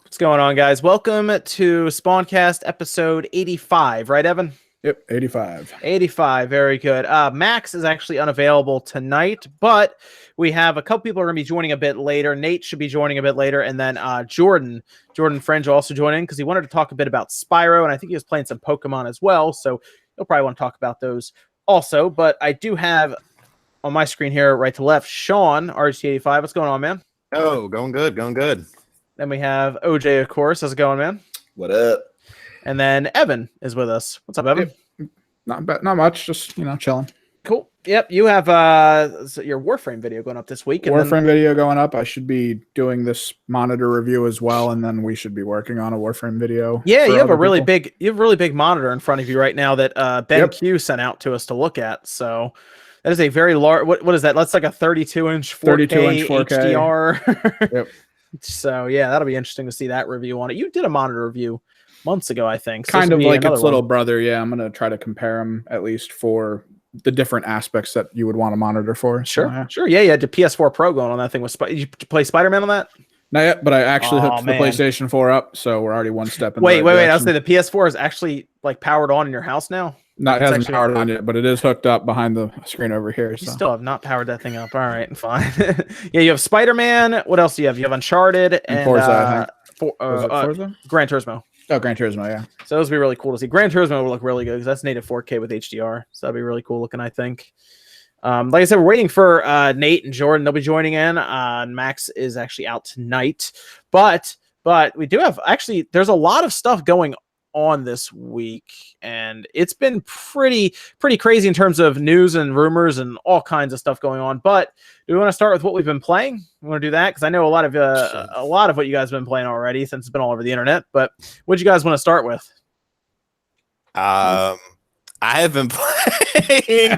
What's going on, guys? Welcome to SpawnCast episode 85, right, Evan? Yep, 85. 85, very good. Max is actually unavailable tonight, but we have a couple people are going to be joining a bit later. Nate should be joining a bit later, and then Jordan Fringe will also join in because he wanted to talk a bit about Spyro, and I think he was playing some Pokemon as well, so he'll probably want to talk about those also. But I do have on my screen here, right to left, Sean, RG85. What's going on, man? Oh, going good, going good. Then we have OJ, of course. How's it going, man? What up? And then Evan is with us. What's up, Evan? Not much, just chilling. Cool. Yep, you have your Warframe video going up this week. And Warframe video going up. I should be doing this monitor review as well, and then we should be working on a Warframe video. Yeah, you have a really big monitor in front of you right now that Ben Q sent out to us to look at. So that is a very large. What is that? That's like a 32-inch 4K HDR. Yep. So yeah, that'll be interesting to see that review on it. You did a monitor review months ago, I think. So kind of like its little brother. Yeah, I'm gonna try to compare them at least for the different aspects that you would want a monitor for. Sure. Yeah, you had the PS4 Pro going on that thing. Did you play Spider-Man on that? Not yet, but I actually hooked the PlayStation 4 up, so we're already one step in. Wait. I was saying the PS4 is actually like powered on in your house now. It hasn't powered on yet, but it is hooked up behind the screen over here. You still have not powered that thing up. All right, fine. Yeah, you have Spider-Man. What else do you have? You have Uncharted and Forza, Forza? Gran Turismo. Oh, Gran Turismo, yeah. So those would be really cool to see. Gran Turismo would look really good because that's native 4K with HDR. So that'd be really cool looking, I think. Like I said, we're waiting for Nate and Jordan. They'll be joining in. Max is actually out tonight. But we do have, actually, there's a lot of stuff going on this week, and it's been pretty crazy in terms of news and rumors and all kinds of stuff going on. But do we want to start with what we've been playing? We want to do that because I know a lot of what you guys have been playing already since it's been all over the internet. But what do you guys want to start with? I have been playing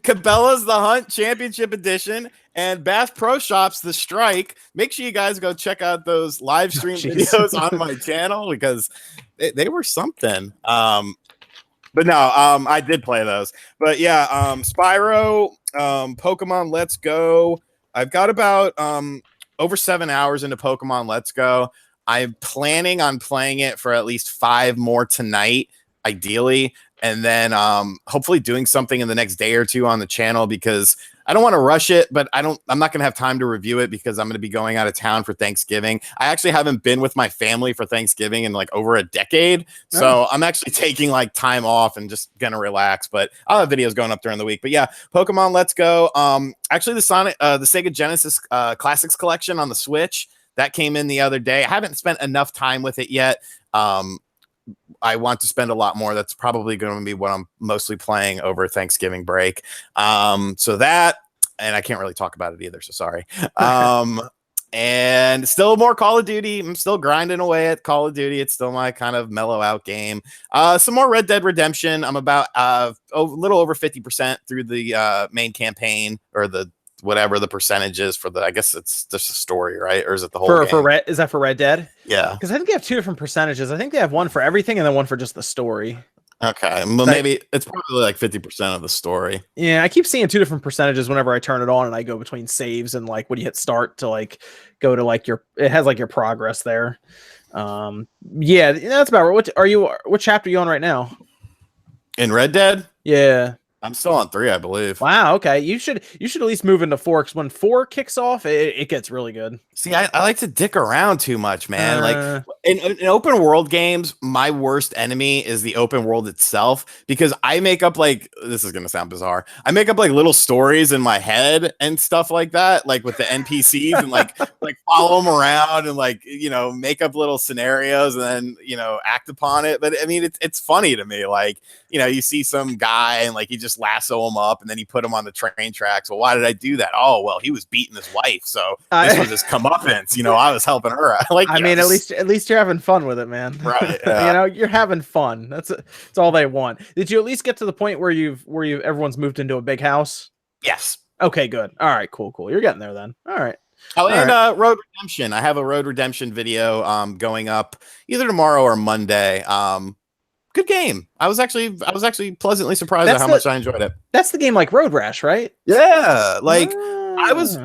Cabela's The Hunt Championship Edition and Bass Pro Shops The Strike. Make sure you guys go check out those live stream videos on my channel because they were something. But no, I did play those. But yeah, Spyro, Pokemon Let's Go. I've got about over 7 hours into Pokemon Let's Go. I'm planning on playing it for at least 5 more tonight, ideally. And then hopefully doing something in the next day or two on the channel because I don't want to rush it, but I'm not going to have time to review it because I'm going to be going out of town for Thanksgiving. I actually haven't been with my family for Thanksgiving in like over a decade. So I'm actually taking like time off and just going to relax, but I'll have videos going up during the week. But yeah, Pokemon Let's Go. Actually the Sega Genesis Classics collection on the Switch that came in the other day. I haven't spent enough time with it yet. I want to spend a lot more. That's probably going to be what I'm mostly playing over Thanksgiving break. So that, and I can't really talk about it either. So sorry. And still more Call of Duty. I'm still grinding away at Call of Duty. It's still my kind of mellow out game. Some more Red Dead Redemption. I'm about a little over 50% through the main campaign or the whatever the percentage is for the, I guess it's just a story, right? Or is it the whole game? For Red, is that for Red Dead? Yeah. Because I think they have 2 different percentages. I think they have one for everything and then one for just the story. Okay. Well, maybe it's probably like 50% of the story. Yeah, I keep seeing 2 different percentages whenever I turn it on and I go between saves and like when you hit start to like go to like it has like your progress there. Yeah, that's about right. What chapter are you on right now? In Red Dead? Yeah. I'm still on 3, I believe. Wow. Okay. You should at least move into 4 because when 4 kicks off, it gets really good. See, I like to dick around too much, man. Like in open world games, my worst enemy is the open world itself because I make up like, this is gonna sound bizarre. I make up like little stories in my head and stuff like that, like with the NPCs and like follow them around and like make up little scenarios and then act upon it. But I mean, it's funny to me. Like you see some guy and like he just lasso him up and then he put him on the train tracks. Well, why did I do that? Oh, well, he was beating his wife, so this was his comeuppance. I was helping her. I mean, at least you're having fun with it, man. Right? Yeah. You're having fun. That's all they want. Did you at least get to the point where everyone's moved into a big house? Yes. Okay, good. All right, cool. You're getting there then. All right. Oh, and Road Redemption. I have a Road Redemption video going up either tomorrow or Monday. Good game. I was actually pleasantly surprised at how much I enjoyed it. That's the game like Road Rash, right? Yeah, like I was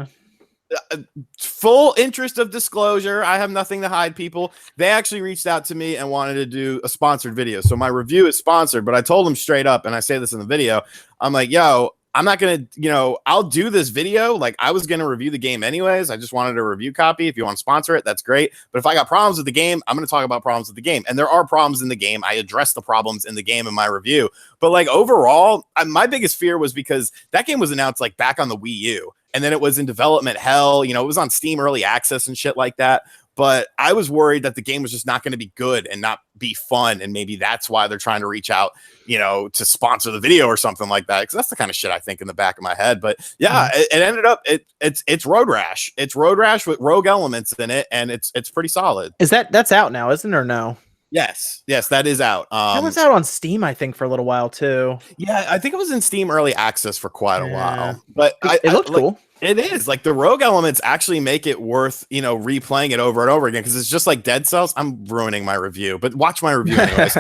full interest of disclosure. I have nothing to hide, people. They actually reached out to me and wanted to do a sponsored video. So my review is sponsored, but I told them straight up, and I say this in the video, I'm like, yo, I'm not going to, I'll do this video. Like, I was going to review the game anyways. I just wanted a review copy. If you want to sponsor it, that's great. But if I got problems with the game, I'm going to talk about problems with the game. And there are problems in the game. I address the problems in the game in my review. But like overall, my biggest fear was because that game was announced like back on the Wii U. And then it was in development hell. It was on Steam Early Access and shit like that. But I was worried that the game was just not going to be good and not be fun. And maybe that's why they're trying to reach out, to sponsor the video or something like that. Because that's the kind of shit I think in the back of my head. But yeah, it ended up, it's Road Rash. It's Road Rash with rogue elements in it. And it's pretty solid. That's out now, isn't it, or no? Yes, that is out. That was out on Steam, I think, for a little while too. Yeah, I think it was in Steam Early Access for quite a while. But it looked cool. It is like the rogue elements actually make it worth, replaying it over and over again. Cause it's just like Dead Cells. I'm ruining my review, but watch my review anyways.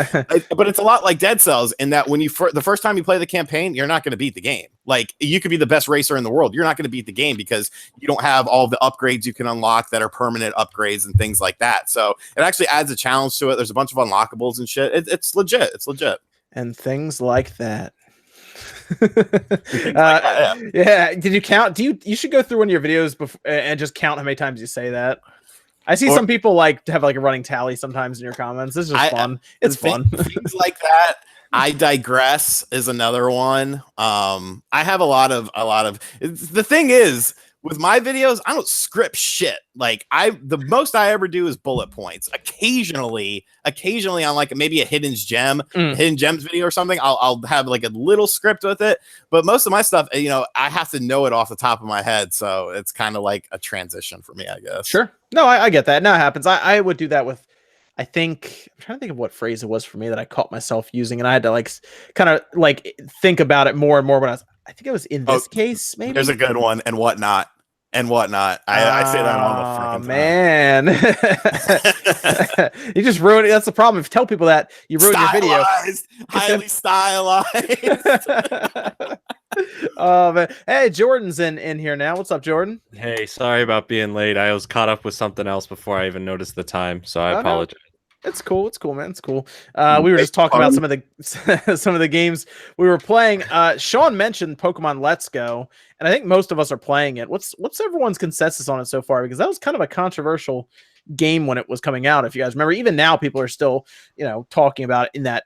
But it's a lot like Dead Cells in that when the first time you play the campaign, you're not going to beat the game. Like you could be the best racer in the world. You're not going to beat the game because you don't have all the upgrades you can unlock that are permanent upgrades and things like that. So it actually adds a challenge to it. There's a bunch of unlockables and shit. It's legit. It's legit. And things like that. Yeah. Did you count? You should go through one of your videos before and just count how many times you say that. I see some people like to have like a running tally sometimes in your comments. This is just fun. It's fun. Things like that. I digress is another one. I have a lot of the thing is with my videos, I don't script shit. Like the most I ever do is bullet points. Occasionally on like maybe a hidden gems video or something, I'll have like a little script with it. But most of my stuff, I have to know it off the top of my head. So it's kind of like a transition for me, I guess. Sure. No, I get that. No, it happens. I would do that with, I think, I'm trying to think of what phrase it was for me that I caught myself using, and I had to like kind of like think about it more and more when I think it was in this case, maybe. There's a good one, and whatnot. I say that all the freaking time. Man. You just ruined it. That's the problem. If you tell people that, you ruin your video. Highly stylized. Oh man. Hey, Jordan's in here now. What's up, Jordan? Hey, sorry about being late. I was caught up with something else before I even noticed the time, so I apologize. No. It's cool. It's cool, man. It's cool. We were just talking about some of the games we were playing. Sean mentioned Pokemon Let's Go, and I think most of us are playing it. What's everyone's consensus on it so far? Because that was kind of a controversial game when it was coming out. If you guys remember, even now people are still, talking about it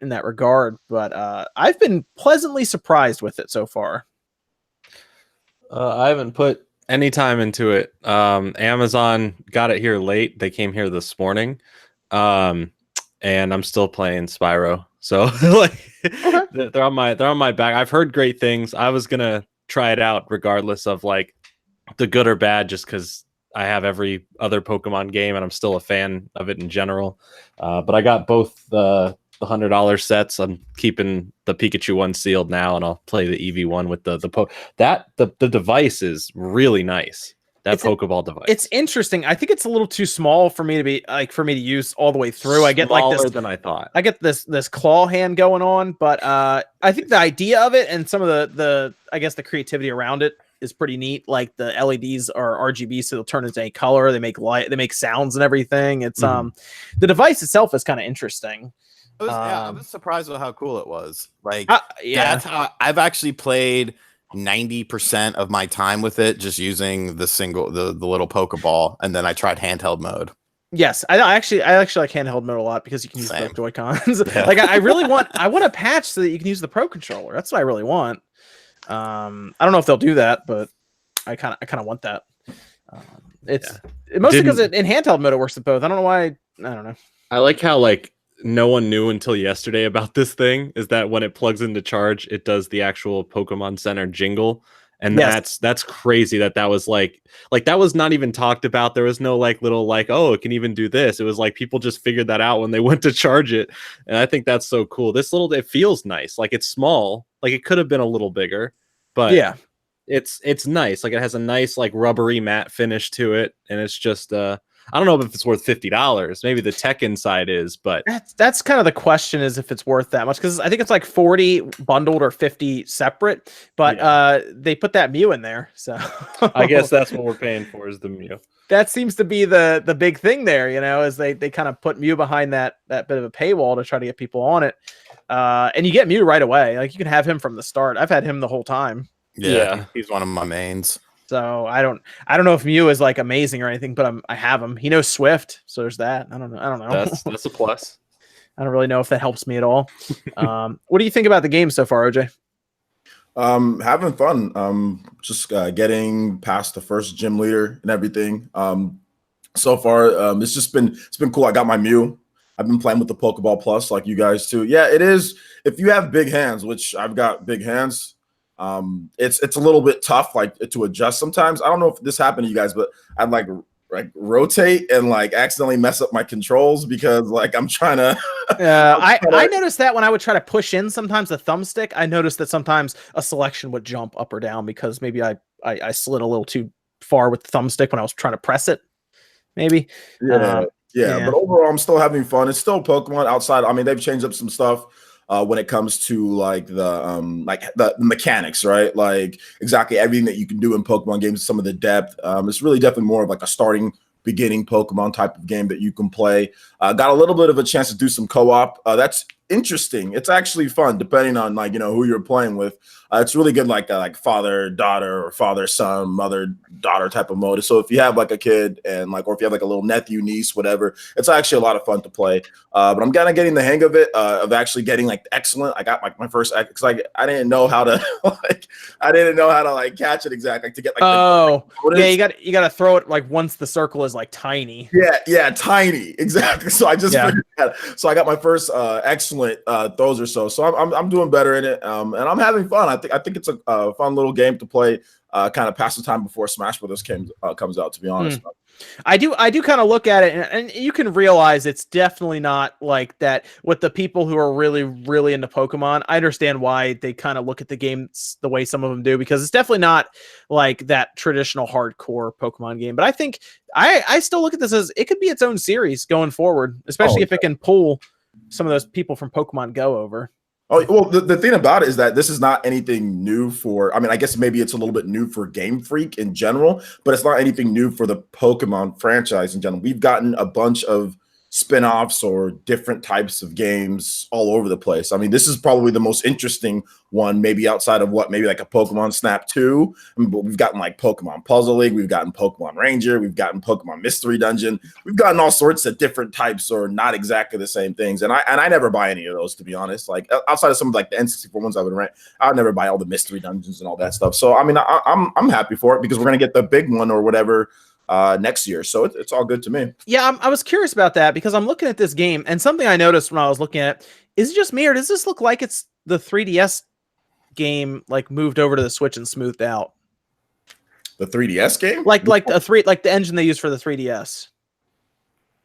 in that regard. But I've been pleasantly surprised with it so far. I haven't put any time into it. Amazon got it here late. They came here this morning. And I'm still playing Spyro, so like they're on my back. I've heard great things. I was gonna try it out regardless of like the good or bad, just because I have every other Pokemon game and I'm still a fan of it in general. But I got both the $100 sets. I'm keeping the Pikachu one sealed now, and I'll play the Eevee one with the device is really nice. That Pokeball device. It's interesting. I think it's a little too small for me to use all the way through. I get like this than I thought. I get this claw hand going on, but I think the idea of it and some of the I guess the creativity around it is pretty neat. Like the LEDs are RGB, so they'll turn into a color. They make light. They make sounds and everything. It's the device itself is kind of interesting. I was surprised with how cool it was. Like, that's how I've actually played 90% of my time with it, just using the little Pokeball, and then I tried handheld mode. Yes, I actually like handheld mode a lot because you can use both Joy-Cons. Yeah. Like I want a patch so that you can use the Pro Controller. That's what I really want. I don't know if they'll do that, but I kind of want that. Mostly because in handheld mode it works with both. I don't know why. I don't know. I like how no one knew until yesterday about this thing, is that when it plugs into charge, it does the actual Pokemon Center jingle. And that's crazy that was like that was not even talked about. There was no little oh, it can even do this. It was like people just figured that out when they went to charge it. And I think that's so cool. It feels nice. Like it's small. Like it could have been a little bigger, but yeah, it's nice. Like it has a nice rubbery matte finish to it. And it's just I don't know if it's worth $50. Maybe the tech inside is, but That's kind of the question, is if it's worth that much, because I think it's like 40 bundled or 50 separate, but they put that Mew in there, so I guess that's what we're paying for, is the Mew. That seems to be the big thing there, is they kind of put Mew behind that bit of a paywall to try to get people on it. And you get Mew right away. Like, you can have him from the start. I've had him the whole time. Yeah. He's one of my mains. So I don't know if Mew is like amazing or anything, but I have him. He knows Swift, so there's that. I don't know. That's a plus. I don't really know if that helps me at all. What do you think about the game so far, OJ? Having fun. Just getting past the first gym leader and everything. So far, it's been cool. I got my Mew. I've been playing with the Pokeball Plus, like you guys too. Yeah, it is. If you have big hands, which I've got big hands, it's a little bit tough, like, to adjust sometimes. I don't know if this happened to you guys, but I'd like rotate and like accidentally mess up my controls because like I'm trying to. I noticed that when I would try to push in sometimes the thumbstick, I noticed that sometimes a selection would jump up or down because maybe I slid a little too far with the thumbstick when I was trying to press it. Maybe. Yeah, but overall, I'm still having fun. It's still Pokemon outside. I mean, they've changed up some stuff when it comes to like the mechanics, right? Like exactly everything that you can do in Pokemon games, some of the depth. It's really definitely more of like a beginning Pokemon type of game that you can play. Got a little bit of a chance to do some co-op. That's interesting. It's actually fun depending on like who you're playing with. It's really good, like father daughter or father son mother daughter type of mode. So if you have like a kid and like, or if you have like a little nephew niece whatever, it's actually a lot of fun to play. But I'm kind of getting the hang of it, of actually getting like excellent. I got like my first, because like I didn't know how to like catch it exactly, like, to get like you got to throw it like once the circle is like tiny. Yeah, tiny, exactly. So I just figured that. So I got my first excellent throws or so. So I'm doing better in it, and I'm having fun. I think it's a fun little game to play, kind of pass the time before Smash Brothers comes out. To be honest, I do kind of look at it, and you can realize it's definitely not like that with the people who are really, really into Pokemon. I understand why they kind of look at the games the way some of them do, because it's definitely not like that traditional hardcore Pokemon game. But I think I still look at this as it could be its own series going forward, especially if it can pull some of those people from Pokemon Go over. Oh, well, the thing about it is that this is not anything new for, I mean, I guess maybe it's a little bit new for Game Freak in general, but it's not anything new for the Pokemon franchise in general. We've gotten a bunch of spin-offs or different types of games all over the place. I mean, this is probably the most interesting one, maybe outside of maybe like a Pokemon Snap 2. I mean, but we've gotten like Pokemon Puzzle League, we've gotten Pokemon Ranger, we've gotten Pokemon Mystery Dungeon, we've gotten all sorts of different types or not exactly the same things. And I never buy any of those, to be honest. Like outside of some of like the N64 ones I would rent, I would never buy all the Mystery Dungeons and all that stuff. So I mean, I'm happy for it because we're gonna get the big one or whatever next year, so it's all good to me. Yeah, I was curious about that because I'm looking at this game, and something I noticed when I was looking at it, is it just me or does this look like it's the 3DS game like moved over to the Switch and smoothed out? The 3DS game, like the engine they use for the 3DS.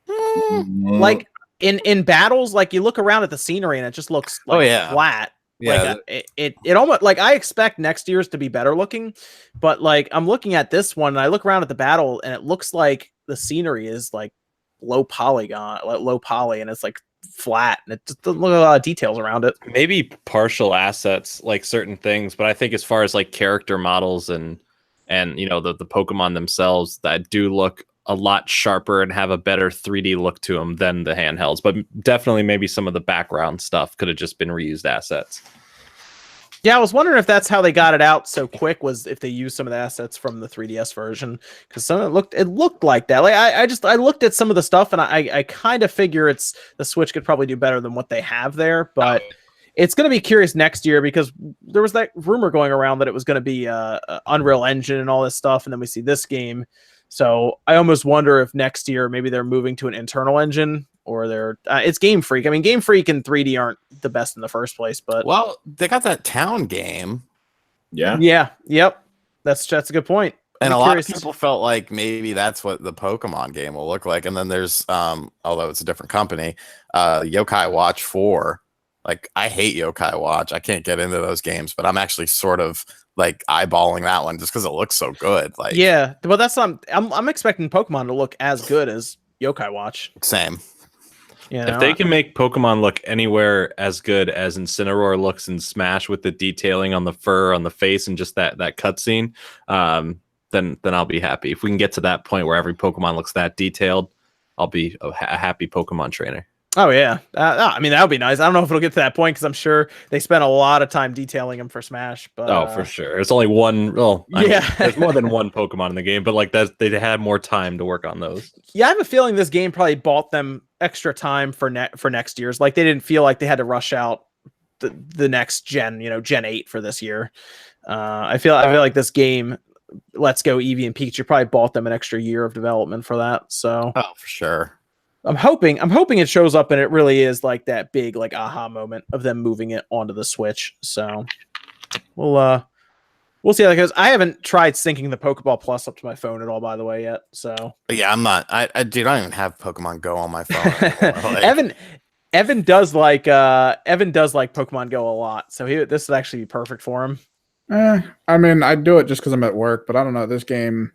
Like in battles, like you look around at the scenery and it just looks like flat. Yeah, like it almost like I expect next year's to be better looking, but like I'm looking at this one and I look around at the battle and it looks like the scenery is like low poly, and it's like flat and it just doesn't look a lot of details around it. Maybe partial assets, like certain things, but I think as far as like character models and the Pokemon themselves, that do look a lot sharper and have a better 3D look to them than the handhelds. But definitely maybe some of the background stuff could have just been reused assets. Yeah, I was wondering if that's how they got it out so quick, was if they used some of the assets from the 3DS version, because some of it looked like that. Like I looked at some of the stuff and I kind of figure the Switch could probably do better than what they have there, but it's going to be curious next year because there was that rumor going around that it was going to be Unreal Engine and all this stuff, and then we see this game. So I almost wonder if next year maybe they're moving to an internal engine, or it's Game Freak. I mean, Game Freak and 3D aren't the best in the first place, but they got that town game. Yep. That's a good point. And a lot of people felt like maybe that's what the Pokemon game will look like. And then there's although it's a different company, Yokai Watch 4 Like, I hate Yokai Watch. I can't get into those games, but I'm actually sort of like eyeballing that one just because it looks so good. Like, yeah, well, that's I'm expecting Pokemon to look as good as Yokai Watch. same. You know? If they can make Pokemon look anywhere as good as Incineroar looks in Smash with the detailing on the fur, on the face, and just that cutscene, then I'll be happy. If we can get to that point where every Pokemon looks that detailed, I'll be a happy Pokemon trainer. Oh yeah, I mean that would be nice. I don't know if it'll get to that point because I'm sure they spent a lot of time detailing them for Smash. But for sure, it's only one. Well, I yeah, mean, there's more than one Pokemon in the game, but like that, they had more time to work on those. Yeah, I have a feeling this game probably bought them extra time for next year's. Like they didn't feel like they had to rush out the next gen, Gen 8 for this year. I feel like this game, Let's Go Eevee and Pikachu, probably bought them an extra year of development for that. So For sure. I'm hoping it shows up and it really is like that big like aha moment of them moving it onto the Switch. So we'll see how that goes. I haven't tried syncing the Pokeball Plus up to my phone at all, by the way, yet. So Yeah, I'm not. I don't even have Pokemon Go on my phone anymore. Like, Evan does like Pokemon Go a lot, so this would actually be perfect for him. I mean, I do it just because I'm at work, but I don't know. This game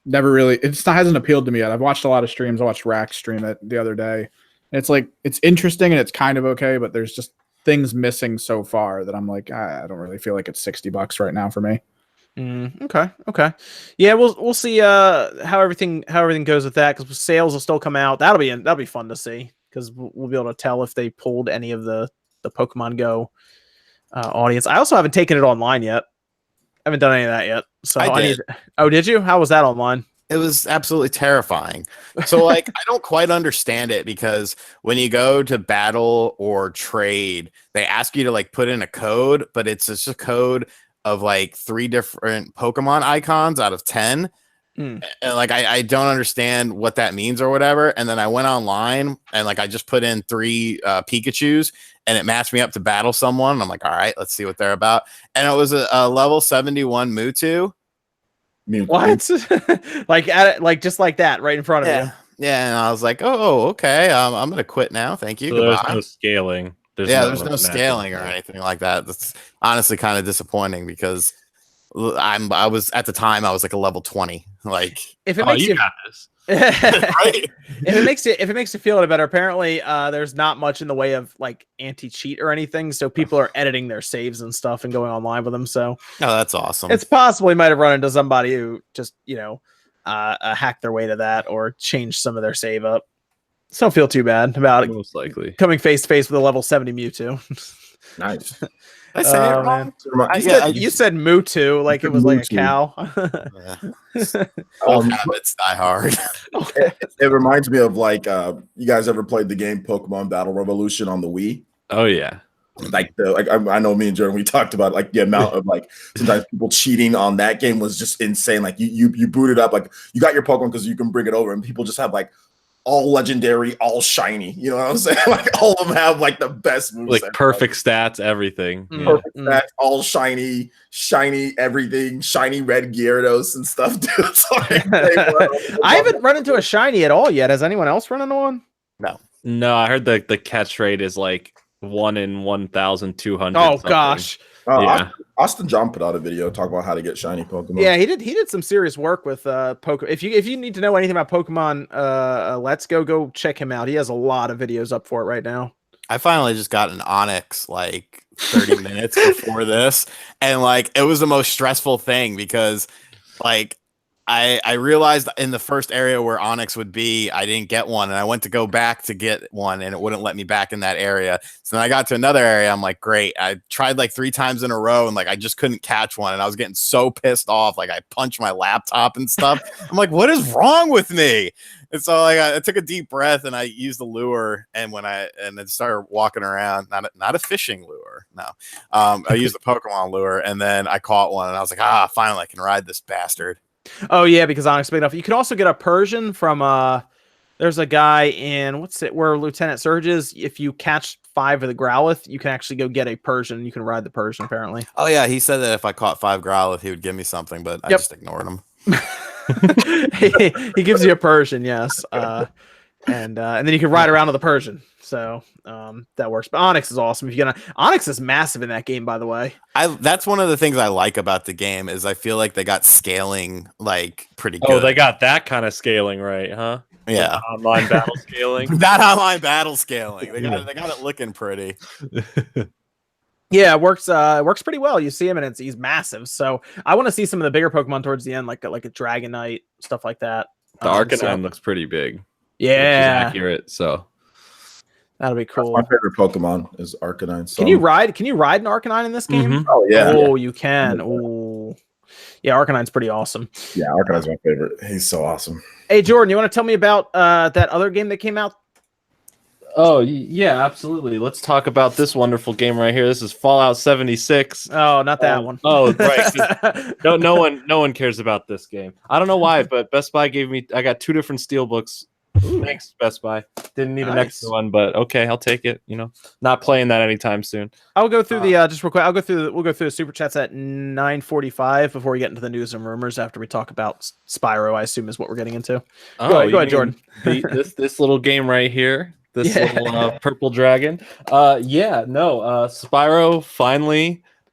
never really, hasn't appealed to me yet. I've watched a lot of streams. I watched Rack stream it the other day. It's like, it's interesting and it's kind of okay, but there's just things missing so far that I'm like, I don't really feel like it's $60 right now for me. Okay. Yeah, we'll see how everything goes with that, because sales will still come out. That'll be fun to see, because we'll be able to tell if they pulled any of the Pokemon Go audience. I also haven't taken it online yet. I haven't done any of that yet. So I did. Oh, did you? How was that online? it was absolutely terrifying. So like I don't quite understand it, because when you go to battle or trade, they ask you to like put in a code, but it's just a code of like 3 different Pokemon icons out of 10. And like I don't understand what that means or whatever. And then I went online and like I just put in 3 Pikachus and it matched me up to battle someone. And I'm like, all right, let's see what they're about. And it was a level 71 Mewtwo. What? like just like that, right in front of you. Yeah, and I was like, oh, okay. I'm gonna quit now. Thank you. So there's no scaling. There's no scaling or anything like that. That's honestly kind of disappointing, because I was at the time I was like a level 20. Like, if it makes you got this. Right? if it makes you feel any better, apparently there's not much in the way of like anti-cheat or anything, so people are editing their saves and stuff and going online with them. So that's awesome. It's possible you might have run into somebody who just hacked their way to that or changed some of their save up. So don't feel too bad about it. Most likely Coming face to face with a level 70 Mewtwo. Nice. I say it wrong. You said Mewtwo like it was like a cow. Habits die hard. It reminds me of like you guys ever played the game Pokemon Battle Revolution on the Wii? Oh yeah. I know me and Jordan, we talked about like the amount of like sometimes people cheating on that game was just insane. Like you boot it up, like you got your Pokemon because you can bring it over, and people just have like all legendary, all shiny. You know what I'm saying? Like all of them have like the best moves, like perfect stats, everything. Perfect stats, all shiny everything, shiny red Gyarados and stuff. Dude. I haven't run into a shiny at all yet. Has anyone else run into one? No, I heard the catch rate is like 1 in 1,200. Oh gosh. Yeah. Austin John put out a video talking about how to get shiny Pokemon. Yeah, he did some serious work with Pokemon. If you need to know anything about Pokemon, Let's go check him out. He has a lot of videos up for it right now. I finally just got an Onyx like 30 minutes before this, and like it was the most stressful thing, because like I realized in the first area where Onyx would be, I didn't get one, and I went to go back to get one, and it wouldn't let me back in that area. So then I got to another area. I'm like, great. I tried like 3 times in a row, and like I just couldn't catch one, and I was getting so pissed off. Like I punched my laptop and stuff. I'm like, what is wrong with me? And so like I took a deep breath and I used the lure, and then started walking around, not a fishing lure, no. I used the Pokemon lure, and then I caught one, and I was like, finally I can ride this bastard. Oh yeah, because Onyx big enough. You can also get a Persian from there's a guy in where Lieutenant Surge is. If you catch 5 of the Growlithe, you can actually go get a Persian. You can ride the Persian apparently. Oh yeah, he said that if I caught 5 Growlithe, he would give me something, but I just ignored him. he gives you a Persian, yes. and then you can ride around on the Persian. So that works. But Onyx is awesome. If you get Onyx is massive in that game, by the way. That's one of the things I like about the game is I feel like they got scaling like pretty good. Oh, they got that kind of scaling right, huh? Yeah, the online battle scaling. That online battle scaling. They got it looking pretty. Yeah, it works pretty well. You see him, and he's massive. So I want to see some of the bigger Pokemon towards the end, like a Dragonite, stuff like that. The Arcanine looks pretty big. Yeah, which is accurate. So that'll be cool. My favorite Pokemon is Arcanine. So. Can you ride an Arcanine in this game? Mhm. Oh yeah. Oh, you can. Oh, yeah. Arcanine's pretty awesome. Yeah, Arcanine's my favorite. He's so awesome. Hey, Jordan, you want to tell me about that other game that came out? Oh yeah, absolutely. Let's talk about this wonderful game right here. This is Fallout 76. Oh, not that one. Oh, right. No one cares about this game. I don't know why, but Best Buy I got 2 different steelbooks. Thanks, Best Buy. Didn't need an extra one, but okay, I'll take it. Not playing that anytime soon. I'll go through the just real quick. We'll go through the super chats at 9:45 before we get into the news and rumors. After we talk about Spyro, I assume is what we're getting into. Go ahead, Jordan. This little game right here. This little purple dragon. Spyro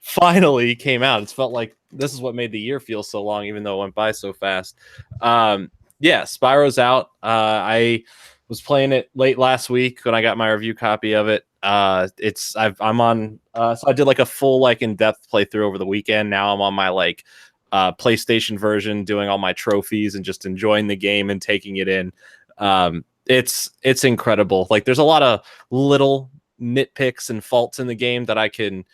finally came out. It's felt like this is what made the year feel so long, even though it went by so fast. Spyro's out. I was playing it late last week when I got my review copy of it. I'm on. So I did like a full in-depth playthrough over the weekend. Now I'm on my PlayStation version, doing all my trophies and just enjoying the game and taking it in. It's incredible. There's a lot of little nitpicks and faults in the game that I can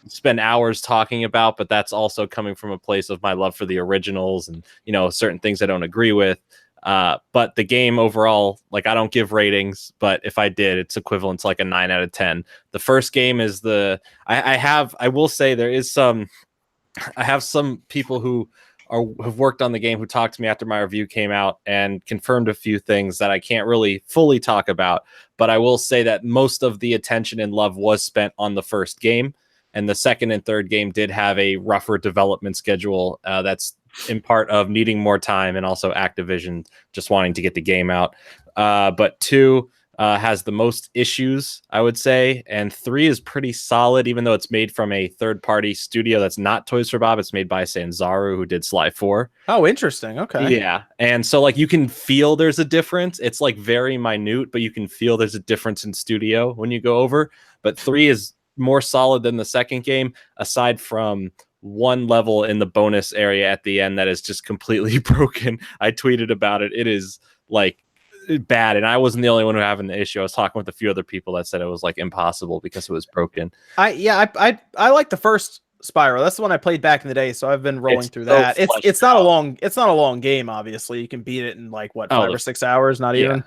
spend hours talking about, but that's also coming from a place of my love for the originals and certain things I don't agree with. But the game overall, I don't give ratings, but if I did, it's equivalent to a 9 out of 10. The first game is I will say I have some people who have worked on the game who talked to me after my review came out and confirmed a few things that I can't really fully talk about, but I will say that most of the attention and love was spent on the first game, and the second and third game did have a rougher development schedule. That's in part of needing more time and also Activision just wanting to get the game out. But 2 has the most issues, I would say, and 3 is pretty solid, even though it's made from a third-party studio that's not Toys for Bob. It's made by Sanzaru, who did Sly 4. Oh, interesting. Okay. Yeah, and so you can feel there's a difference. It's very minute, but you can feel there's a difference in studio when you go over. But 3 is more solid than the second game, aside from one level in the bonus area at the end that is just completely broken. I tweeted about it. It is bad, and I wasn't the only one who having the issue. I was talking with a few other people that said it was impossible because it was broken. I like the first Spyro. That's the one I played back in the day, so I've been rolling through that. It's not a long game, obviously. You can beat it in 5 or 6 hours, not even.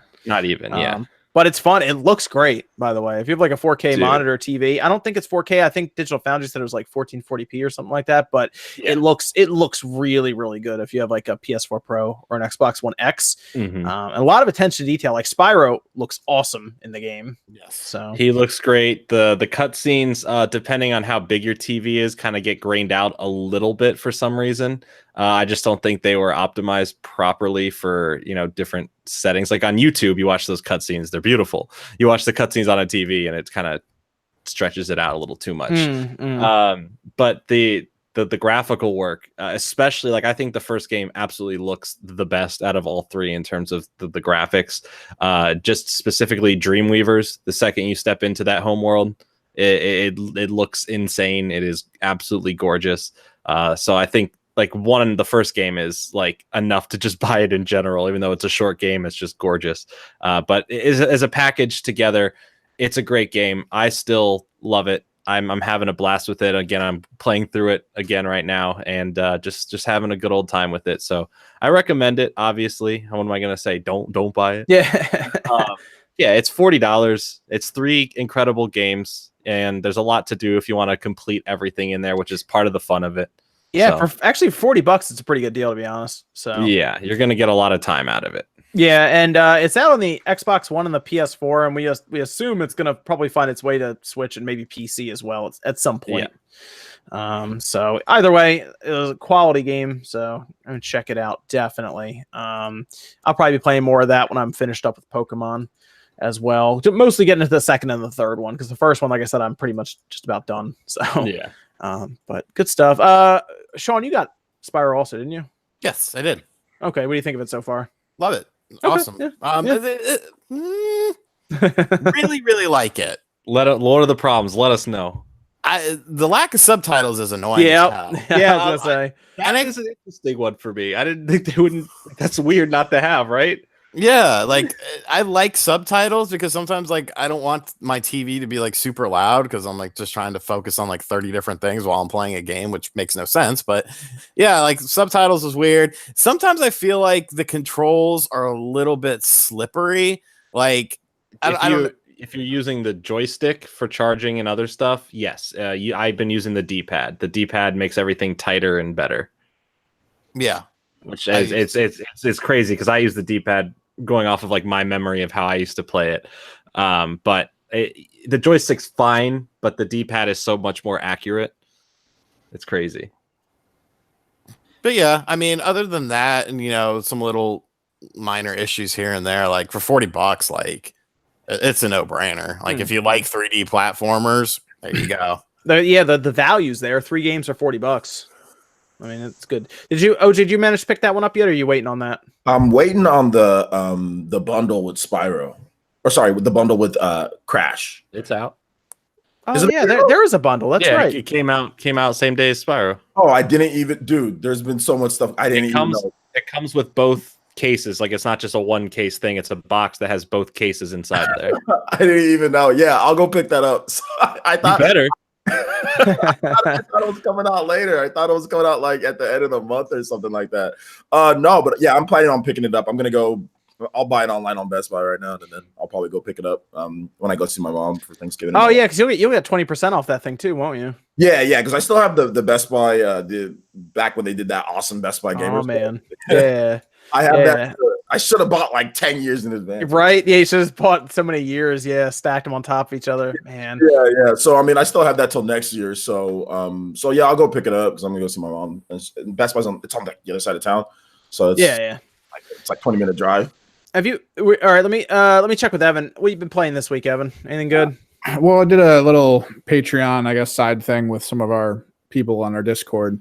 But it's fun. It looks great, by the way. If you have a 4K monitor TV, I don't think it's 4K. I think Digital Foundry said it was 1440p or something like that. But it looks really, really good if you have a PS4 Pro or an Xbox One X. And a lot of attention to detail. Spyro looks awesome in the game. Yes, so he looks great. The cutscenes, depending on how big your TV is, kind of get grained out a little bit for some reason. I just don't think they were optimized properly for different settings. On YouTube, you watch those cutscenes; they're beautiful. You watch the cutscenes on a TV, and it kind of stretches it out a little too much. But the graphical work, especially I think the first game absolutely looks the best out of all 3 in terms of the graphics. Just specifically Dreamweavers. The second you step into that home world, it looks insane. It is absolutely gorgeous. So I think. The first game is enough to just buy it in general, even though it's a short game. It's just gorgeous. But as a package together, it's a great game. I still love it. I'm having a blast with it. Again, I'm playing through it again right now and just having a good old time with it. So I recommend it. Obviously, what am I going to say? Don't buy it. Yeah. It's $40. It's 3 incredible games, and there's a lot to do if you want to complete everything in there, which is part of the fun of it. Yeah, for actually $40, it's a pretty good deal, to be honest. So yeah, you're gonna get a lot of time out of it. Yeah, and it's out on the Xbox One and the PS4, and we assume it's gonna probably find its way to Switch and maybe PC as well at some point. So either way, it was a quality game, so I'm gonna check it out definitely. I'll probably be playing more of that when I'm finished up with Pokemon as well. Mostly getting into the second and the third one, because the first one, like I said, I'm pretty much just about done. So Yeah. but good stuff. Sean, you got Spyro also, didn't you? Yes, I did. Okay, what do you think of it so far? Love it. Okay, Awesome. yeah. Really, really like it. What are the problems? Let us know. The lack of subtitles is annoying. Yeah, as hell. yeah, I was gonna say. And it's an interesting one for me. I didn't think they wouldn't. That's weird not to have, right? Yeah, like I like subtitles because sometimes like I don't want my TV to be like super loud because I'm like just trying to focus on like 30 different things while I'm playing a game, which makes no sense. But yeah, like subtitles is weird. Sometimes I feel like the controls are a little bit slippery. Like If you're using the joystick for charging and other stuff, yes. I've been using the D-pad. The D-pad makes everything tighter and better. Yeah, Which is it's crazy because I use the D-pad going off of like my memory of how I used to play it. But the joystick's fine, but the D-pad is so much more accurate. It's crazy. but yeah, I mean, other than that, and you know, some little minor issues here and there, like for $40, like it's a no-brainer. Like if you like 3D platformers, there you go. The values there. 3 games for $40. I mean, it's good. Did you manage to pick that one up yet, or are you waiting on that? I'm waiting on the bundle with Spyro, or sorry, with the bundle with Crash. It's out. Oh yeah, there is a bundle. That's right. It came out same day as Spyro. Oh, I didn't even, dude. There's been so much stuff I didn't even know. It comes with both cases. Like it's not just a one case thing. It's a box that has both cases inside there. I didn't even know. Yeah, I'll go pick that up. So I thought You better. I thought it was coming out later. I thought it was coming out like at the end of the month or something like that. No, but yeah, I'm planning on picking it up. I'll buy it online on Best Buy right now, and then I'll probably go pick it up when I go see my mom for Thanksgiving. Oh yeah, because you'll get 20% off that thing too, won't you? Yeah, because I still have the Best Buy back when they did that awesome Best Buy game. Oh man, yeah. I have that. I should have bought like 10 years in advance. Right? Yeah, you should have bought so many years. Yeah, stacked them on top of each other, man. Yeah. So I mean, I still have that till next year. So yeah, I'll go pick it up because I'm gonna go see my mom. And Best Buy's on the other side of town. So it's it's like 20-minute drive. Have you? All right. Let me check with Evan. What you been playing this week, Evan? Anything good? Well, I did a little Patreon, I guess, side thing with some of our people on our Discord.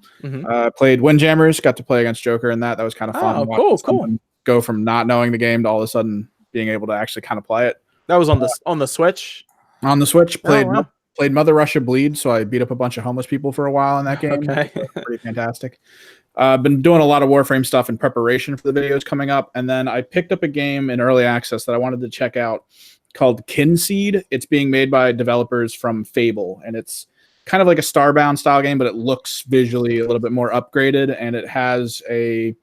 Played Windjammers. Got to play against Joker in that. That was kind of fun. Oh, cool. Go from not knowing the game to all of a sudden being able to actually kind of play it. That was on the Switch. On the Switch, played Mother Russia Bleed, so I beat up a bunch of homeless people for a while in that game. Okay. Pretty fantastic. Been doing a lot of Warframe stuff in preparation for the videos coming up, and then I picked up a game in early access that I wanted to check out called Kinseed. It's being made by developers from Fable, and it's kind of like a Starbound style game, but it looks visually a little bit more upgraded, and it has a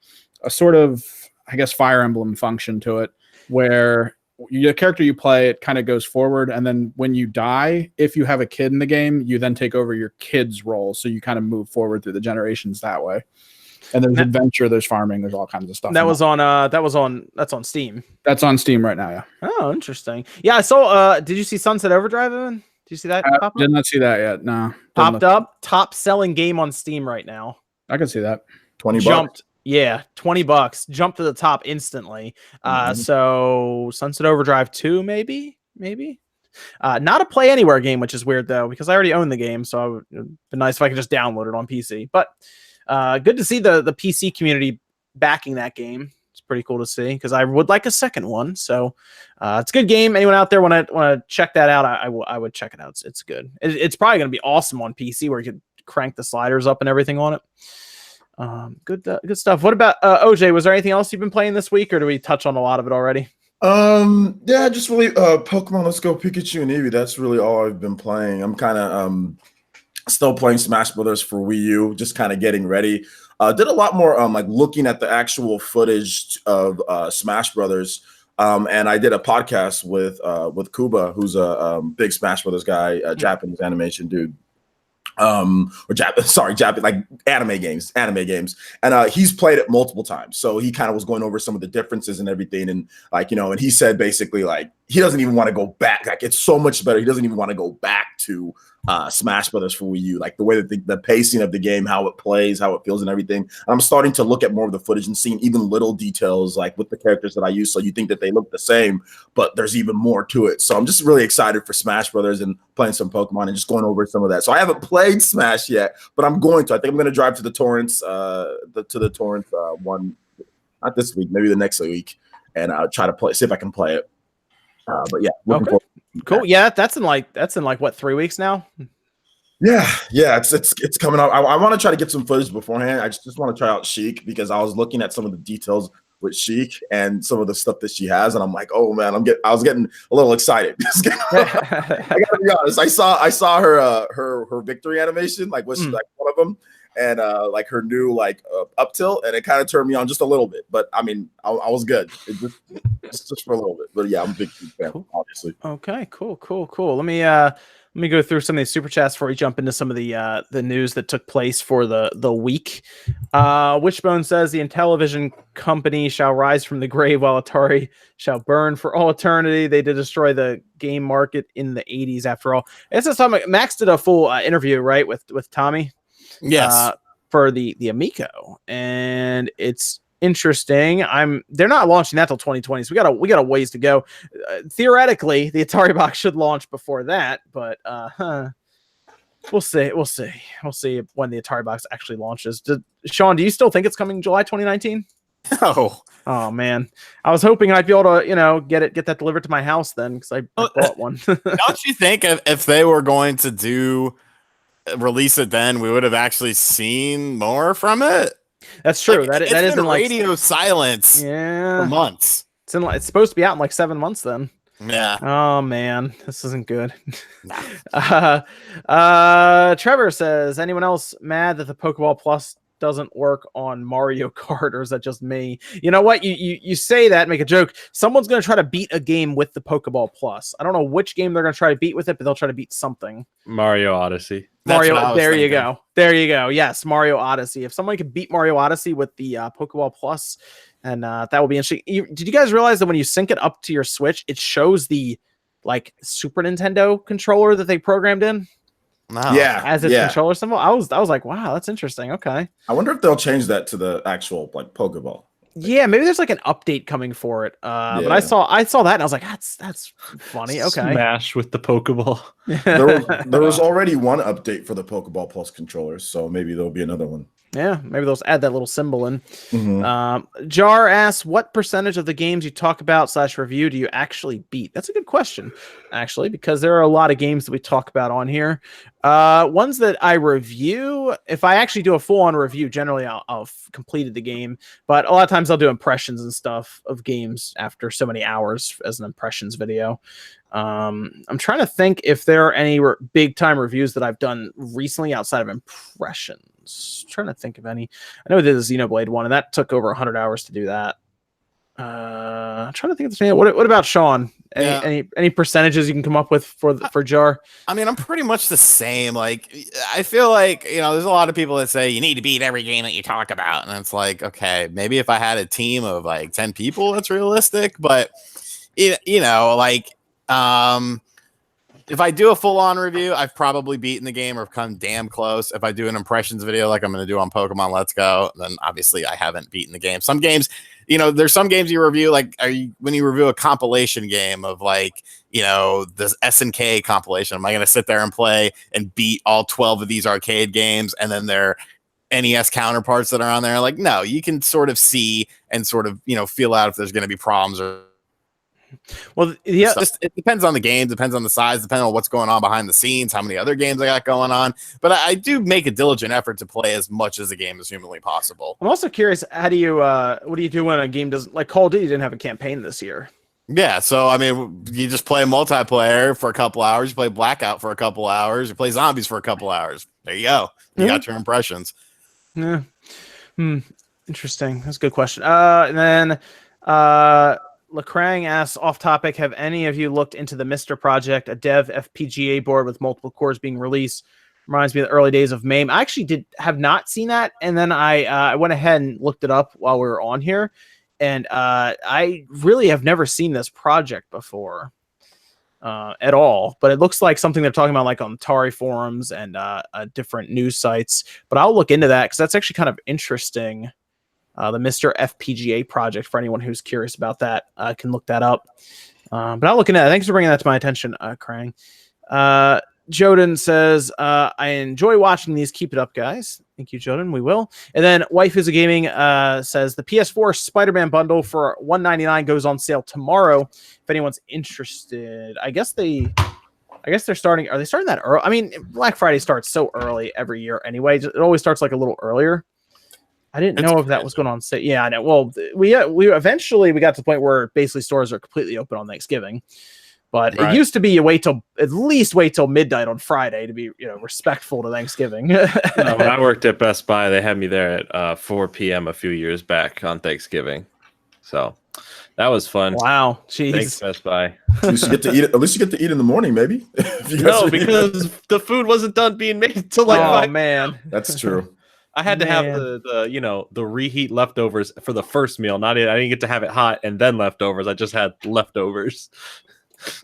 sort of, I guess, Fire Emblem function to it, where the character you play, it kind of goes forward, and then when you die, if you have a kid in the game, you then take over your kid's role, so you kind of move forward through the generations that way. And there's adventure, there's farming, there's all kinds of stuff. That's on Steam. That's on Steam right now, yeah. Oh, interesting. Yeah, I saw. Did you see Sunset Overdrive, Evan? Did you see that? I did not see that yet. No. Popped up, top selling game on Steam right now. I can see that. $20. Jumped. Yeah, $20. Jumped to the top instantly. So Sunset Overdrive 2, maybe. Not a Play Anywhere game, which is weird though, because I already own the game, so it'd be nice if I could just download it on PC. But good to see the PC community backing that game. It's pretty cool to see because I would like a second one. So it's a good game. Anyone out there want to check that out? I would check it out. It's good. It's probably going to be awesome on PC where you could crank the sliders up and everything on it. Good stuff. What about OJ? Was there anything else you've been playing this week, or do we touch on a lot of it already? Yeah, just really Pokemon Let's Go Pikachu and Eevee. That's really all I've been playing. I'm kind of still playing Smash Brothers for Wii U, just kind of getting ready. Did a lot more like looking at the actual footage of Smash Brothers. And I did a podcast with Kuba, who's a big Smash Brothers guy, Japanese animation dude. Japanese, like anime games, and he's played it multiple times, so he kind of was going over some of the differences and everything, and like, you know, and he said basically like he doesn't even want to go back. Like, it's so much better. He doesn't even want to go back to Smash Brothers for Wii U. Like the way that the pacing of the game, how it plays, how it feels, and everything. And I'm starting to look at more of the footage and seeing even little details like with the characters that I use. So you think that they look the same, but there's even more to it. So I'm just really excited for Smash Brothers and playing some Pokemon and just going over some of that. So I haven't played Smash yet, but I'm going to. I think I'm going to drive to the Torrance, one, not this week, maybe the next week, and I'll try to see if I can play it. But yeah, cool. Yeah, that's in like what, 3 weeks now? Yeah, it's coming up. I want to try to get some footage beforehand. I just want to try out Sheik because I was looking at some of the details with Sheik and some of the stuff that she has, and I'm like, oh man, I was getting a little excited. I gotta be honest. I saw her victory animation, like was like one of them, and like her new like up tilt, and it kind of turned me on just a little bit. But I mean, I was good. It just for a little bit. But yeah, I'm a big fan, obviously. Okay, cool. Let me go through some of these super chats before we jump into some of the news that took place for the week. Wishbone says the Intellivision company shall rise from the grave while Atari shall burn for all eternity. They did destroy the game market in the 80s after all. It's just something. Max did a full interview, right, with Tommy. Yes. For the Amico, and it's interesting. They're not launching that till 2020, so we got a ways to go. Theoretically, the Atari box should launch before that, but we'll see when the Atari box actually launches. Sean, do you still think it's coming July 2019? Oh man, I was hoping I'd be able to get that delivered to my house then, because I bought one. Don't you think if they were going to release it then, we would have actually seen more from it? That's true. Like, that is in radio silence for months. It's supposed to be out in like 7 months then. Yeah. Oh man, this isn't good. Nah. Trevor says, anyone else mad that the Pokeball Plus doesn't work on Mario Kart, or is that just me? You know what? You say that, make a joke. Someone's going to try to beat a game with the Pokeball Plus. I don't know which game they're going to try to beat with it, but they'll try to beat something. Mario Odyssey. There you go. Yes, Mario Odyssey. If someone could beat Mario Odyssey with the Pokeball Plus, and that would be interesting. Did you guys realize that when you sync it up to your Switch, it shows the like Super Nintendo controller that they programmed in? No. Yeah, as its controller symbol. I was like, wow, that's interesting. Okay. I wonder if they'll change that to the actual like Pokeball. Yeah, maybe there's like an update coming for it. But I saw that and I was like, that's funny. Okay. Smash with the Pokeball. There was already one update for the Pokeball Plus controllers, so maybe there'll be another one. Yeah, maybe they'll add that little symbol in. Jar asks, what percentage of the games you talk about / review do you actually beat? That's a good question, actually, because there are a lot of games that we talk about on here. Ones that I review, if I actually do a full-on review, generally I'll completed the game, but a lot of times I'll do impressions and stuff of games after so many hours as an impressions video. I'm trying to think if there are any big-time reviews that I've done recently outside of impressions. Trying to think of any. I know there's a Xenoblade one, and that took over 100 hours to do that. I'm trying to think of the what about Sean? Any percentages you can come up with for Jar? I mean, I'm pretty much the same. Like, I feel like there's a lot of people that say you need to beat every game that you talk about, and it's like, okay, maybe if I had a team of like 10 people, that's realistic. But if I do a full-on review, I've probably beaten the game or come damn close. If I do an impressions video like I'm going to do on Pokemon Let's Go, then obviously I haven't beaten the game. Some games, there's some games you review, like when you review a compilation game of like, this SNK compilation, am I going to sit there and play and beat all 12 of these arcade games and then their NES counterparts that are on there? Like, no, you can sort of see and sort of, feel out if there's going to be problems or. Well, yeah, it depends on the game, depends on the size, depending on what's going on behind the scenes, how many other games I got going on. But I do make a diligent effort to play as much as the game as humanly possible. I'm also curious, what do you do when a game doesn't, like Call of Duty didn't have a campaign this year? Yeah, so I mean, you just play multiplayer for a couple hours, you play Blackout for a couple hours, you play Zombies for a couple hours. There you go. You got your impressions. Yeah. Interesting. That's a good question. And then Lecrang asks, off topic, have any of you looked into the Mister Project, a dev FPGA board with multiple cores being released? Reminds me of the early days of MAME. I actually have not seen that, and then I went ahead and looked it up while we were on here. and I really have never seen this project before at all. But it looks like something they're talking about, like on Atari forums and different news sites. But I'll look into that because that's actually kind of interesting. The Mr. FPGA project, for anyone who's curious about that, can look that up. But I'll look into that. Thanks for bringing that to my attention, Krang. Joden says, I enjoy watching these. Keep it up, guys. Thank you, Joden. We will. And then Wife is a Gaming says the PS4 Spider-Man bundle for $199 goes on sale tomorrow. If anyone's interested, I guess they're starting. Are they starting that early? I mean, Black Friday starts so early every year anyway. It always starts like a little earlier. I didn't know if that was going on sale. Yeah, I know. Well, we eventually got to the point where basically stores are completely open on Thanksgiving. But it used to be you at least wait till midnight on Friday to be, respectful to Thanksgiving. When I worked at Best Buy, they had me there at 4 p.m. a few years back on Thanksgiving. So that was fun. Wow. Jeez. Thanks, Best Buy. At least you get to eat. At least you get to eat in the morning, maybe. No, because the food wasn't done being made until like 5 man. That's true. I had to have the reheat leftovers for the first meal. I didn't get to have it hot and then leftovers. I just had leftovers.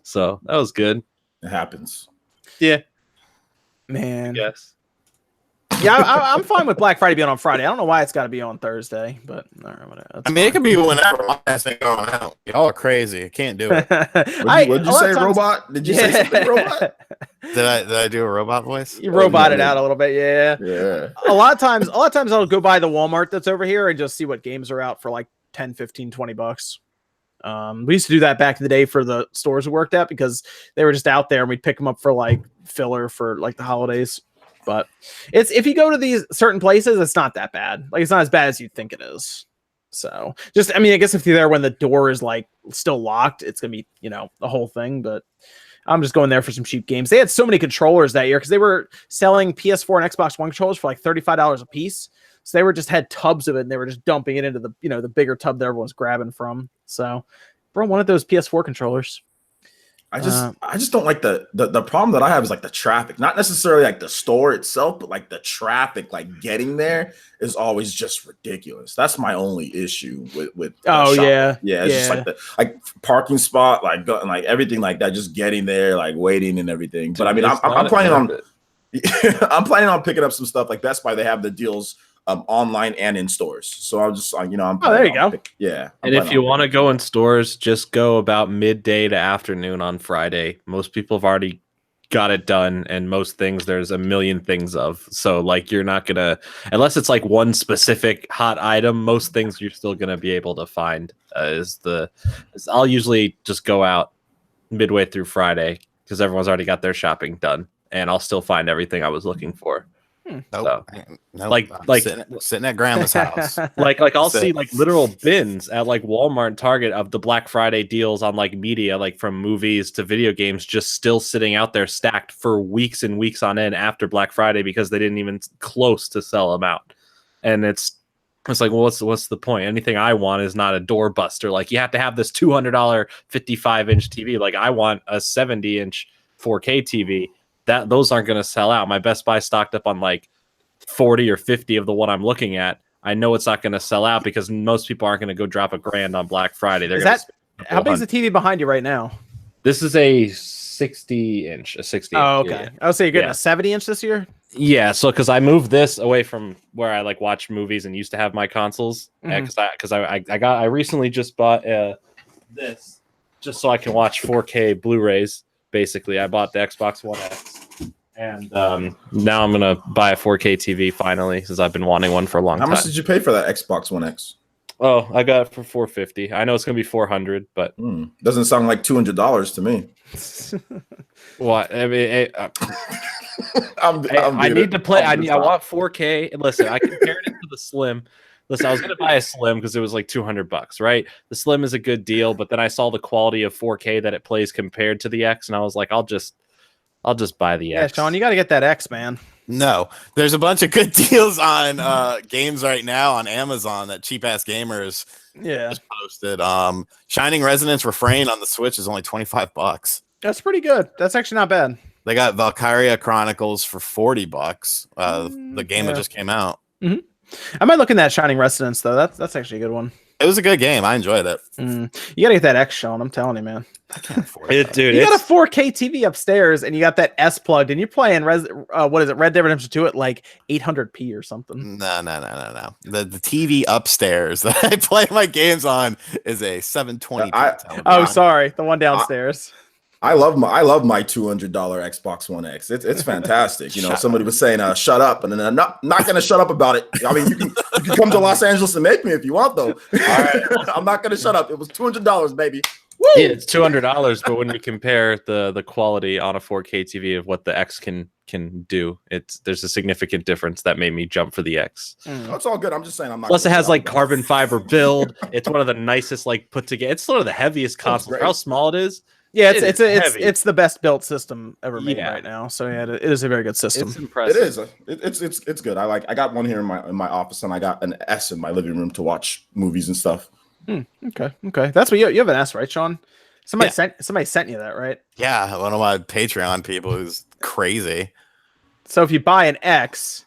So that was good. It happens. Yeah. Man. Yes. Yeah, I'm fine with Black Friday being on Friday. I don't know why it's got to be on Thursday, but whatever. It could be whenever. My ass ain't going out. Y'all are crazy. I can't do it. What'd you say, robot? Did you say something, robot? Did I do a robot voice? You roboted out a little bit, yeah. Yeah. A lot of times I'll go by the Walmart that's over here and just see what games are out for like 10, 15, $20. We used to do that back in the day for the stores we worked at because they were just out there and we'd pick them up for like filler for like the holidays. But if you go to these certain places, it's not that bad. Like it's not as bad as you'd think it is. So I guess if you're there when the door is like still locked, it's gonna be, the whole thing. But I'm just going there for some cheap games. They had so many controllers that year because they were selling PS4 and Xbox One controllers for like $35 a piece. So they just had tubs of it and they were just dumping it into the, the bigger tub that everyone's grabbing from. So bro, one of those PS4 controllers. I just don't like the problem that I have is like the traffic, not necessarily like the store itself, but like the traffic, like getting there is always just ridiculous. That's my only issue with shopping. Yeah. It's just like the parking spot, like everything like that, just getting there, like waiting and everything. But I mean, I'm planning on I'm planning on picking up some stuff like Best Buy. They have the deals online and in stores. So I'll just, I'm there you go. And if you want to go in stores, just go about midday to afternoon on Friday. Most people have already got it done, and most things there's a million things of. So like you're not gonna, unless it's like one specific hot item, most things you're still gonna be able to find. I'll usually just go out midway through Friday because everyone's already got their shopping done, and I'll still find everything I was looking for. Nope. Like sitting at grandma's house. like I'll see like literal bins at like Walmart and Target of the Black Friday deals on like media, like from movies to video games, just still sitting out there stacked for weeks and weeks on end after Black Friday because they didn't even close to sell them out. And it's like, well, what's the point? Anything I want is not a doorbuster. Like you have to have this $200 55-inch TV. Like I want a 70-inch 4K TV. Those aren't going to sell out. My Best Buy stocked up on like 40 or 50 of the one I'm looking at. I know it's not going to sell out because most people aren't going to go drop $1,000 on Black Friday. How big is the TV behind you right now? This is a 60-inch. Oh, okay. I would say you're getting a 70-inch this year. Yeah, so because I moved this away from where I like watch movies and used to have my consoles, because I recently just bought this just so I can watch 4K Blu-rays. Basically, I bought the Xbox One X, and now I'm gonna buy a 4K TV finally, since I've been wanting one for a long time. How much did you pay for that Xbox One X? Oh, I got it for $450. I know it's gonna be $400, but doesn't sound like $200 to me. What? I mean, I need to play. I want 4K. And listen, I compared it to the Slim. Listen, I was gonna buy a Slim because it was like $200, right? The Slim is a good deal, but then I saw the quality of 4K that it plays compared to the X, and I was like, I'll just buy the X. Yeah, Sean, you got to get that X, man. No, there's a bunch of good deals on games right now on Amazon that cheap ass gamers just posted. Shining Resonance Refrain on the Switch is only $25. That's pretty good. That's actually not bad. They got Valkyria Chronicles for $40. The game that just came out. I might look in that Shining Resonance though. That's actually a good one. It was a good game. I enjoyed it. You gotta get that X, Sean. I'm telling you, man. I can't afford It, it. dude, You got it's, a 4K TV upstairs, and you got that S plugged, and you're playing what is it, Red Dead Redemption 2 at like 800p or something. No. The TV upstairs that I play my games on is a 720p. television. Oh, sorry, the one downstairs. I love my $200 Xbox One X. It's fantastic. You know, somebody was saying shut up, and then I'm not going to shut up about it. I mean, you can come to Los Angeles and make me if you want, though. All right, I'm not going to shut up. It was $200, baby. Woo! Yeah, it's $200, but when we compare the quality on a 4K TV of what the X can do, there's a significant difference that made me jump for the X. Oh, it's all good. I'm just saying I'm not. Plus, it has like carbon fiber build. It's one of the nicest like put together. It's sort of the heaviest console. For how small it is. Yeah, It is heavy. it's the best built system ever made Yeah. right now. So yeah, it is a very good system. It's impressive. It is. It's good. I got one here in my office, and I got an S in my living room to watch movies and stuff. Okay. That's what you have an S, right, Sean? Somebody sent you that, right? Yeah, one of my Patreon people who's crazy. So if you buy an X,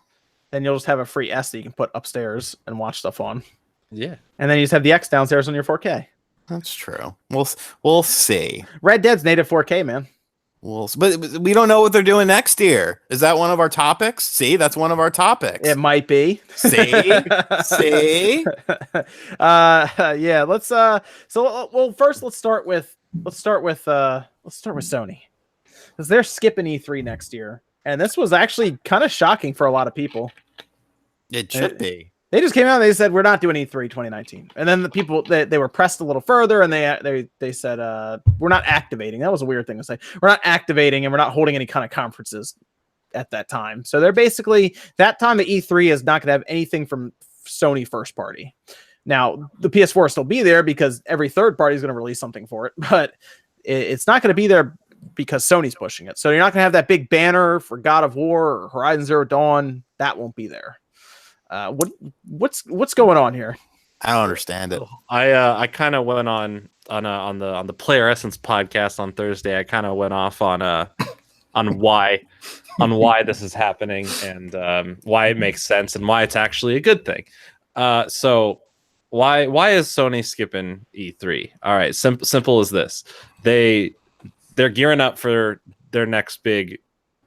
then you'll just have a free S that you can put upstairs and watch stuff on, Yeah. and then you just have the X downstairs on your 4K. That's true. We'll see. Red Dead's native 4K, man. But we don't know what they're doing next year. Is that one of our topics? See, that's one of our topics. It might be. See. Yeah. Let's first let's start with Sony, because they're skipping E3 next year, and this was actually kind of shocking for a lot of people. It should be. They just came out and they said, we're not doing E3 2019. And then the people, they were pressed a little further, and they said, we're not activating. That was a weird thing to say. We're not activating, and we're not holding any kind of conferences at that time. So they're basically, that time the E3 is not going to have anything from Sony first party. Now, the PS4 will still be there because every third party is going to release something for it, but it's not going to be there because Sony's pushing it. So you're not going to have that big banner for God of War or Horizon Zero Dawn. That won't be there. What's going on here? I don't understand it. I kind of went on the Player Essence podcast on Thursday. I kind of went off on why this is happening, and why it makes sense, and why it's actually a good thing. So why is Sony skipping E3? All right, simple as this. They're gearing up for their next big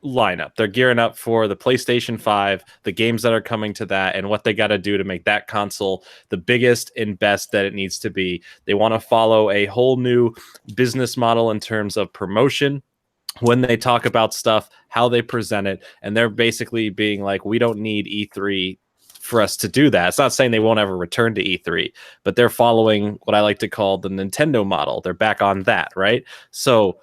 lineup. They're gearing up for the PlayStation 5, the games that are coming to that, and what they got to do to make that console the biggest and best that it needs to be. They want to follow a whole new business model in terms of promotion, when they talk about stuff, how they present it, and they're basically being like, we don't need E3 for us to do that. It's not saying they won't ever return to E3, but they're following what I like to call the Nintendo model. They're back on that, right? So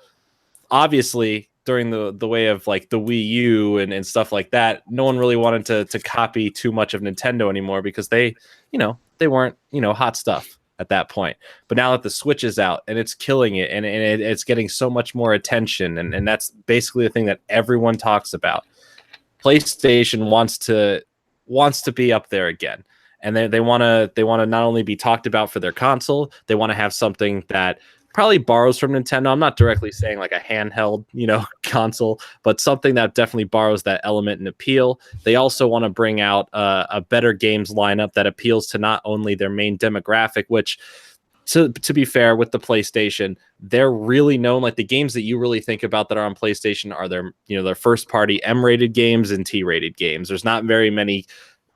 obviously, during the way of like the Wii U and stuff like that, no one really wanted to copy too much of Nintendo anymore, because they weren't, hot stuff at that point. But now that the Switch is out and it's killing it, and it's getting so much more attention, and that's basically the thing that everyone talks about. PlayStation wants to be up there again. And they want to not only be talked about for their console, they want to have something that probably borrows from Nintendo. I'm not directly saying like a handheld, console, but something that definitely borrows that element and appeal. They also want to bring out a better games lineup that appeals to not only their main demographic, which, to be fair, with the PlayStation, they're really known. Like the games that you really think about that are on PlayStation are their first party M-rated games and T-rated games. There's not very many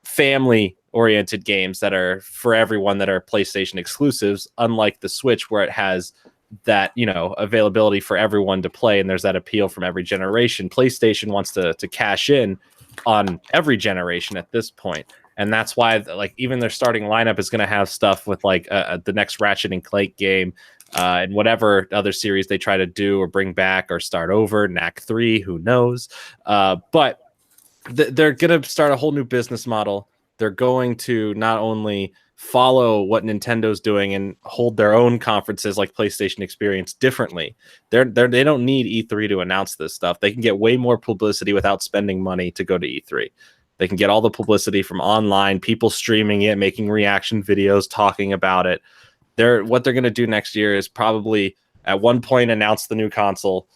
family oriented games that are for everyone that are PlayStation exclusives, unlike the Switch, where it has that availability for everyone to play, and there's that appeal from every generation. PlayStation wants to cash in on every generation at this point, and that's why like even their starting lineup is going to have stuff with like the next Ratchet and Clank game, and whatever other series they try to do or bring back or start over, Knack 3, who knows, but they're going to start a whole new business model. They're going to not only follow what Nintendo's doing and hold their own conferences like PlayStation Experience differently. They don't need E3 to announce this stuff. They can get way more publicity without spending money to go to E3. They can get all the publicity from online, people streaming it, making reaction videos, talking about it. What they're going to do next year is probably at one point announce the new console,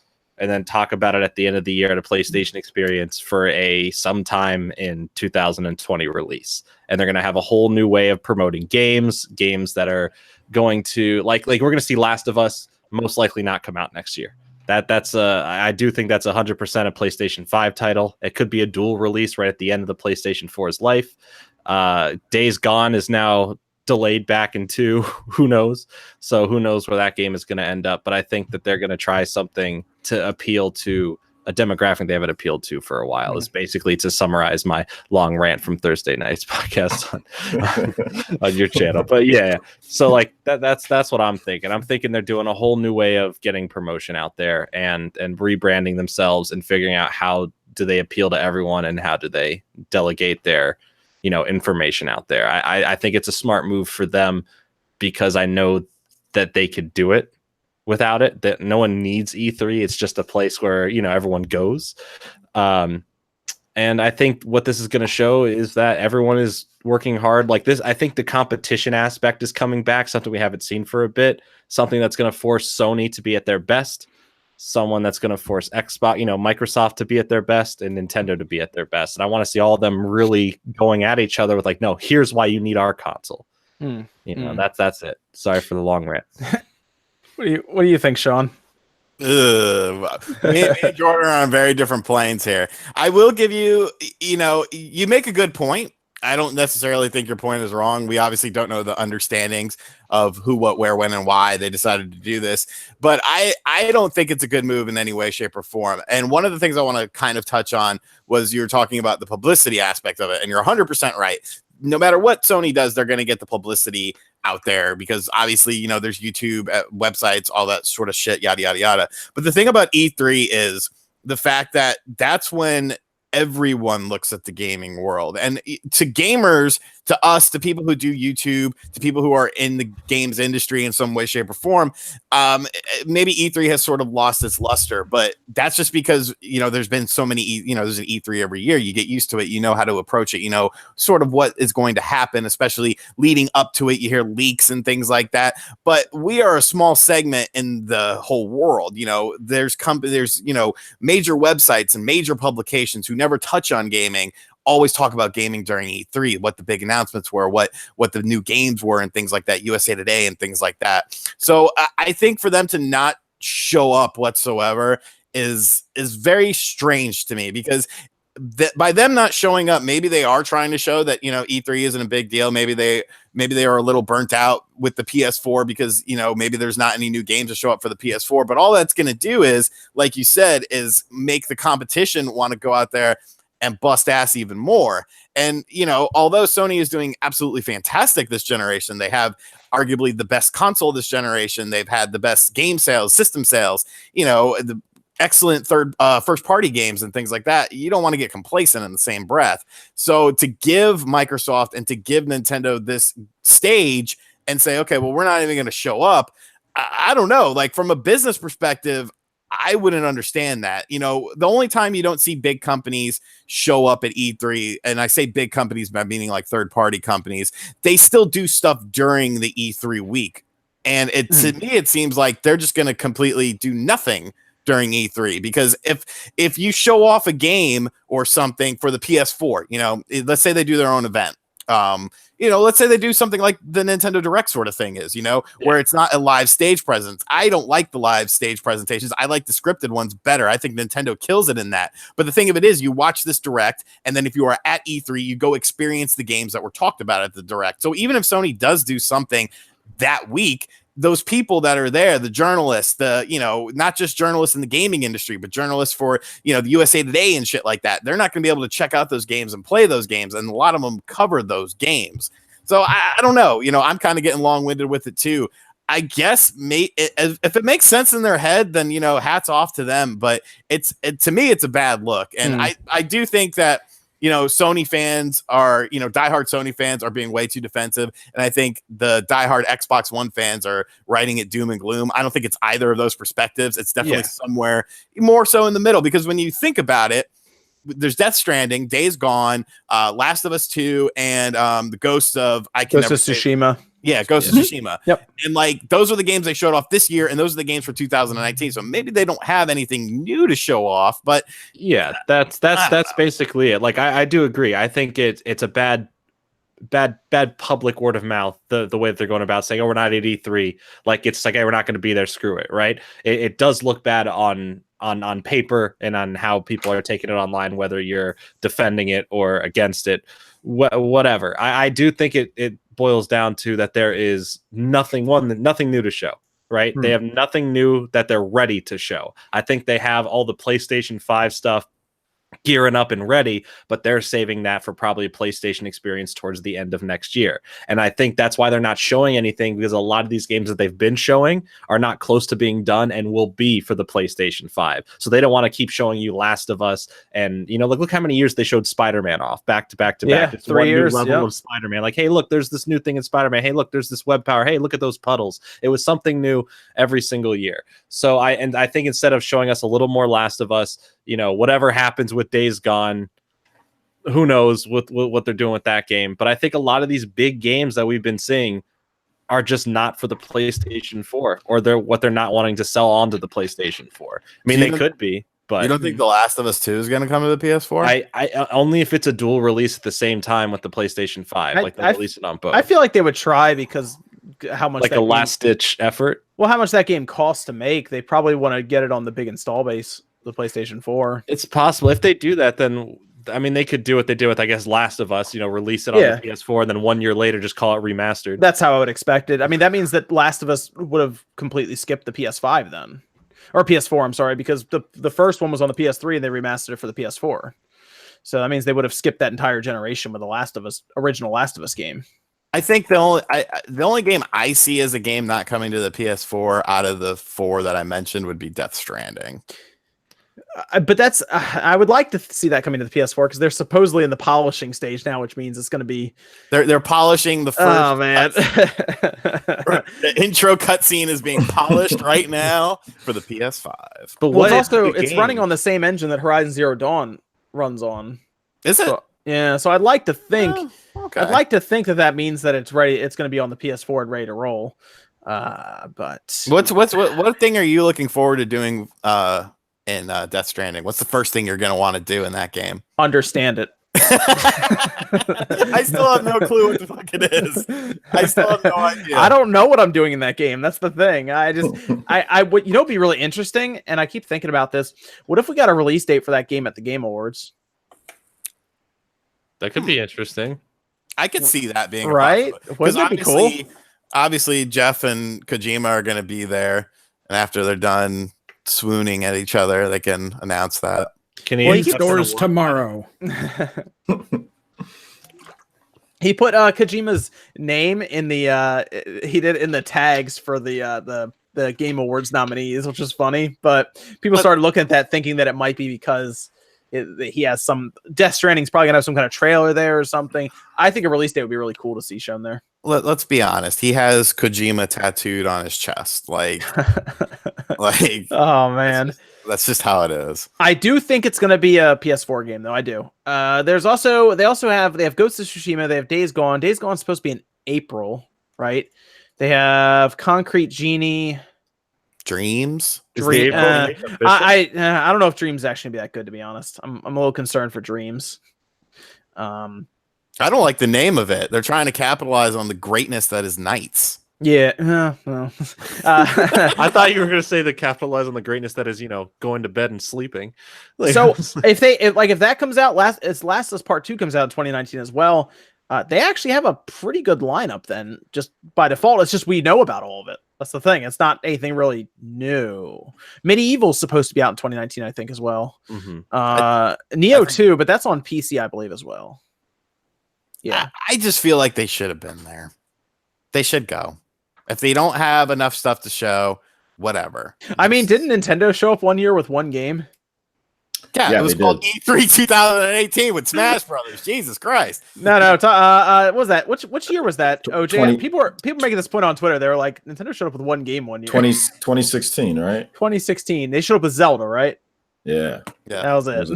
and then talk about it at the end of the year at a PlayStation experience for a sometime in 2020 release. And they're going to have a whole new way of promoting games that are going to like we're going to see Last of Us most likely not come out next year. That's I do think that's 100% a PlayStation 5 title. It could be a dual release right at the end of the PlayStation 4's life. Days Gone is now delayed back into who knows. So who knows where that game is going to end up. But I think that they're going to try something to appeal to a demographic they haven't appealed to for a while. Is basically to summarize my long rant from Thursday night's podcast on your channel. But yeah, so like that's what I'm thinking. I'm thinking they're doing a whole new way of getting promotion out there and rebranding themselves and figuring out how do they appeal to everyone and how do they delegate their information out there. I think it's a smart move for them because I know that they could do it without it, that no one needs E3. It's just a place where, everyone goes. And I think what this is going to show is that everyone is working hard like this. I think the competition aspect is coming back, something we haven't seen for a bit, something that's going to force Sony to be at their best, someone that's going to force Xbox, Microsoft to be at their best and Nintendo to be at their best. And I want to see all of them really going at each other with like, no, here's why you need our console. That's it. Sorry for the long rant. What do you think, Sean? Me and Jordan are on very different planes here. I will give you, you make a good point. I don't necessarily think your point is wrong. We obviously don't know the understandings of who, what, where, when, and why they decided to do this. But I don't think it's a good move in any way, shape, or form. And one of the things I want to kind of touch on was you were talking about the publicity aspect of it. And you're 100% right. No matter what Sony does, they're going to get the publicity out there because obviously, there's YouTube, websites, all that sort of shit, yada, yada, yada. But the thing about E3 is the fact that that's when everyone looks at the gaming world. And to gamers, to us, to people who do YouTube, to people who are in the games industry in some way, shape, or form, maybe E3 has sort of lost its luster, but that's just because, there's been so many, there's an E3 every year. You get used to it. You know how to approach it, sort of what is going to happen, especially leading up to it. You hear leaks and things like that, but we are a small segment in the whole world. There's major websites and major publications who never touch on gaming always talk about gaming during E3, what the big announcements were, what the new games were and things like that, USA Today and things like that. So I think for them to not show up whatsoever is very strange to me because by them not showing up, maybe they are trying to show that, E3 isn't a big deal. Maybe they are a little burnt out with the PS4 because, maybe there's not any new games to show up for the PS4, but all that's going to do is, like you said, is make the competition want to go out there and bust ass even more. And, although Sony is doing absolutely fantastic this generation, they have arguably the best console this generation. They've had the best game sales, system sales, the excellent first party games and things like that. You don't want to get complacent in the same breath. So to give Microsoft and to give Nintendo this stage and say, okay, well, we're not even going to show up. I don't know. Like from a business perspective, I wouldn't understand that. The only time you don't see big companies show up at E3, and I say big companies by meaning like third-party companies, they still do stuff during the E3 week. And to me, it seems like they're just going to completely do nothing during E3 because if you show off a game or something for the PS4, let's say they do their own event. Let's say they do something like the Nintendo Direct sort of thing is, where it's not a live stage presence. I don't like the live stage presentations. I like the scripted ones better. I think Nintendo kills it in that. But the thing of it is, you watch this Direct, and then if you are at E3, you go experience the games that were talked about at the Direct. So even if Sony does do something that week, those people that are there, the journalists, not just journalists in the gaming industry, but journalists for, the USA Today and shit like that, they're not going to be able to check out those games and play those games. And a lot of them cover those games. So I don't know, I'm kind of getting long winded with it too. I guess if it makes sense in their head, then, hats off to them. But to me, it's a bad look. And I do think that, Sony fans are, diehard Sony fans are being way too defensive. And I think the diehard Xbox One fans are writing it doom and gloom. I don't think it's either of those perspectives. It's definitely somewhere more so in the middle, because when you think about it, there's Death Stranding, Days Gone, Last of Us 2, and the Ghost of Tsushima. Yeah, Ghost of Tsushima. Yep. And like those are the games they showed off this year, and those are the games for 2019. So maybe they don't have anything new to show off, but yeah, that's basically it. Like I do agree. I think it's a bad public word of mouth, the way that they're going about saying, oh, we're not at E3. Like it's like, hey, we're not going to be there, screw it, right? It does look bad on paper and on how people are taking it online, whether you're defending it or against it, whatever. I do think it boils down to that there is nothing new to show, right? They have nothing new that they're ready to show. I think they have all the PlayStation 5 stuff gearing up and ready, but they're saving that for probably a PlayStation experience towards the end of next year. And I think that's why they're not showing anything, because a lot of these games that they've been showing are not close to being done and will be for the PlayStation 5. So they don't want to keep showing you Last of Us and, you know, look how many years they showed Spider-Man off back to back to back. It's 3 years level of Spider-Man. Like, hey, look, there's this new thing in Spider-Man. Hey, look, there's this web power. Hey, look at those puddles. It was something new every single year. So I think instead of showing us a little more Last of Us, you know, whatever happens with Days Gone, who knows what they're doing with that game. But I think a lot of these big games that we've been seeing are just not for the PlayStation 4, or they're not wanting to sell onto the PlayStation 4. I mean, they could be, but you don't think The Last of Us 2 is going to come to the PS4? I only if it's a dual release at the same time with the PlayStation 5, like they release it on both. I feel like they would try, because how much like a last ditch effort. Well, how much that game costs to make, they probably want to get it on the big install base, the PlayStation 4. It's possible if they do that, then I mean they could do what they did with, I guess, Last of Us. You know, release it on the PS4, and then 1 year later just call it remastered. That's how I would expect it. I mean, that means that Last of Us would have completely skipped the PS5 then, or PS4. I'm sorry, because the first one was on the PS3 and they remastered it for the PS4. So that means they would have skipped that entire generation with the original Last of Us game. I think the only game I see as a game not coming to the PS4 out of the 4 that I mentioned would be Death Stranding. But that's I would like to see that coming to the PS4, because they're supposedly in the polishing stage now, which means it's going to be they're polishing the first. Oh man, the intro cutscene is being polished right now for the PS5. But it's running on the same engine that Horizon Zero Dawn runs on. Is it? Yeah, so I'd like to think. Okay. I'd like to think that means that it's ready. It's going to be on the PS4 and ready to roll. But what thing are you looking forward to doing in Death Stranding? What's the first thing you're going to want to do in that game? Understand it. I still have no clue what the fuck it is. I still have no idea. I don't know what I'm doing in that game. That's the thing. I would, you know, it'd be really interesting, and I keep thinking about this. What if we got a release date for that game at the Game Awards? That could be interesting. I could see that being right. Wouldn't that be cool? Obviously, Jeff and Kojima are going to be there, and after they're done swooning at each other, they can announce that. Can he stores tomorrow? He put Kojima's name in the he did in the tags for the Game Awards nominees, which is funny. But people started looking at that, thinking that it might be because he has some Death Stranding's probably gonna have some kind of trailer there or something. I think a release date would be really cool to see shown there. Let's be honest. He has Kojima tattooed on his chest, like oh man, that's just how it is. I do think it's gonna be a PS4 game, though. I do. They have Ghost of Tsushima. They have Days Gone. Days Gone's supposed to be in April, right? They have Concrete Genie. Dreams. I don't know if Dreams actually be that good, to be honest. I'm a little concerned for Dreams. I don't like the name of it. They're trying to capitalize on the greatness that is Knights. Yeah. I thought you were going to say the capitalize on the greatness that is, you know, going to bed and sleeping. Like, so if that comes out, Last of Us Part 2 comes out in 2019 as well. They actually have a pretty good lineup then, just by default. It's just we know about all of it. That's the thing. It's not anything really new. Medieval's supposed to be out in 2019, I think, as well. Mm-hmm. Neo 2, but that's on PC, I believe, as well. Yeah. I just feel like they should have been there. They should go. If they don't have enough stuff to show, whatever. I mean, didn't Nintendo show up one year with one game? Yeah, it was called E3 2018 with Smash Brothers. Jesus Christ. No. What was that? Which year was that? OJ, people making this point on Twitter. They were like, Nintendo showed up with one game one year. 2016, right? 2016. They showed up with Zelda, right? Yeah. That was it.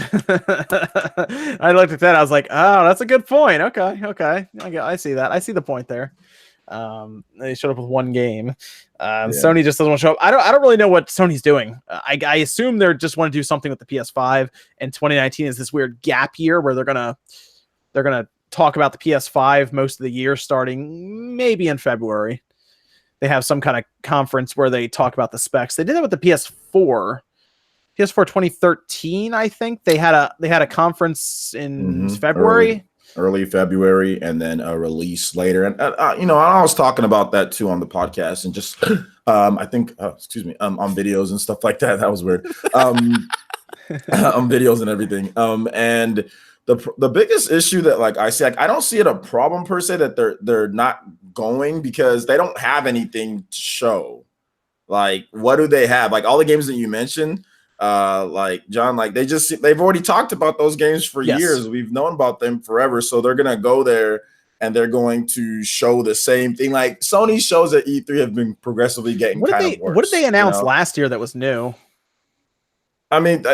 I looked at that. I was like, oh, that's a good point. Okay. I see that. I see the point there. They showed up with one game. Sony just doesn't want to show up. I don't really know what Sony's doing. I assume they're just want to do something with the PS5, and 2019 is this weird gap year where they're gonna talk about the PS5 most of the year, starting maybe in February. They have some kind of conference where they talk about the specs. They did that with the PS4. PS4 2013, I think they had a conference in February. Early February, and then a release later. And I was talking about that too on the podcast, and just I think on videos and stuff like that. That was weird. On videos and everything. And the biggest issue that I see, I don't see it a problem per se that they're not going, because they don't have anything to show. What do they have? All the games that you mentioned. John, they've already talked about those games for years. We've known about them forever. So they're gonna go there and they're going to show the same thing. Sony shows at E3 have been progressively getting kind of worse. What did they announce last year that was new? I mean,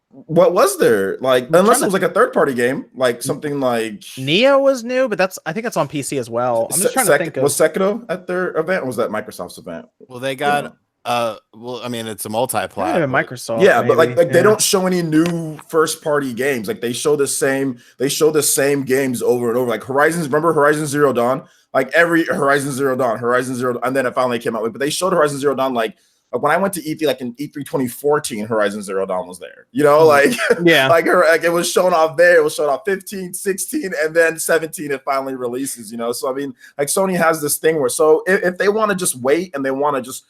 what was there? Unless it was a third-party game, something like Neo was new, but I think that's on PC as well. I'm just trying to think. Was Sekiro at their event, or was that Microsoft's event? Well, they got it's a multi-plat. Yeah, Microsoft. Yeah, maybe. But they don't show any new first-party games. They show the same games over and over. Remember Horizon Zero Dawn? Every Horizon Zero Dawn, and then it finally came out with. But they showed Horizon Zero Dawn when I went to E3, in E3 2014, Horizon Zero Dawn was there. It was shown off there. It was shown off 15, 16, and then 17 it finally releases. So I mean, Sony has this thing where if they want to just wait and they want to just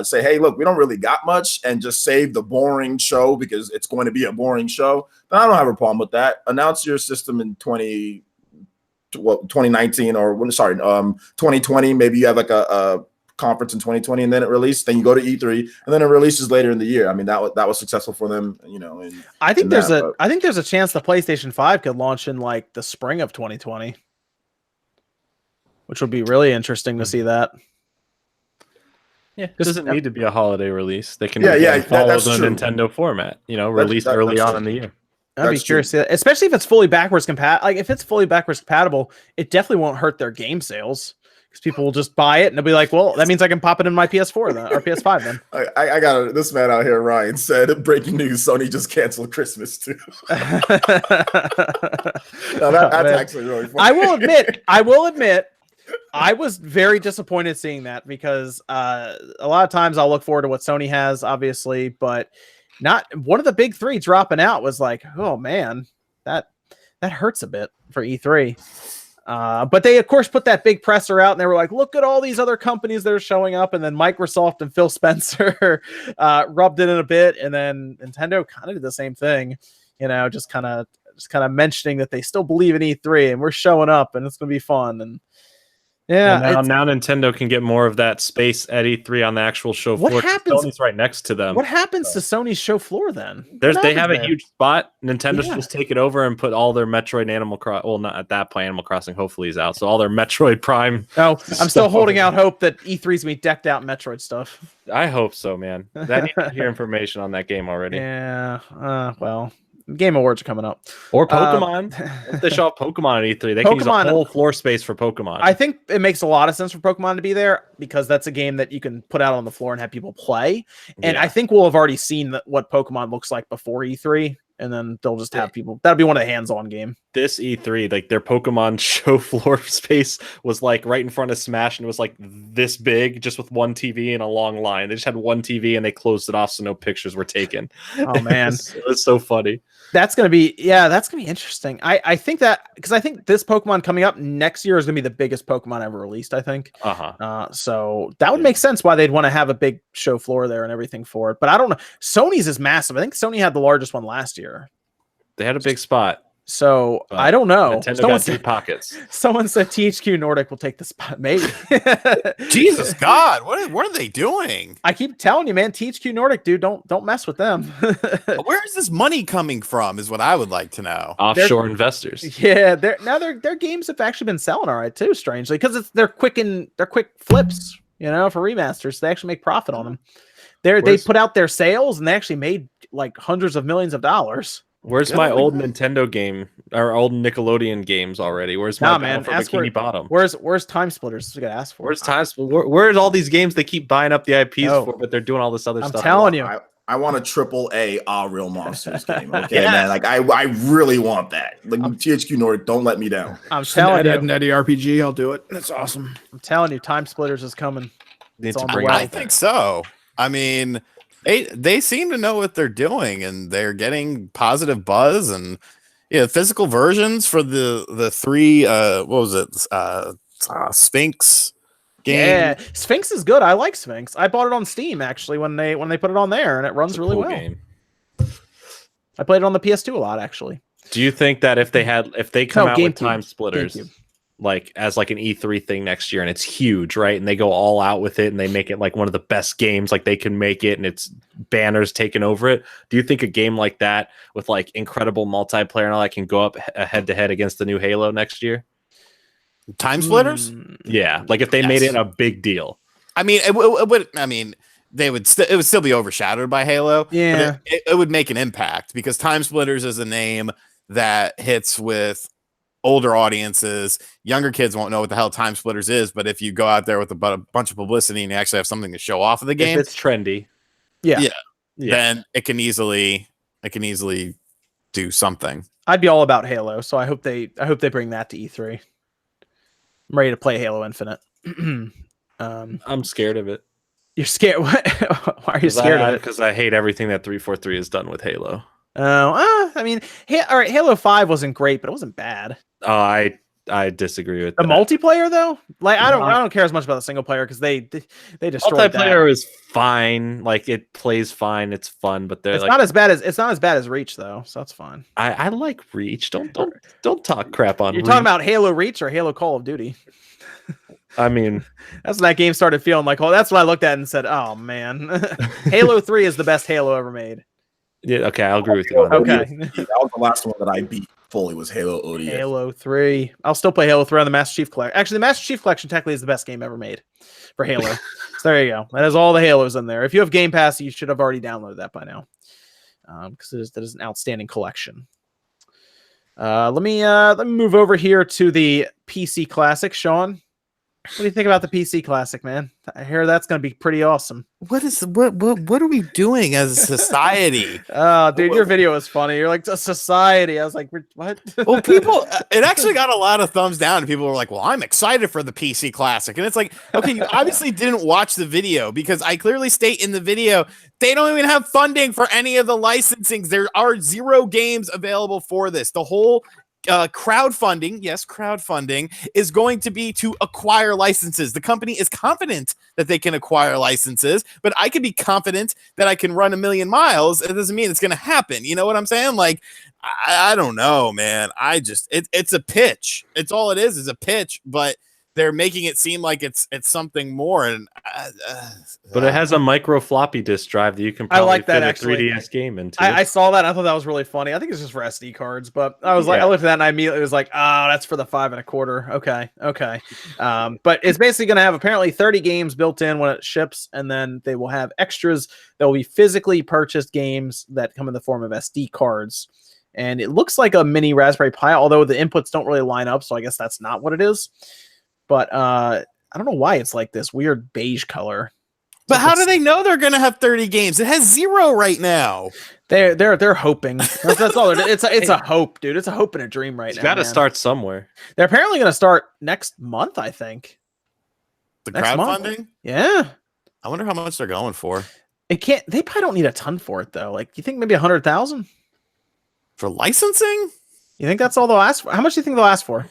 say, hey, look, we don't really got much, and just save the boring show because it's going to be a boring show, then I don't have a problem with that. Announce your system in 2019 or 2020. Maybe you have a conference in 2020 and then it released. Then you go to E3 and then it releases later in the year. I mean, that was successful for them. I think there's a chance the PlayStation 5 could launch in the spring of 2020, which would be really interesting to see that. Yeah, it doesn't need to be a holiday release. They can follow the Nintendo format, release early on in the year. I'd be curious to see that, especially if it's fully backwards compatible. If it's fully backwards compatible, it definitely won't hurt their game sales, because people will just buy it and they'll be like, well, that means I can pop it in my PS4 then, or PS5 then. I got this man out here, Ryan, said, breaking news, Sony just canceled Christmas too. That's actually really funny. I will admit, I was very disappointed seeing that, because a lot of times I'll look forward to what Sony has, obviously, but not one of the big three dropping out was oh man, that hurts a bit for E3. But they of course put that big presser out and they were like, look at all these other companies that are showing up, and then Microsoft and Phil Spencer rubbed it in a bit, and then Nintendo kind of did the same thing, just kind of mentioning that they still believe in E3 and we're showing up and it's gonna be fun. And now Nintendo can get more of that space at E3 on the actual show floor. Sony's right next to them. What happens to Sony's show floor then? They have a huge spot. Nintendo's just take it over and put all their Metroid and Animal Crossing. Well, not at that point. Animal Crossing hopefully is out. So all their Metroid Prime. Oh, I'm still holding out hope that E3's gonna be decked out Metroid stuff. I hope so, man. I need to hear information on that game already. Yeah. Well. Game Awards are coming up. Or Pokemon. If they show up Pokemon at E3, they can use a whole floor space for Pokemon. I think it makes a lot of sense for Pokemon to be there, because that's a game that you can put out on the floor and have people play. And I think we'll have already seen what Pokemon looks like before E3, and then they'll just have people. That'll be one of the hands-on game. This E3, their Pokemon show floor space was right in front of Smash, and it was this big, just with one TV and a long line. They just had one TV and they closed it off so no pictures were taken. Oh man, it was so funny. That's gonna be interesting. I think that, because I think this Pokemon coming up next year is gonna be the biggest Pokemon ever released, I think. So that would make sense why they'd want to have a big show floor there and everything for it. But I don't know. Sony's is massive. I think Sony had the largest one last year. They had a big spot. So I don't know. Nintendo got deep pockets. Someone said THQ Nordic will take the spot. Maybe. Jesus God, what are they doing? I keep telling you, man. THQ Nordic, dude, don't mess with them. Where is this money coming from? Is what I would like to know. Offshore investors. Yeah, their games have actually been selling all right too. Strangely, because they're quick flips. For remasters, they actually make profit on them. They put out their sales and they actually made hundreds of millions of dollars. Where's Good my on old you. Nintendo game or old Nickelodeon games already? Where's my Nah, Battle man. for Ask Bikini Bottom? Where's Time Splitters? We gotta ask for. Where's where's all these games they keep buying up the IPs No. for, but they're doing all this other I'm stuff? telling you. I want a AAA Real Monsters game. Okay, Yes. man. Like I really want that. Like THQ Nordic, don't let me down. I'm Just an telling Ed, Ed you. and Eddie RPG. I'll do it. That's awesome. I'm telling you. Time Splitters is coming. Need It's to on the bring way. it I out think there. so. I mean, they seem to know what they're doing, and they're getting positive buzz. And yeah, physical versions for the three. What was it? Sphinx game. Yeah, Sphinx is good. I like Sphinx. I bought it on Steam actually when they put it on there, and it runs It's a really cool well. game. I played it on the PS2 a lot actually. Do you think that if they come No, out with GameCube. Time Splitters GameCube. like as like an E3 thing next year and it's huge, right? And they go all out with it and they make it like one of the best games like they can make it and it's banners taking over it. Do you think a game like that with like incredible multiplayer and all that can go up head to head against the new Halo next year? Time Splitters. Yeah, like if they made it a big deal. I mean, it would. I mean, it would still be overshadowed by Halo. but Yeah. it would make an impact because Time Splitters is a name that hits with older audiences. Younger kids won't know what the hell Time Splitters is, but if you go out there with a bunch of publicity and you actually have something to show off of the game, If it's trendy. Yeah. then it can easily do something. I'd be all about Halo, so I hope they bring that to E3. I'm ready to play Halo Infinite. I'm scared of it. You're scared? What? Why are you scared of it? Because I hate everything that 343 has done with Halo. I mean, all right. Halo 5 wasn't great, but it wasn't bad. Oh, I disagree with The that. multiplayer though, like I don't care as much about the single player because they destroyed that. Multiplayer is fine. Like it plays fine. It's fun, but they're It's like not as bad as Reach though, so that's fine. I like Reach. Don't talk crap on. You're Reach. talking about Halo Reach or Halo Call of Duty? I mean, That's when that game started feeling like, oh, that's what I looked at and said, oh man, Halo 3 is the best Halo ever made. yeah. Okay, I'll agree with you on that. Okay. That was the last one that I beat fully was Halo ODS. Halo 3. I'll still play Halo 3 on the Master Chief Collection. Actually, the Master Chief Collection technically is the best game ever made for Halo. So there you go. That has all the Halos in there. If you have Game Pass, you should have already downloaded that by now. Because that is an outstanding collection. Let me move over here to the PC Classic, Sean. What do you think about the PC Classic, man? I hear that's going to be pretty awesome. What are we doing as a society? Dude, your video was funny. You're like, a society. I was like, what? Well, people, it actually got a lot of thumbs down. And people were like, well, I'm excited for the PC Classic. And it's like, okay, you obviously didn't watch the video because I clearly state in the video, they don't even have funding for any of the licensings. There are 0 games available for this. The whole crowdfunding, yes, crowdfunding is going to be to acquire licenses. The company is confident that they can acquire licenses, but I can be confident that I can run 1,000,000 miles. It doesn't mean it's going to happen. You know what I'm saying? Like, I don't know, man. It's a pitch. It's all it is a pitch, but they're making it seem like it's something more. And But it has a micro floppy disk drive that you can I probably like that, fit a actually. 3DS game into. I saw that. I thought that was really funny. I think it's just for SD cards, but I was like, Yeah. I looked at that and I immediately was like, oh, that's for the 5 1/4. Okay. But it's basically going to have apparently 30 games built in when it ships, and then they will have extras that will be physically purchased games that come in the form of SD cards. And it looks like a mini Raspberry Pi, although the inputs don't really line up, so I guess that's not what it is. But I don't know why it's like this weird beige color. But how do they know they're going to have 30 games? It has 0 right now. They're hoping. That's all. It's a hope, dude. It's a hope and a dream right It's now. got to man. start somewhere. They're apparently going to start next month, I think. The Next month. crowdfunding? Yeah. I wonder how much they're going for. It can't. They probably don't need a ton for it though. Like, you think maybe 100,000? For licensing? You think that's all they'll ask for? How much do you think they'll ask for?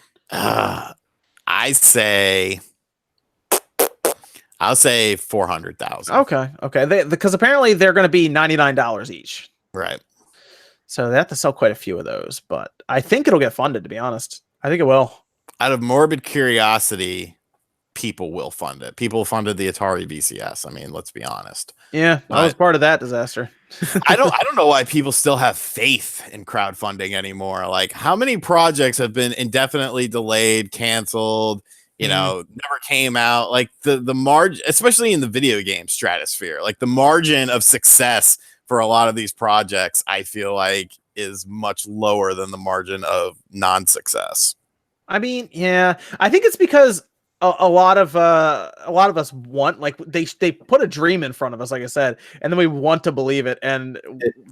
I'll say 400,000. Okay. Because apparently they're going to be $99 each. Right. So they have to sell quite a few of those. But I think it'll get funded. To be honest, I think it will. Out of morbid curiosity, people will fund it. People funded the Atari VCS. I mean, let's be honest. Yeah, I was part of that disaster. I don't know why people still have faith in crowdfunding anymore. Like, how many projects have been indefinitely delayed, canceled, never came out? Like the margin, especially in the video game stratosphere, like the margin of success for a lot of these projects, I feel like is much lower than the margin of non-success. I mean, yeah, I think it's because a lot of us want, like, they put a dream in front of us, like I said, and then we want to believe it, and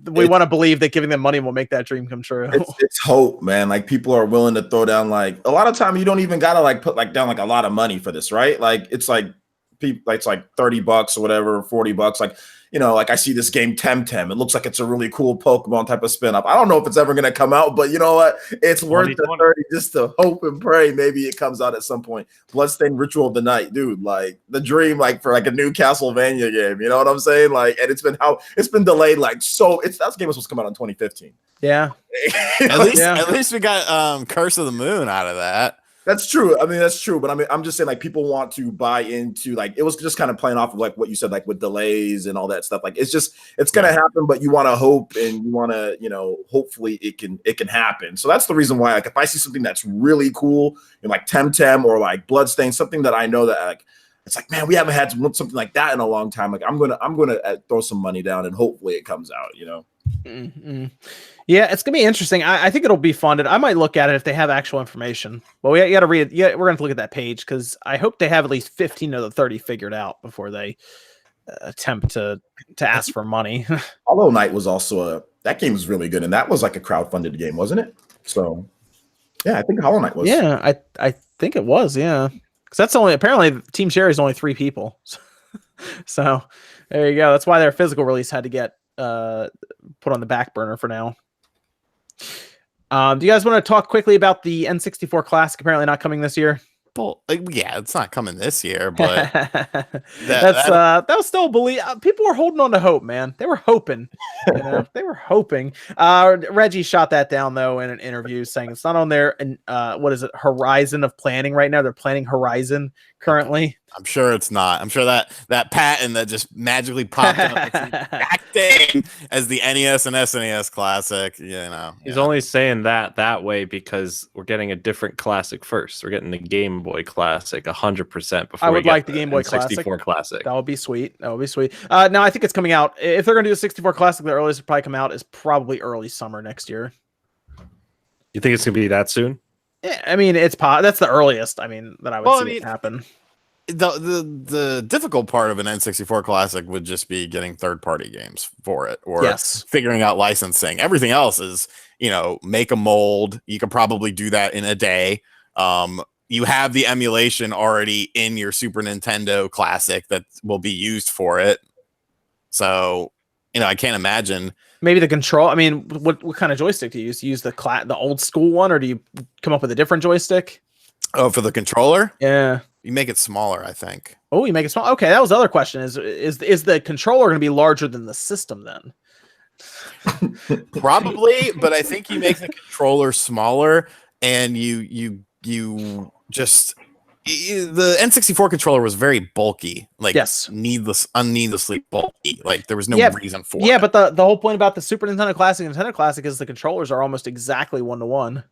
we want to believe that giving them money will make that dream come true. It's hope, man. Like, people are willing to throw down, like, a lot of time you don't even gotta like put like down like a lot of money for this, right? Like, it's like it's like $30 or whatever, $40. Like, you know, like I see this game Temtem. It looks like it's a really cool Pokemon type of spin up. I don't know if it's ever gonna come out, but you know what? It's worth the 30 just to hope and pray maybe it comes out at some point. Bloodstained Ritual of the Night, dude. Like, the dream, like, for like a new Castlevania game. You know what I'm saying? Like, and it's been delayed, like, so that game was supposed to come out in 2015. Yeah. At least we got Curse of the Moon out of that. That's true. I mean, that's true. But I mean, I'm just saying, like, people want to buy into, like, it was just kind of playing off of like what you said, like with delays and all that stuff. Like, it's gonna happen, but you want to hope and you want to, you know, hopefully it can happen. So that's the reason why, like, if I see something that's really cool, you know, like Temtem or like Bloodstain, something that I know that, like, it's like, man, we haven't had something like that in a long time. Like, I'm gonna throw some money down and hopefully it comes out, you know. Mm-hmm. Yeah, it's gonna be interesting. I think it'll be funded. I might look at it if they have actual information. Well, we got to read. Yeah, we're gonna have to look at that page because I hope they have at least 15 of the 30 figured out before they attempt to ask for money. Hollow Knight was also that game was really good, and that was like a crowdfunded game, wasn't it? So yeah, I think Hollow Knight was. Yeah, I think it was. Yeah, because that's apparently Team Cherry is only 3 people. So there you go. That's why their physical release had to get put on the back burner for now. Do you guys want to talk quickly about the N64 Classic apparently not coming this year? Well, yeah, it's not coming this year, but that was still people were holding on to hope, man. They were hoping, you know, they were hoping. Reggie shot that down though in an interview, saying it's not on their what is it, horizon of planning right now. They're planning Horizon currently. I'm sure it's not. I'm sure that patent that just magically popped up it's the exact thing as the NES and SNES Classic. You know, he's only saying that way because we're getting a different classic first. We're getting the Game Boy Classic 100% before. I would like the Game Boy Classic. 64 Classic. That would be sweet. That would be sweet. Now I think it's coming out. If they're going to do a 64 Classic, the earliest it'll probably come out is probably early summer next year. You think it's going to be that soon? Yeah, I mean that's the earliest. I mean that I would see it happen. The difficult part of an N64 Classic would just be getting third-party games for it, or figuring out licensing. Everything else is, you know, make a mold. You could probably do that in a day. You have the emulation already in your Super Nintendo Classic that will be used for it. So, you know, I can't imagine. Maybe the control. I mean, what kind of joystick do you use? Do you use the old school one, or do you come up with a different joystick? Oh, for the controller? Yeah. You make it smaller, I think. Oh, you make it small. Okay, that was the other question. Is the controller going to be larger than the system then? Probably, but I think you make the controller smaller, and you just the N64 controller was very bulky, like unneedlessly bulky. Like there was no reason for it. Yeah, but the whole point about the Super Nintendo Classic and Nintendo Classic is the controllers are almost exactly 1-to-1.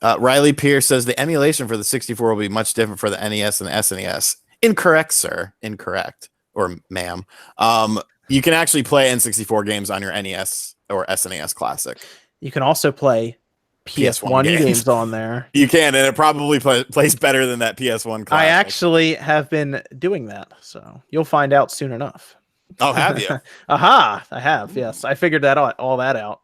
Riley Pierce says the emulation for the 64 will be much different for the NES and the SNES. Incorrect, sir. Incorrect. Or ma'am. You can actually play N64 games on your NES or SNES Classic. You can also play PS1 games on there. You can, and it probably plays better than that PS1 Classic. I actually have been doing that, so you'll find out soon enough. Oh, have you? Aha! I have, yes. I figured all that out.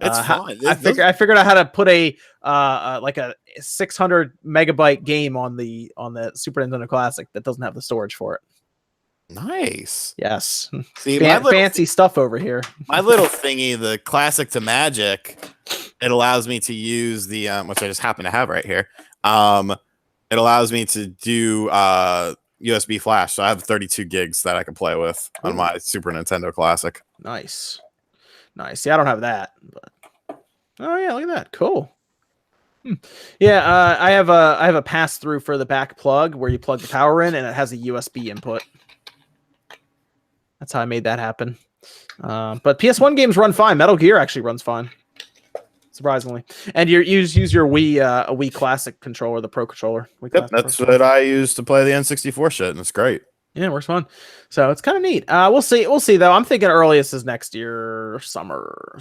It's fine. I figured out how to put a like a 600 megabyte game on the Super Nintendo Classic that doesn't have the storage for it. Nice. Yes. See, fancy stuff over here. My little thingy, the Classic to Magic, it allows me to use the which I just happen to have right here. It allows me to do USB flash, so I have 32 gigs that I can play with on my Super Nintendo Classic. Nice. See, I don't have that, but oh yeah, look at that, cool. Yeah, I have a pass through for the back plug where you plug the power in, and it has a USB input. That's how I made that happen. But PS1 games run fine. Metal Gear actually runs fine, surprisingly. And you use your Wii Classic controller, the Pro controller. Yep, that's what I use to play the N64 shit, and it's great. Yeah, it works fun. So it's kind of neat. We'll see. We'll see though. I'm thinking earliest is next year, summer.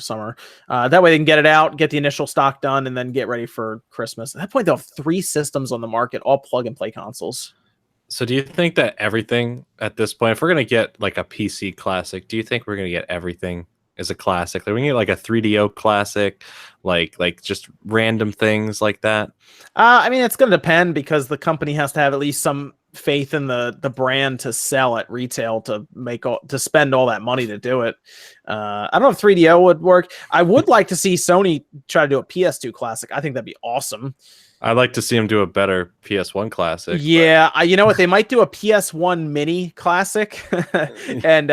That way they can get it out, get the initial stock done, and then get ready for Christmas. At that point, they'll have 3 systems on the market, all plug and play consoles. So do you think that everything at this point, if we're gonna get like a PC classic, do you think we're gonna get everything as a classic? Like we can get like a 3DO classic, like just random things like that. I mean, it's going to depend because the company has to have at least some faith in the brand to sell at retail to spend all that money to do it. I don't know if 3DO would work. I would like to see Sony try to do a PS2 classic. I think that'd be awesome. I'd like to see them do a better PS1 classic. Yeah, you know what? They might do a PS1 mini classic and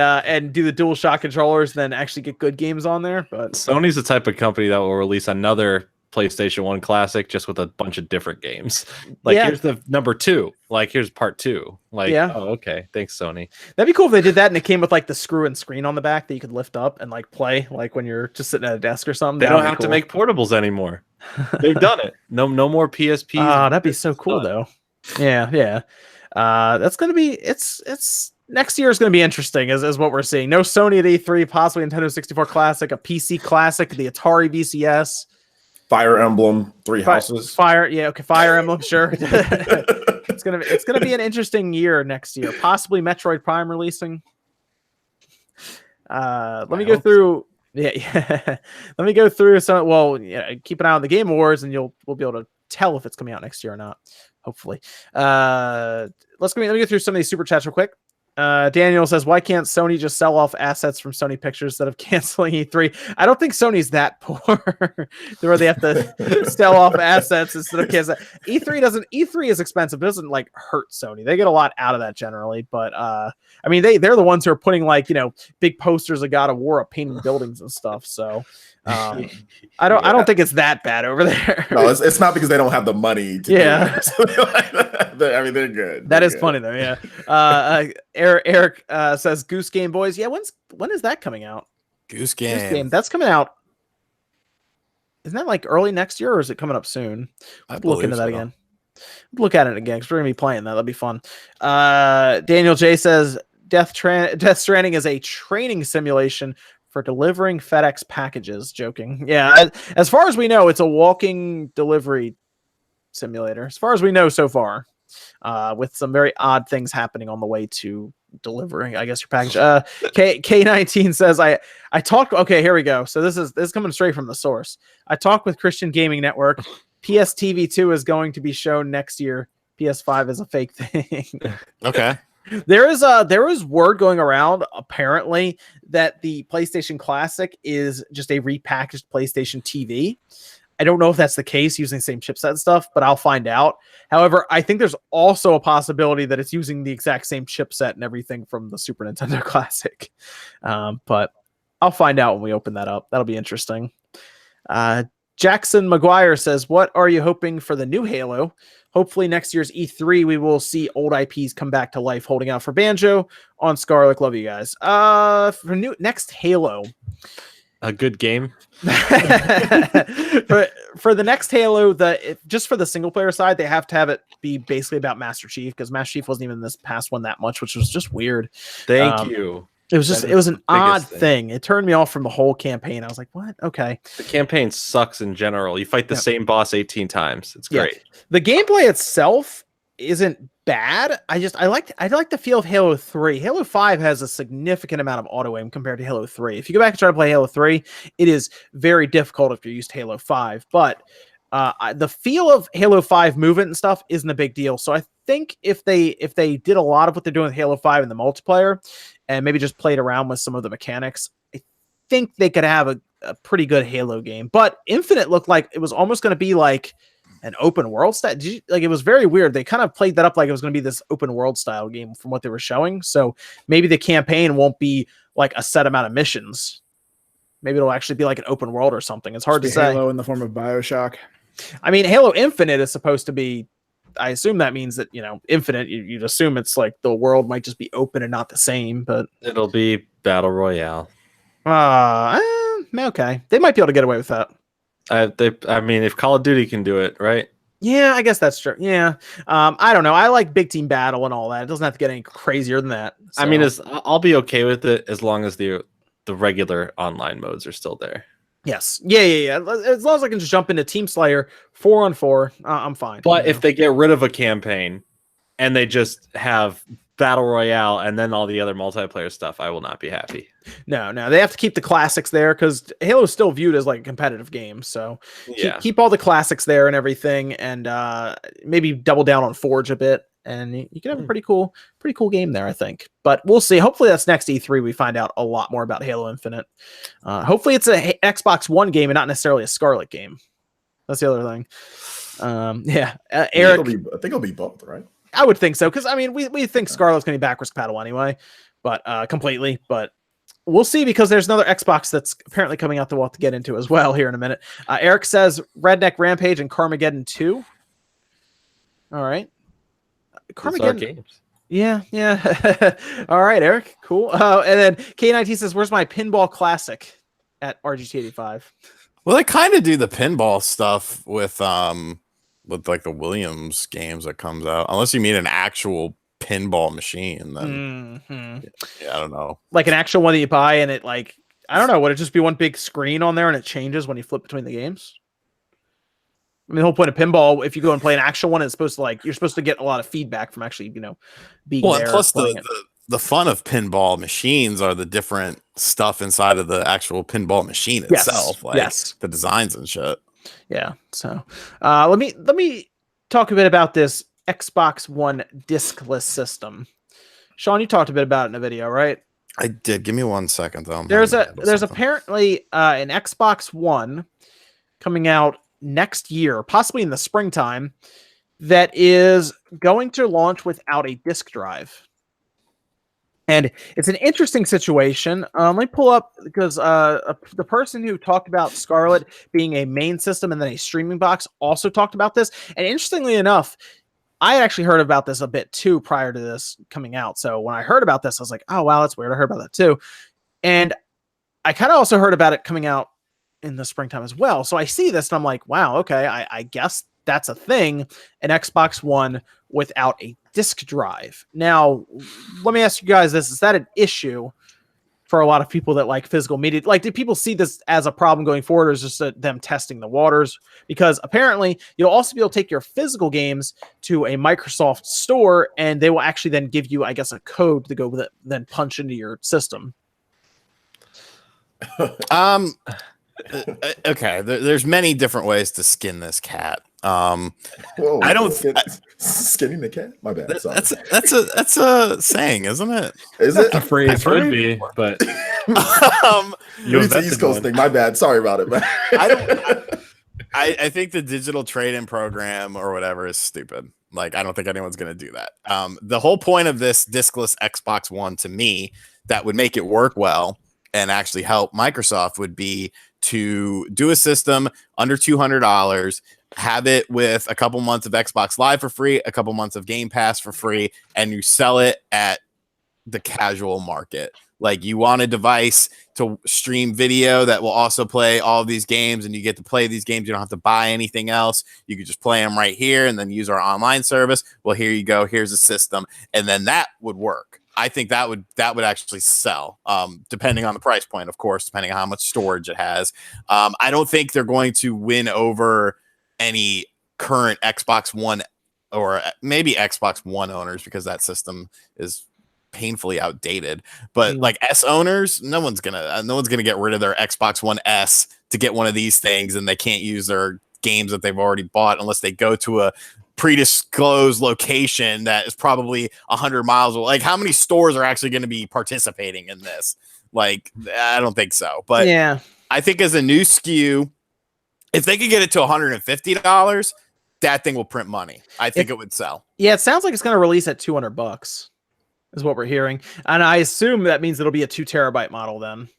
do the DualShock controllers, then actually get good games on there. But Sony's the type of company that will release another PlayStation 1 classic just with a bunch of different games. Like here's the number 2. Like here's part 2. Like oh okay, thanks Sony. That'd be cool if they did that and it came with like the screw and screen on the back that you could lift up and like play like when you're just sitting at a desk or something. They don't have to make portables anymore. They've done it. No more PSPs. Oh, that'd be so cool though. Yeah. That's gonna be it's next year is gonna be interesting is what we're seeing. No Sony at E3, possibly Nintendo 64 Classic, a PC Classic, the Atari VCS. Fire Emblem, 3 houses. Fire Emblem, sure. It's gonna be an interesting year next year. Possibly Metroid Prime releasing. Let me go through. Yeah. Let me go through some. Well, keep an eye on the Game Awards, and we'll be able to tell if it's coming out next year or not. Hopefully. Let me go through some of these super chats real quick. Daniel says, why can't Sony just sell off assets from Sony Pictures instead of canceling E3? I don't think Sony's that poor where they have to sell off assets instead of canceling. E3 is expensive. It doesn't like hurt Sony. They get a lot out of that generally, but I mean they're the ones who are putting like, big posters of God of War up painting buildings and stuff. So I don't think it's that bad over there. No, it's not because they don't have the money to do it. I mean, they're good. That is funny though, yeah. Eric says Goose Game Boys. Yeah, when is that coming out? Goose Game. That's coming out. Isn't that like early next year or is it coming up soon? I'll look into that again. Look at it again because we're gonna be playing that. That'll be fun. Daniel J says Death Stranding is a training simulation for delivering FedEx packages. Joking. Yeah, as far as we know, it's a walking delivery simulator. As far as we know so far, with some very odd things happening on the way to delivering, I guess, your package. K19 says, I talked. Okay, here we go. So this is coming straight from the source. I talked with Christian Gaming Network. PSTV 2 is going to be shown next year. PS5 is a fake thing. Okay. There is word going around apparently that the PlayStation Classic is just a repackaged PlayStation TV. I don't know if that's the case using the same chipset and stuff, but I'll find out. However, I think there's also a possibility that it's using the exact same chipset and everything from the Super Nintendo Classic. But I'll find out when we open that up. That'll be interesting. Jackson McGuire says, what are you hoping for the new Halo? Hopefully next year's E3, we will see old IPs come back to life, holding out for Banjo on Scarlet. Love you guys. For next Halo. A good game. for the next Halo, just for the single player side, they have to have it be basically about Master Chief because Master Chief wasn't even in this past one that much, which was just weird. Thank you. It was an odd thing. It turned me off from the whole campaign. I was like, what? Okay. The campaign sucks in general. You fight the same boss 18 times. It's great. Yeah. The gameplay itself isn't bad. I like the feel of Halo 3. Halo 5 has a significant amount of auto aim compared to Halo 3. If you go back and try to play Halo 3, it is very difficult if you're used to Halo 5. But the feel of Halo 5 movement and stuff isn't a big deal. So I think if they did a lot of what they're doing with Halo 5 in the multiplayer and maybe just played around with some of the mechanics, I think they could have a pretty good Halo game. But Infinite looked like it was almost going to be like an open world style. It was very weird. They kind of played that up like it was going to be this open world style game from what they were showing. So maybe the campaign won't be like a set amount of missions. Maybe it'll actually be like an open world or something. It's hard to say. Halo in the form of BioShock. I mean, Halo Infinite is supposed to be, I assume that means that, Infinite, you'd assume it's like the world might just be open and not the same, but it'll be Battle Royale. Okay. They might be able to get away with that. I mean, if Call of Duty can do it, right? Yeah, I guess that's true. Yeah. I don't know. I like big team battle and all that. It doesn't have to get any crazier than that. I mean, I'll be okay with it as long as the regular online modes are still there. Yes. Yeah. As long as I can just jump into Team Slayer 4-on-4, I'm fine. But if they get rid of a campaign and they just have Battle Royale and then all the other multiplayer stuff, I will not be happy. No, they have to keep the classics there because Halo is still viewed as like a competitive game. So keep all the classics there and everything, and maybe double down on Forge a bit, and you can have a pretty cool game there, I think. But we'll see. Hopefully, that's next E3. We find out a lot more about Halo Infinite. Hopefully, it's a Xbox One game and not necessarily a Scarlet game. That's the other thing. Eric, I think it'll be both, right? I would think so, because I mean, we think Scarlet's going to be backwards compatible anyway, but completely. But we'll see, because there's another Xbox that's apparently coming out that we'll have to get into as well here in a minute. Eric says Redneck Rampage and Carmageddon 2. All right, Carmageddon games. Yeah. All right, Eric, cool. And then K19 says, "Where's my pinball classic at RGT85?" Well, they kind of do the pinball stuff with like the Williams games that comes out, unless you mean an actual pinball machine. Then yeah, I don't know, like an actual one that you buy and it, like, I don't know, would it just be one big screen on there and it changes when you flip between the games? I mean, the whole point of pinball, if you go and play an actual one, it's supposed to, like, you're supposed to get a lot of feedback from actually, being well, there. And plus the fun of pinball machines are the different stuff inside of the actual pinball machine itself, like the designs and shit. Yeah. So let me talk a bit about this Xbox One diskless system. Sean, you talked a bit about it in a video, right? I did. Give me 1 second though. There's apparently an Xbox One coming out next year, possibly in the springtime, that is going to launch without a disk drive. And it's an interesting situation. Let me pull up, because the person who talked about Scarlet being a main system and then a streaming box also talked about this. And interestingly enough, I had actually heard about this a bit too prior to this coming out. So when I heard about this, I was like, oh, wow, that's weird. I heard about that too. And I kind of also heard about it coming out in the springtime as well. So I see this and I'm like, wow, okay, I guess that's a thing, an Xbox One without a disk drive. Now, let me ask you guys this. Is that an issue for a lot of people that like physical media? Like, do people see this as a problem going forward, or is just them testing the waters? Because apparently you'll also be able to take your physical games to a Microsoft store, and they will actually then give you, I guess, a code to go with it, then punch into your system. Okay, there's many different ways to skin this cat. Whoa, I don't skinning the cat. My bad. That's a saying, isn't it? Is it a phrase? It could be, but it's an East Coast thing. My bad. Sorry about it, man. I think the digital trade-in program or whatever is stupid. Like, I don't think anyone's going to do that. The whole point of this diskless Xbox One, to me, that would make it work well and actually help Microsoft, would be to do a system under $200, have it with a couple months of Xbox Live for free, a couple months of Game Pass for free, and you sell it at the casual market. Like, you want a device to stream video that will also play all of these games, and you get to play these games. You don't have to buy anything else. You could just play them right here and then use our online service. Well, here you go. Here's a system. And then that would work. I think that would actually sell, depending on the price point, of course, depending on how much storage it has. I don't think they're going to win over any current Xbox One, or maybe Xbox One owners, because that system is painfully outdated. But like S owners, no one's gonna get rid of their Xbox One S to get one of these things, and they can't use their games that they've already bought unless they go to a predisclosed location that is probably 100 miles away. Like, how many stores are actually going to be participating in this? Like, I don't think so. But yeah, I think as a new SKU, if they could get it to $150, that thing will print money. I think it would sell. Yeah, it sounds like it's going to release at $200 is what we're hearing. And I assume that means it'll be a 2 terabyte model then.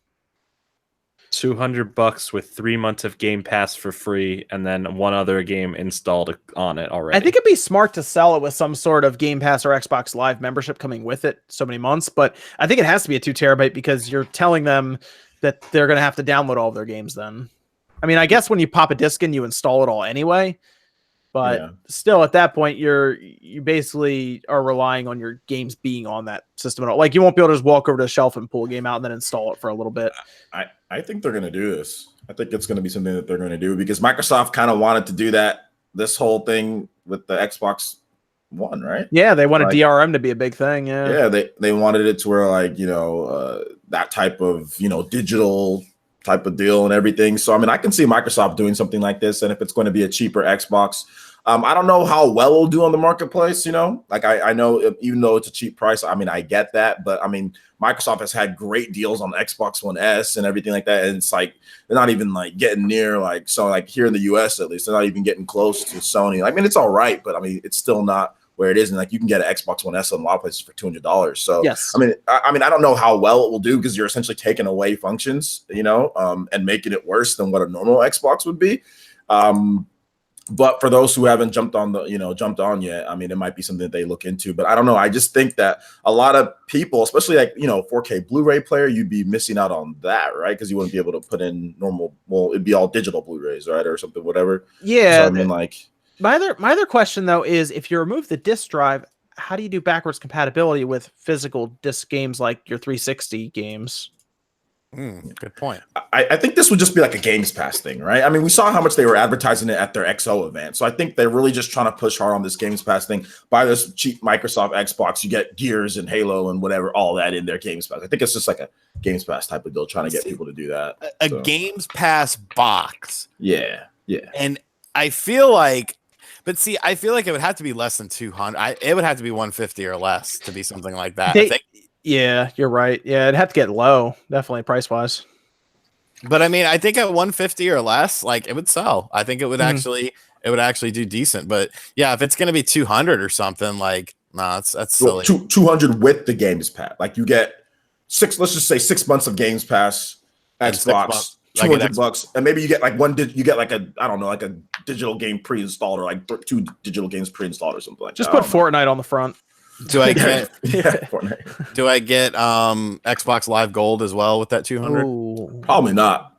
$200 with 3 months of Game Pass for free, and then one other game installed on it already. I think it'd be smart to sell it with some sort of Game Pass or Xbox Live membership coming with it so many months, but I think it has to be a 2 terabyte because you're telling them that they're going to have to download all of their games then. I mean, I guess when you pop a disc in, you install it all anyway, But still, at that point, you basically are relying on your games being on that system at all. Like, you won't be able to just walk over to the shelf and pull a game out and then install it for a little bit. I think they're going to do this. I think it's going to be something that they're going to do because Microsoft kind of wanted to do this whole thing with the Xbox One, right? Yeah, they wanted DRM to be a big thing. Yeah, they wanted it to where that type of digital type of deal and everything. So I mean, I can see Microsoft doing something like this, and if it's going to be a cheaper Xbox, I don't know how well it'll do on the marketplace. Like I know even though it's a cheap price, I mean I get that, but I mean Microsoft has had great deals on the Xbox One S and everything like that, and it's like they're not even like getting near here in the US at least, they're not even getting close to Sony. I mean it's all right, but I mean it's still not where it is, and like you can get an Xbox One S in a lot of places for $200. So yes, I mean I don't know how well it will do because you're essentially taking away functions, and making it worse than what a normal Xbox would be. But for those who haven't jumped on yet, I mean, it might be something that they look into. But I don't know. I just think that a lot of people, especially 4K Blu-ray player, you'd be missing out on that, right? Because you wouldn't be able to put in it'd be all digital Blu-rays, right, or something, whatever. Yeah. So, I mean, my other question though is if you remove the disc drive, how do you do backwards compatibility with physical disc games like your 360 games? Good point. I think this would just be like a Games Pass thing, right? I mean, we saw how much they were advertising it at their XO event. So I think they're really just trying to push hard on this Games Pass thing. Buy this cheap Microsoft Xbox, you get Gears and Halo and whatever, all that in their Games Pass. I think it's just like a Games Pass type of deal, trying to get people to do that. A Games Pass box. Yeah. And I feel like, I feel like it would have to be less than 200. It would have to be 150 or less to be something like that. I think. Yeah, you're right. Yeah, it'd have to get low, definitely price wise. But I mean, I think at 150 or less, it would sell. I think it would actually do decent. But yeah, if it's gonna be 200 or something, that's silly. 200 with the Games Pass, you get let's just say 6 months of Games Pass, Xbox, $200, and maybe you get you get a digital game pre-installed or 2 digital games pre-installed or something like that. Just put Fortnite on the front. Do I get Do I get Xbox Live Gold as well with that 200? Ooh. Probably not.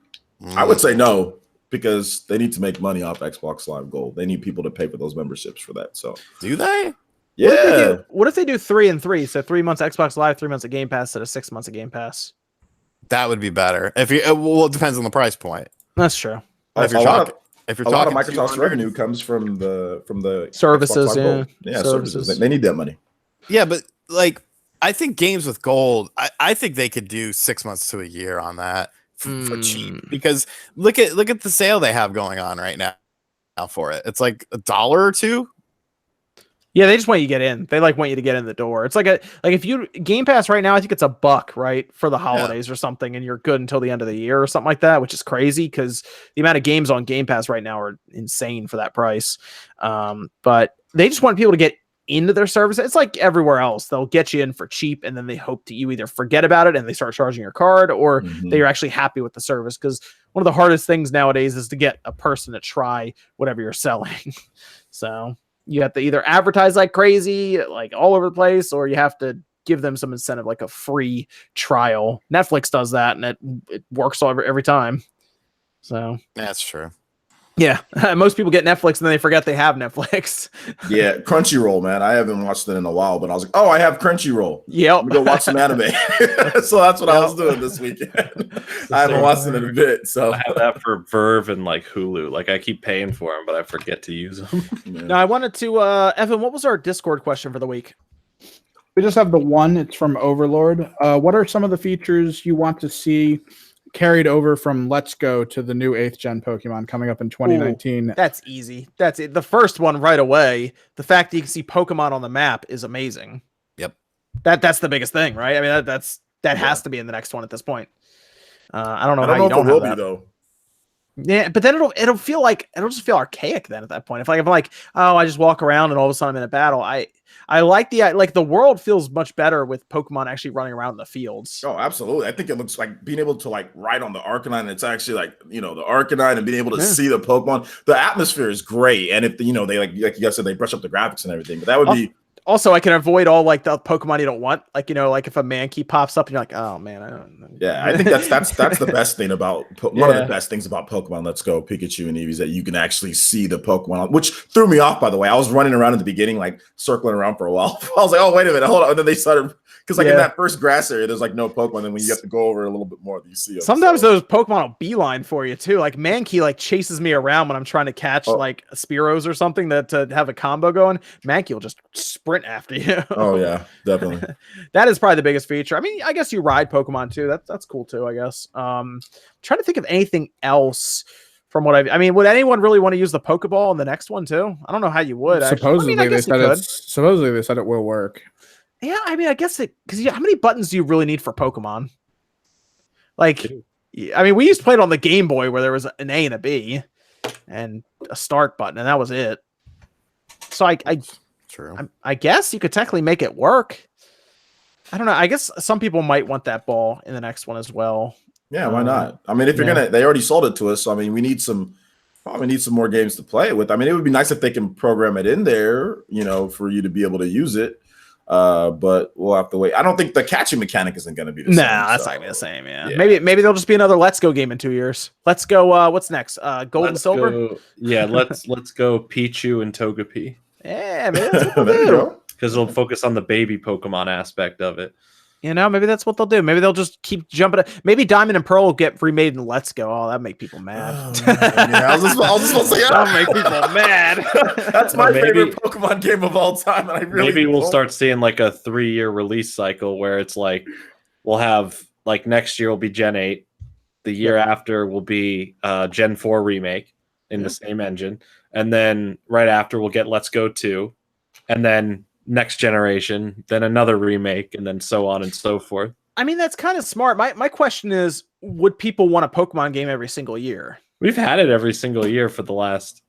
I would say no because they need to make money off Xbox Live Gold. They need people to pay for those memberships for that. So do they? Yeah. What if they do 3 and 3? So 3 months Xbox Live, 3 months of Game Pass, instead of 6 months of Game Pass. That would be better. It depends on the price point. That's true. If you're talking a lot of Microsoft's revenue comes from the services. Services. They need that money. Yeah, but I think games with gold, I think they could do 6 months to a year on that for cheap. Because look at the sale they have going on right now for it. It's like $1 or $2. Yeah, they just want you to get in. They want you to get in the door. It's if you Game Pass right now, I think it's $1, right, for the holidays or something, and you're good until the end of the year or something like that, which is crazy because the amount of games on Game Pass right now are insane for that price. But they just want people to get into their service. It's like everywhere else. They'll get you in for cheap, and then they hope that you either forget about it and they start charging your card, or they're actually happy with the service. Because one of the hardest things nowadays is to get a person to try whatever you're selling. So you have to either advertise like crazy, all over the place, or you have to give them some incentive, like a free trial. Netflix does that, and it works every time. So that's true. Yeah, most people get Netflix and then they forget they have Netflix. Yeah, Crunchyroll, man. I haven't watched it in a while, but I was like, oh, I have Crunchyroll. Yep. Let me go watch some anime. So that's what I was doing this weekend. I haven't watched it in a bit. So I have that for Verve and Hulu. I keep paying for them, but I forget to use them. Now, I wanted to, Evan, what was our Discord question for the week? We just have the one. It's from Overlord. What are some of the features you want to see carried over from Let's Go to the new 8th gen Pokemon coming up in 2019? Ooh, that's easy. That's it. The first one right away. The fact that you can see Pokemon on the map is amazing. Yep. That's the biggest thing, right? I mean, that has to be in the next one at this point. I don't know how you don't have be that. though. Yeah, but then it'll just feel archaic then at that point. If I'm I just walk around and all of a sudden I'm in a battle. I like the world feels much better with Pokemon actually running around in the fields. Oh, absolutely. I think it looks like being able to ride on the Arcanine. And it's actually the Arcanine and being able to see the Pokemon. The atmosphere is great. And if they like you guys said, they brush up the graphics and everything, but that would be Also, I can avoid all like the Pokemon you don't want. Like, like if a Mankey pops up and you're like, oh man, I don't. Yeah, I think that's the best thing about one of the best things about Pokemon Let's Go Pikachu and Eevee is that you can actually see the Pokemon, which threw me off, by the way. I was running around in the beginning, like circling around for a while. I was like, oh, wait a minute, hold on. And then they started, because like in that first grass area, there's like no Pokemon. And when you have to go over a little bit more, you see them. Sometimes those Pokemon will beeline for you too. Like Mankey like chases me around when I'm trying to catch like Spearows or something that to have a combo going. Mankey will just sprint after you. Oh yeah, definitely. That is probably the biggest feature. I mean, I guess you ride Pokemon too. That's cool too, I guess. Trying to think of anything else from what I mean, would anyone really want to use the Pokeball in the next one too? I don't know how you would. Supposedly they said it will work. Yeah, I mean, I guess because how many buttons do you really need for Pokemon? Like, I mean, we used to play it on the Game Boy where there was an A and a B and a start button, and that was it. So I guess you could technically make it work. I don't know. I guess some people might want that ball in the next one as well. Yeah, why not? I mean, if you're they already sold it to us. So I mean, we probably need some more games to play it with. I mean, it would be nice if they can program it in there, for you to be able to use it. But we'll have to wait. I don't think the catching mechanic isn't going to be the same. Nah, that's not gonna be the same. Yeah. Maybe there'll just be another Let's Go game in 2 years. Let's Go. What's next? Gold and Silver. Yeah, let's go Pichu and Togepi. Yeah, maybe that's what they'll do. Because they'll focus on the baby Pokemon aspect of it. Maybe that's what they'll do. Maybe they'll just keep jumping. Maybe Diamond and Pearl will get remade in Let's Go. Oh, that'd make people mad. I was just about to say, that'll make people mad. That's my favorite Pokemon game of all time. And maybe we'll start seeing like a 3-year release cycle where it's like we'll have like next year will be Gen 8. The year after will be Gen 4 remake in the same engine. And then right after we'll get Let's Go 2. And then next generation, then another remake, and then so on and so forth. I mean, that's kind of smart. My question is, would people want a Pokemon game every single year? We've had it every single year for the last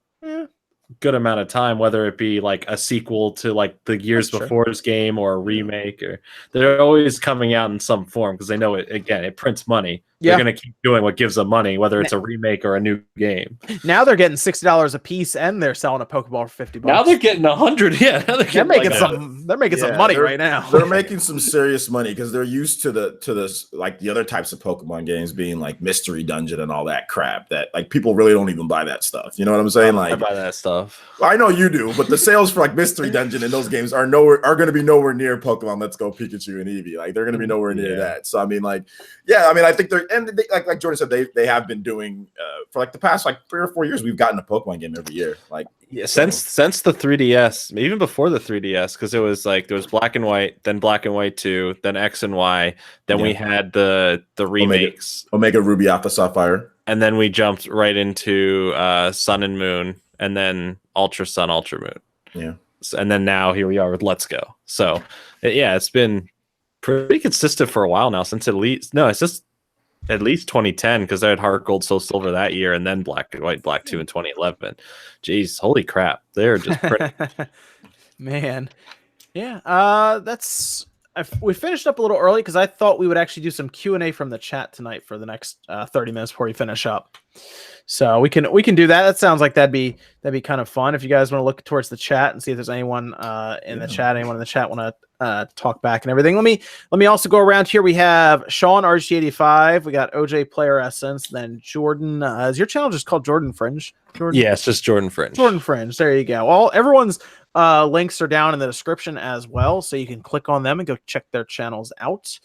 good amount of time, whether it be like a sequel to like the years before's game or a remake, or they're always coming out in some form because they know it prints money. They're going to keep doing what gives them money, whether it's a remake or a new game. Now they're getting $60 a piece, and they're selling a Pokeball for $50. Now they're getting 100. Yeah, they're making some money right now. They're making some serious money because they're used to this like the other types of Pokemon games being like Mystery Dungeon and all that crap that like people really don't even buy that stuff. You know what I'm saying? Like I buy that stuff. I know you do, but the sales for like Mystery Dungeon in those games are going to be nowhere near Pokemon Let's Go Pikachu and Eevee. Like they're going to be nowhere near that. So I mean, like, I think they're. And like Jordan said, they have been doing for like the past like 3 or 4 years. We've gotten a Pokemon game every year. Like since the 3DS, even before the 3DS, because it was like there was Black and White, then Black and White 2, then X and Y, then we had the remakes, Omega Ruby, Alpha Sapphire, and then we jumped right into Sun and Moon, and then Ultra Sun, Ultra Moon. Yeah, and then now here we are with Let's Go. So it's been pretty consistent for a while now, since it's just at least 2010, because they had Heart Gold, Soul Silver that year, and then Black and White, Black 2 in 2011. Jeez, holy crap. They're just pretty. Man. Yeah, we finished up a little early because I thought we would actually do some Q&A from the chat tonight for the next 30 minutes before we finish up. So we can do that. That sounds like that'd be kind of fun. If you guys want to look towards the chat and see if there's anyone in the chat, anyone in the chat want to talk back and everything. Let me also go around here. We have Sean RG85. We got OJ Player Essence. Then Jordan. Is your channel just called Jordan Fringe? Jordan? Yeah, it's just Jordan Fringe. Jordan Fringe. There you go. Everyone's links are down in the description as well, so you can click on them and go check their channels out.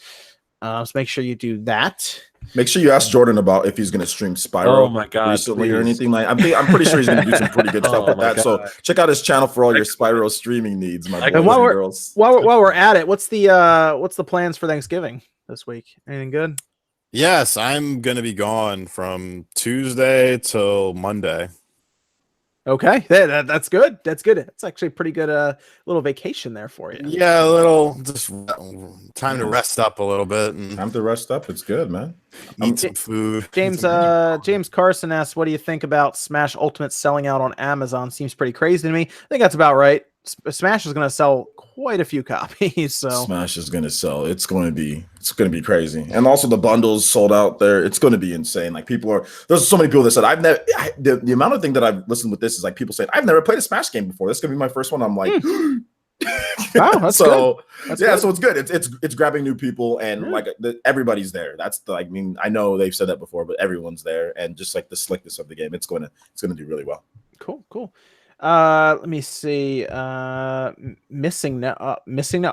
So make sure you do that. Make sure you ask Jordan about if he's going to stream Spyro recently or anything like. I'm pretty sure he's going to do some pretty good stuff with that. So check out his channel for all your Spyro streaming needs, my boys and girls. While we're at it, what's the plans for Thanksgiving this week? Anything good? Yes, I'm going to be gone from Tuesday till Monday. Okay, that's good. That's good. It's actually a pretty good little vacation there for you. Yeah, a little just time to rest up a little bit. And time to rest up. It's good, man. Eat some food. James Carson asks, "What do you think about Smash Ultimate selling out on Amazon? Seems pretty crazy to me." I think that's about right. Smash is going to sell quite a few copies. So Smash is going to sell. It's going to be crazy. And also the bundles sold out there. It's going to be insane. Like there's so many people that said the amount of thing that I've listened with this is like people saying I've never played a Smash game before. This is going to be my first one. I'm like, Wow, that's so good. That's yeah, good. so it's good. It's grabbing new people, and Yeah. like everybody's there. That's the, I mean, I know they've said that before, but everyone's there, and just like the slickness of the game, it's gonna do really well. Cool. Let me see. Missing no.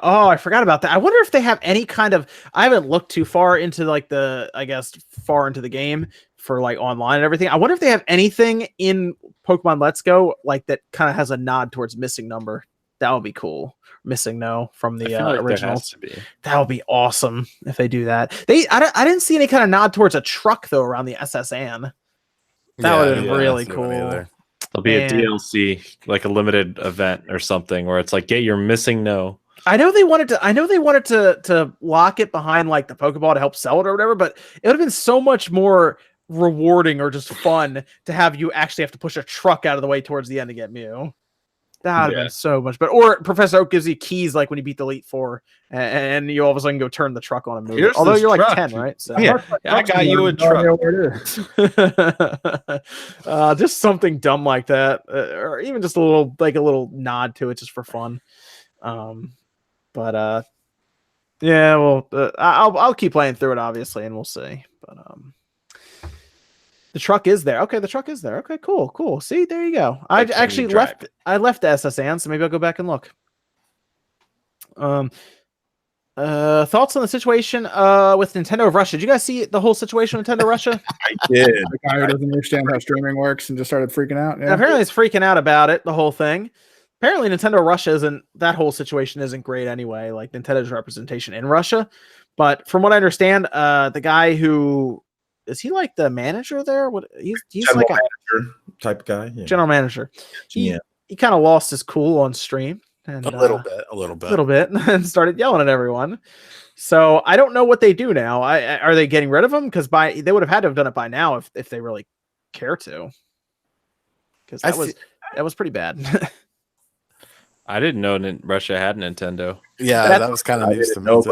Oh, I forgot about that. I wonder if they have any kind of. I haven't looked too far into like far into the game for like online and everything. I wonder if they have anything in Pokemon Let's Go like that kind of has a nod towards Missing Number. That would be cool. Missing No from the originals. That would be awesome if they do that. I didn't see any kind of nod towards a truck though around the SSN. That would have been really cool. There'll be a DLC, like a limited event or something, where it's like, get your Missing No. I know they wanted to lock it behind like the Pokeball to help sell it or whatever, but it would have been so much more rewarding or just fun to have you actually have to push a truck out of the way towards the end to get Mew. That would have been so much better. Or Professor Oak gives you keys like when you beat the Elite Four, and you all of a sudden go turn the truck on and move. Although you're like 10, right? So I got you a truck. Just something dumb like that, or even just a little nod to it, just for fun. But yeah, well, I'll keep playing through it obviously, and we'll see. But the truck is there. Okay, the truck is there. Okay, cool. See, there you go. I actually left the SSN, so maybe I'll go back and look. Thoughts on the situation with Nintendo of Russia? Did you guys see the whole situation with Nintendo Russia? I did. The guy who doesn't understand how streaming works and just started freaking out. Yeah. Apparently, it's freaking out about it. The whole thing. Apparently, Nintendo Russia that whole situation isn't great anyway. Like Nintendo's representation in Russia, but from what I understand, the guy who is he like the manager there? What he's like a manager type guy, general manager. He kind of lost his cool on stream and a little bit, and started yelling at everyone. So I don't know what they do now. Are they getting rid of him? Because they would have had to have done it by now if they really care to. Because that was pretty bad. I didn't know Russia had Nintendo. Yeah, that was kind of news to me.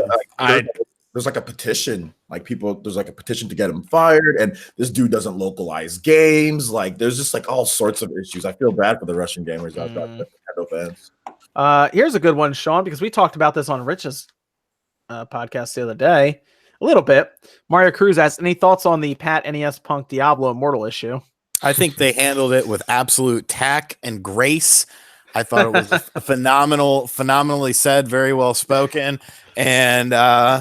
There's like a petition, there's like a petition to get him fired, and this dude doesn't localize games. Like, there's just like all sorts of issues. I feel bad for the Russian gamers out there, Nintendo fans. Here's a good one, Sean, because we talked about this on Rich's podcast the other day a little bit. Mario Cruz asks, any thoughts on the Pat NES Punk Diablo Immortal issue? I think they handled it with absolute tact and grace. I thought it was phenomenally said, very well spoken. And it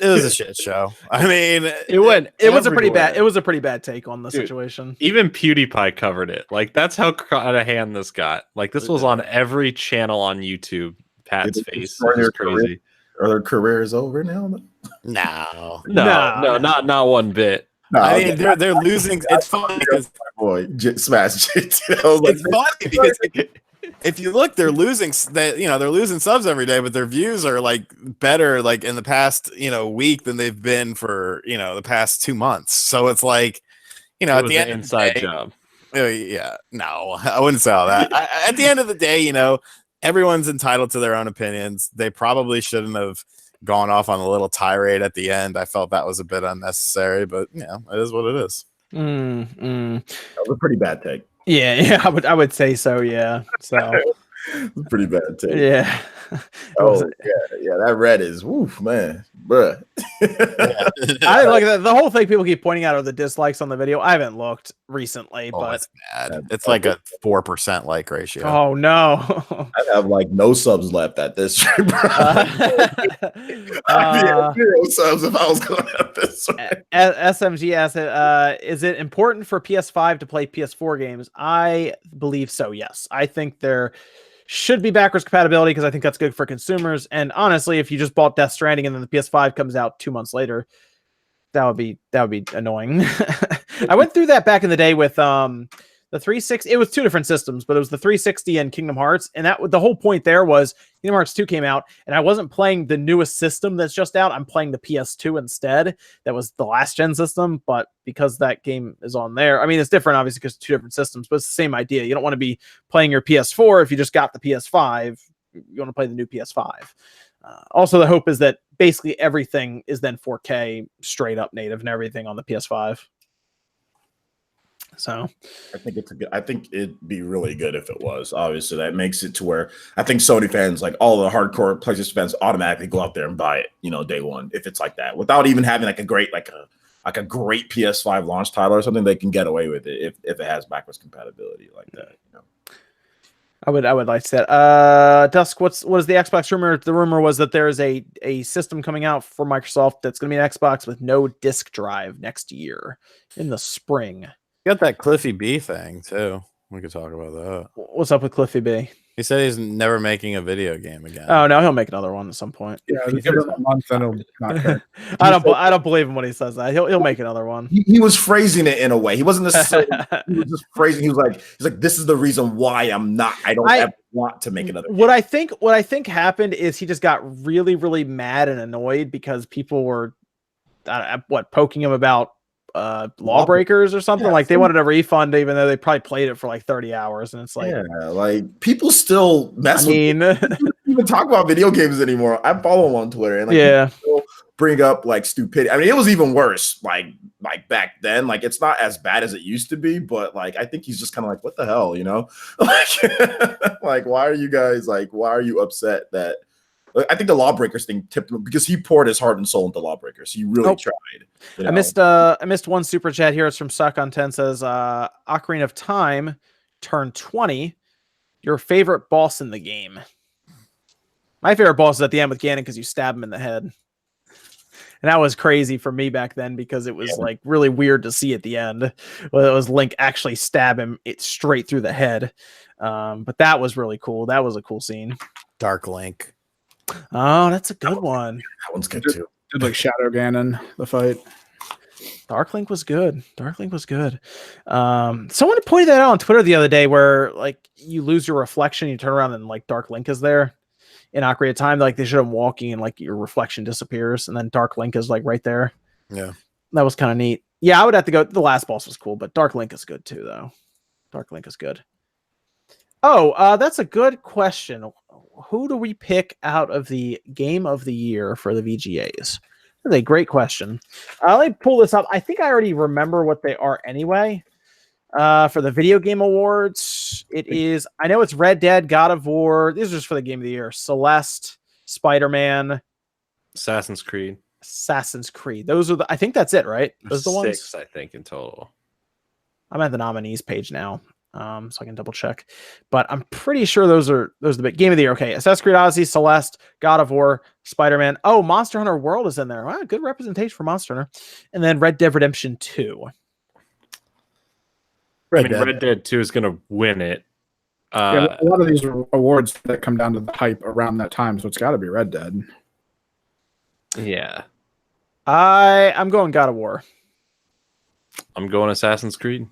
was a shit show. I mean, it was a pretty bad take on the situation. Even PewDiePie covered it. Like, that's how out of hand this got. Like, this was on every channel on YouTube. Pat's face is crazy. Their career is over now? No, not one bit. No, I mean, they're losing. It's funny because smash. It's funny because if you look, they're losing subs every day, but their views are like better like in the past week than they've been for the past 2 months. So it's like at the end inside of the day, job. Yeah, no, I wouldn't say all that. At the end of the day, everyone's entitled to their own opinions. They probably shouldn't have gone off on a little tirade at the end. I felt that was a bit unnecessary, but it is what it is. That was a pretty bad take. Yeah, I would say so. Yeah, so pretty bad take. Yeah. That red is woof, man, bruh. I like the whole thing. People keep pointing out are the dislikes on the video. I haven't looked recently, but it's bad. It's like a 4% like ratio. Oh no, I have like no subs left at this rate, bro. I'd be at 0 subs if I was going at this rate. SMG asked, is it important for PS5 to play PS4 games? I believe so. Yes, I think there should be backwards compatibility because I think that's good for consumers. And honestly, if you just bought Death Stranding and then the PS5 comes out 2 months later, that would be annoying. I went through that back in the day with the 360. It was 2 different systems, but it was the 360 and Kingdom Hearts. And the whole point there was Kingdom Hearts 2 came out, and I wasn't playing the newest system that's just out. I'm playing the PS2 instead. That was the last gen system, but because that game is on there, I mean, it's different, obviously, because it's 2 different systems, but it's the same idea. You don't want to be playing your PS4 if you just got the PS5. You want to play the new PS5. Also, the hope is that basically everything is then 4K straight up native and everything on the PS5. So I think it's a good. I think it'd be really good if it was. Obviously, that makes it to where I think Sony fans, like all the hardcore PlayStation fans, automatically go out there and buy it. Day one if it's like that, without even having like a great great PS5 launch title or something. They can get away with it if it has backwards compatibility like that. I would like to say that. Dusk, what is the Xbox rumor? The rumor was that there is a system coming out for Microsoft that's going to be an Xbox with no disk drive next year in the spring. Got that Cliffy B thing too. We could talk about that. What's up with Cliffy B? He said he's never making a video game again. Oh no, he'll make another one at some point. Yeah, give him a month and he'll not care. I don't believe him when he says that. He'll make another one. He was phrasing it in a way. He wasn't necessarily. He was just phrasing. He's like, this is the reason why I don't ever want to make another. What I think happened is he just got really, really mad and annoyed because people were poking him about Lawbreakers or something. Like they wanted a refund even though they probably played it for like 30 hours, and it's like, like people still mess with even talk about video games anymore. I follow him on Twitter and people bring up like stupidity. I mean, it was even worse like back then. Like it's not as bad as it used to be, but like I think he's just kind of like, what the hell, like why are you guys why are you upset that I think the Lawbreakers thing tipped him because he poured his heart and soul into Lawbreakers. He really tried. I missed one super chat here. It's from Suck on 10. Says Ocarina of Time turned 20. Your favorite boss in the game? My favorite boss is at the end with Ganon because you stab him in the head. And that was crazy for me back then because it was like really weird to see at the end. Well, it was Link actually stab him straight through the head. But that was really cool. That was a cool scene. Dark Link. Oh, that's a good one. That one's good too. Did like Shadow Ganon the fight. Darklink was good. Someone pointed that out on Twitter the other day where like you lose your reflection, you turn around and like Dark Link is there in Ocarina of Time. Like they should have walking and like your reflection disappears and then Dark Link is like right there. Yeah. That was kind of neat. Yeah, I would have to go. The last boss was cool, but Dark Link is good too, though. Dark Link is good. Oh, that's a good question. Who do we pick out of the game of the year for the VGAs? That's a great question. Let me pull this up. I think I already remember what they are anyway. For the video game awards, I know it's Red Dead, God of War. These are just for the game of the year. Celeste, Spider-Man, Assassin's Creed. Those are I think that's it, right? Those are the ones. 6, I think, in total. I'm at the nominees page now. So I can double check, but I'm pretty sure those are the big game of the year. Okay, Assassin's Creed Odyssey, Celeste, God of War, Spider-Man. Oh, Monster Hunter World is in there. Wow, good representation for Monster Hunter. And then Red Dead Redemption 2. Red Dead 2 is going to win it. A lot of these awards that come down to the hype around that time, so it's got to be Red Dead. Yeah. I'm going God of War. I'm going Assassin's Creed.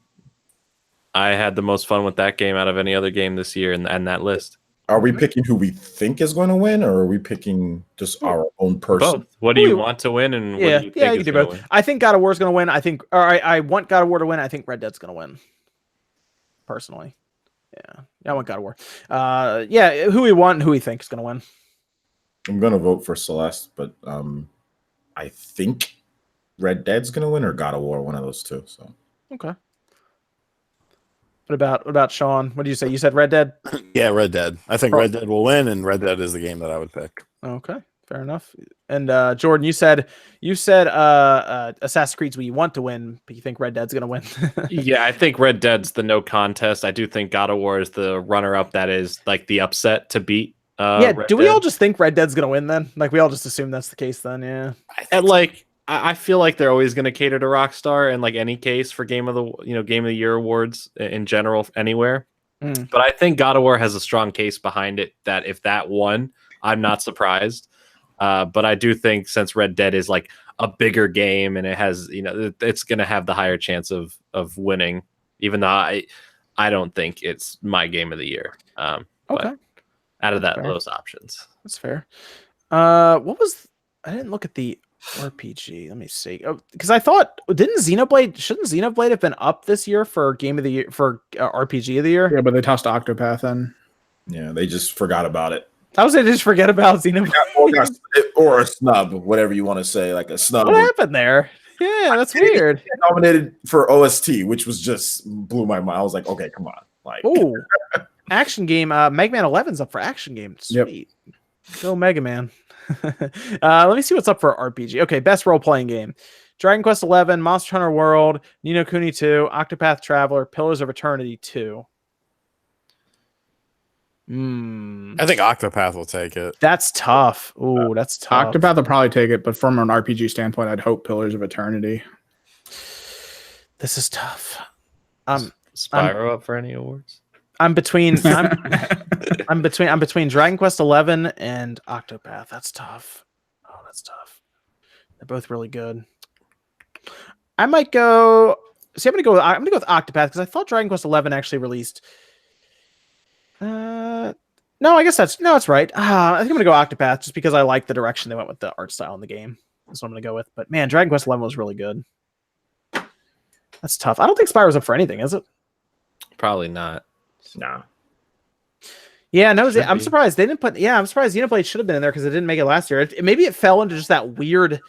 I had the most fun with that game out of any other game this year and that list. Are we picking who we think is going to win, or are we picking just our own person? Both. What do you want to win, and what do you think you is can do going both. to win? I think God of War is going to win. I want God of War to win. I think Red Dead's going to win. Personally, I want God of War. Who we want and who we think is going to win. I'm going to vote for Celeste, but I think Red Dead's going to win or God of War, one of those two. So okay. What about Sean? What do you say? You said Red Dead? Yeah, Red Dead. I think Red Dead will win, and Red Dead is the game that I would pick. Okay, fair enough. And Jordan, you said Assassin's Creed's what you want to win, but you think Red Dead's going to win. Yeah, I think Red Dead's the no contest. I do think God of War is the runner-up that is like the upset to beat. Red Dead. We all just think Red Dead's going to win then? Like we all just assume that's the case then, yeah. I feel like they're always going to cater to Rockstar in like any case for game of the year awards in general anywhere. But I think God of War has a strong case behind it that if that won, I'm not surprised. But I do think since Red Dead is like a bigger game and it has, it's going to have the higher chance of winning, even though I don't think it's my game of the year. Okay. But out of those options. That's fair. I didn't look at the RPG. Let me see. Because I thought, shouldn't Xenoblade have been up this year for game of the year for RPG of the year? Yeah, but they tossed Octopath in. Yeah, they just forgot about it. I was going to just forget about Xenoblade. Or a snub, whatever you want to say, like a snub. What happened there? Yeah, that's weird. Nominated for OST, which was just blew my mind. I was like, okay, come on. Like, Oh, action game. Mega Man 11's up for action game. Yep. Sweet. Go Mega Man. Let me see what's up for RPG. Okay, best role playing game: Dragon Quest 11, Monster Hunter World, Ni no Kuni 2, Octopath Traveler, Pillars of Eternity 2. I think Octopath will take it. That's tough. Ooh, that's tough. Octopath will probably take it, but from an RPG standpoint, I'd hope Pillars of Eternity. This is tough. Spyro up for any awards? I'm between I'm between Dragon Quest 11 and Octopath. That's tough. Oh, that's tough. They're both really good. I might go. See, I'm gonna go with Octopath because I thought Dragon Quest 11 actually released. No, I guess that's right. I think I'm gonna go Octopath just because I like the direction they went with the art style in the game. That's what I'm gonna go with. But man, Dragon Quest 11 was really good. That's tough. I don't think Spyro's up for anything, is it? Probably not. nah. Yeah, no, I'm surprised they didn't put. Yeah, I'm surprised Xenoblade should have been in there because it didn't make it last year. Maybe it fell into just that weird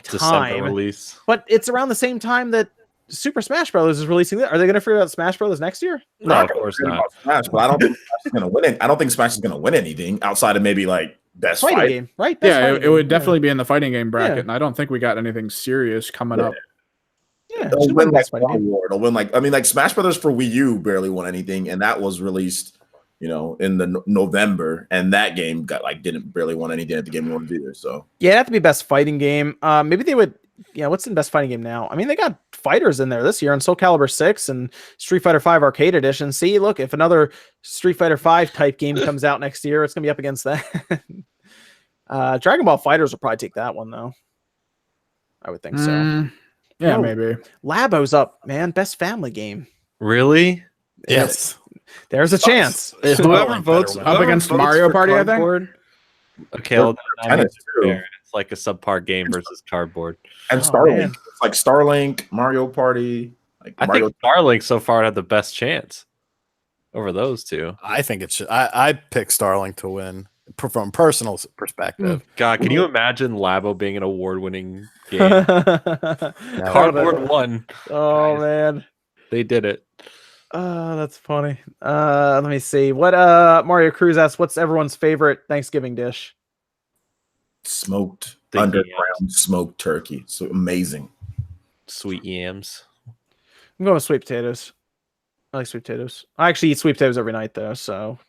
December time. release. But it's around the same time that Super Smash Brothers is releasing. Are they going to figure out Smash Brothers next year? No, of course not. Smash, but I don't think Smash is going to win it. I don't think Smash is going to win anything outside of maybe like best Fighting fight game, right? Best Yeah, fighting it would game. definitely be in the fighting game bracket, Yeah. and I don't think we got anything serious coming up. Yeah, It'll should've win been like best fighting one game. award. It'll win like, I mean, like Smash Brothers for Wii U barely won anything, and that was released, you know, in the November, and that game didn't barely won anything at the Game Awards either. So Yeah, it'd have to be best fighting game. Maybe they would. Yeah, what's in best fighting game now? I mean, they got fighters in there this year, and Soul Calibur 6 and Street Fighter 5 Arcade Edition. See, look, if another Street Fighter 5 type game comes out next year, it's gonna be up against that. Dragon Ball Fighters will probably take that one though. I would think so. Yeah, No. maybe. Labo's up, man. Best family game. Really? Yes. There's a chance. Whoever votes Up against Mario Party, I think. Cardboard. Okay, well, I mean, tennis too. it's like a subpar game versus cardboard. And Oh, Starlink, man. it's like Starlink, Mario Party, like I Mario. think Starlink so far had the best chance over those two. I think it should. I pick Starlink to win from personal perspective. God, can you imagine Labo being an award-winning game? Oh Cardboard won. man. They did it. That's funny. Let me see. What Mario Cruz asks, what's everyone's favorite Thanksgiving dish? Smoked Thinking, underground smoked turkey. So amazing. Sweet yams. I'm going with sweet potatoes. I like sweet potatoes. I actually eat sweet potatoes every night though, so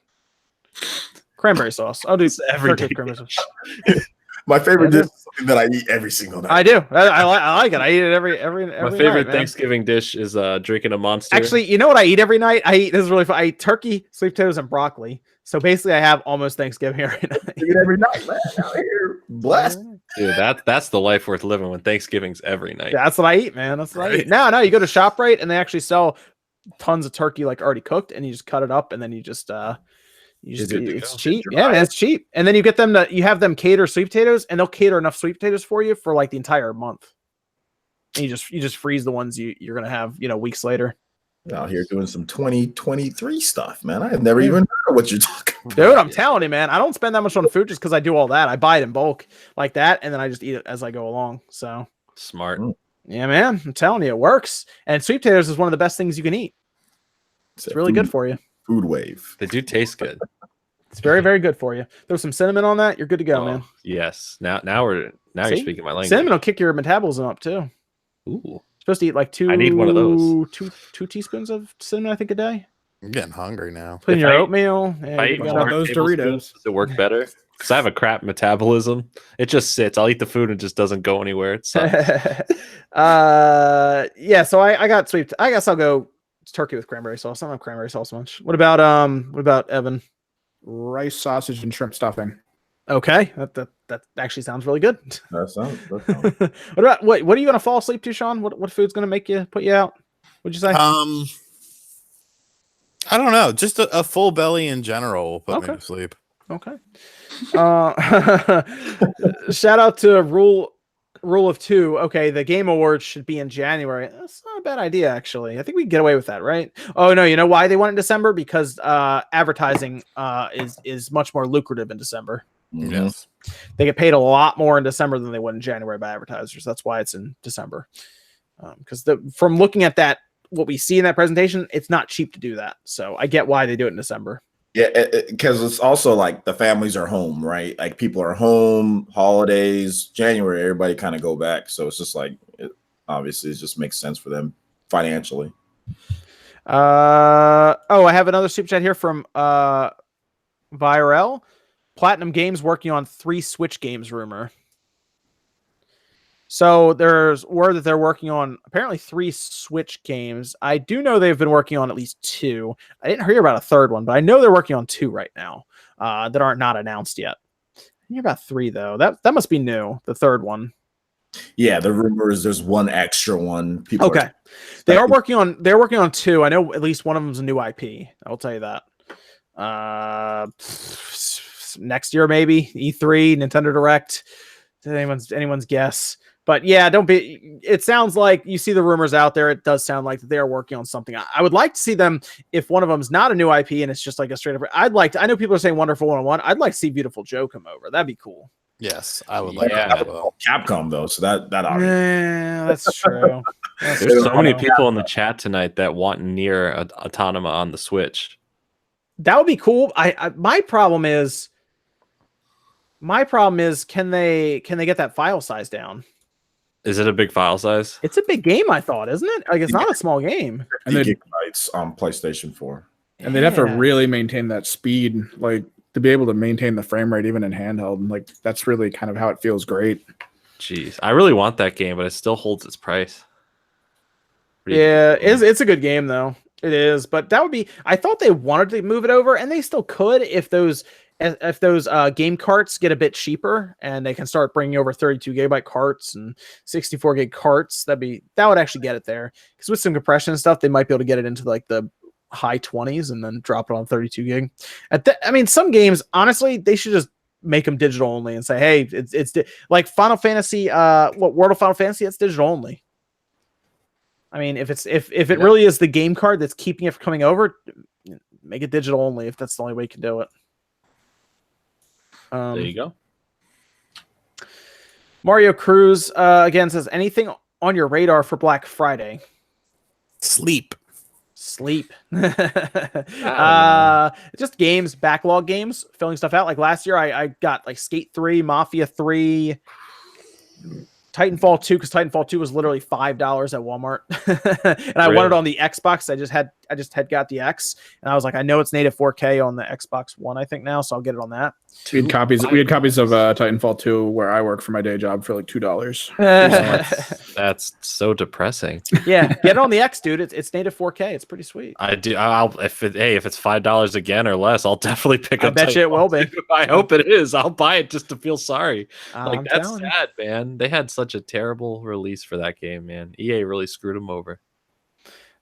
cranberry sauce. I'll do every turkey with day. cranberry sauce. My favorite Yeah, dish is something that I eat every single night. I do. I like it. I eat it every My favorite night, man. Thanksgiving dish is drinking a Monster. Actually, you know what I eat every night? This is really fun. I eat turkey, sweet potatoes, and broccoli. So basically, I have almost Thanksgiving every night. I eat every night, man. Out here, blessed. dude, that's the life worth living when Thanksgiving's every night. That's what I eat, man. That's what I eat. No, you go to ShopRite and they actually sell tons of turkey like already cooked, and you just cut it up and then you just Is it to it's go? cheap. Dry Yeah, man, it? it's cheap. And then you have them cater sweet potatoes, and they'll cater enough sweet potatoes for you for like the entire month. And you just freeze the ones you're gonna have, weeks later. Out here doing some 2023 stuff, man. I have never even heard what you're talking about. Dude, I'm telling you, man, I don't spend that much on food just because I do all that. I buy it in bulk like that, and then I just eat it as I go along. So Smart. yeah, man, I'm telling you, it works. And sweet potatoes is one of the best things you can eat. It's really good for you. Food wave. They do taste good. It's very, very good for you. Throw some cinnamon on that, you're good to go, Oh, man. yes. Now you're See? speaking my language. Cinnamon will kick your metabolism up too. Ooh. Supposed to eat like I need one of those. two teaspoons of cinnamon, I think, a day. I'm getting hungry now. Put in If your I- oatmeal. Yeah, If I you eat got about more those tablespoons, Doritos. does it work better? Because I have a crap metabolism. It just sits. I'll eat the food and it just doesn't go anywhere. It sucks. Yeah, so I got sweet. I guess I'll go turkey with cranberry sauce. I don't have cranberry sauce much. What about Evan? Rice, sausage, and shrimp stuffing. Okay, that actually sounds really good. That sounds. What are you gonna fall asleep to, Sean? What food's gonna put you out? What'd you say? I don't know. Just a full belly in general will put me Okay. to sleep. Okay. Shout out to Rule of Two. Okay, the Game Awards should be in January. That's not a bad idea, actually. I think we can get away with that, right? Oh no, you know why they want it in December? Because advertising is much more lucrative in December. Yes. They get paid a lot more in December than they would in January by advertisers. That's why it's in December. Because from looking at that, what we see in that presentation, it's not cheap to do that. So I get why they do it in December. Yeah, because it's also like the families are home, right? Like people are home, holidays, January, everybody kind of go back. So it's just like, obviously, it just makes sense for them financially. I have another super chat here from Virel. Platinum Games working on 3 Switch games rumor. So there's word that they're working on apparently 3 Switch games. I do know they've been working on at least 2. I didn't hear about a third one, but I know they're working on 2 right now that aren't not announced yet. I hear about 3 though. That must be new. The third one. Yeah, the rumor is there's one extra one. People okay, they're working on 2. I know at least one of them's a new IP. I'll tell you that. Next year maybe E3, Nintendo Direct. Anyone's guess. But yeah, it sounds like you see the rumors out there. It does sound like they're working on something. I would like to see them, if one of them's not a new IP and it's just like a straight up, I know people are saying Wonderful 101. I'd like to see Beautiful Joe come over. That'd be cool. Yes, I would like that. That well. Capcom though, so that obviously. Yeah, that's true. There's so many people in the chat tonight that want Nier Autonoma on the Switch. That would be cool. My problem is can they get that file size down? Is it a big file size? It's a big game, I thought, isn't it? Like it's not a small game. And gigabytes on PlayStation 4. And they'd have to really maintain that speed, like to be able to maintain the frame rate even in handheld. Like that's really kind of how it feels great. Jeez, I really want that game, but it still holds its price. It's a good game though. It is, but that would be. I thought they wanted to move it over, and they still could if those game carts get a bit cheaper and they can start bringing over 32 gigabyte carts and 64 gig carts. That would actually get it there, because with some compression and stuff, they might be able to get it into like the high 20s and then drop it on 32 gig. Some games, honestly, they should just make them digital only and say, hey, it's like Final Fantasy, World of Final Fantasy, it's digital only. I mean, if it really is the game card that's keeping it from coming over, make it digital only if that's the only way you can do it. There you go. Mario Cruz again says, anything on your radar for Black Friday? Sleep. Just games, backlog games, filling stuff out. Like last year, I got like Skate 3, Mafia 3, Titanfall 2, because Titanfall 2 was literally $5 at Walmart. And I wanted it on the Xbox. I just had got the X, and I was like, I know it's native 4K on the Xbox One, I think now, so I'll get it on that. We had copies of Titanfall 2 where I work for my day job for like $2. That's so depressing. Yeah, get it on the X, dude. It's native 4K. It's pretty sweet. I do. If it's $5 again or less, I'll definitely pick up. I bet you it will be. I hope it is. I'll buy it just to feel sorry. I'm that's sad, man. They had such a terrible release for that game, man. EA really screwed them over.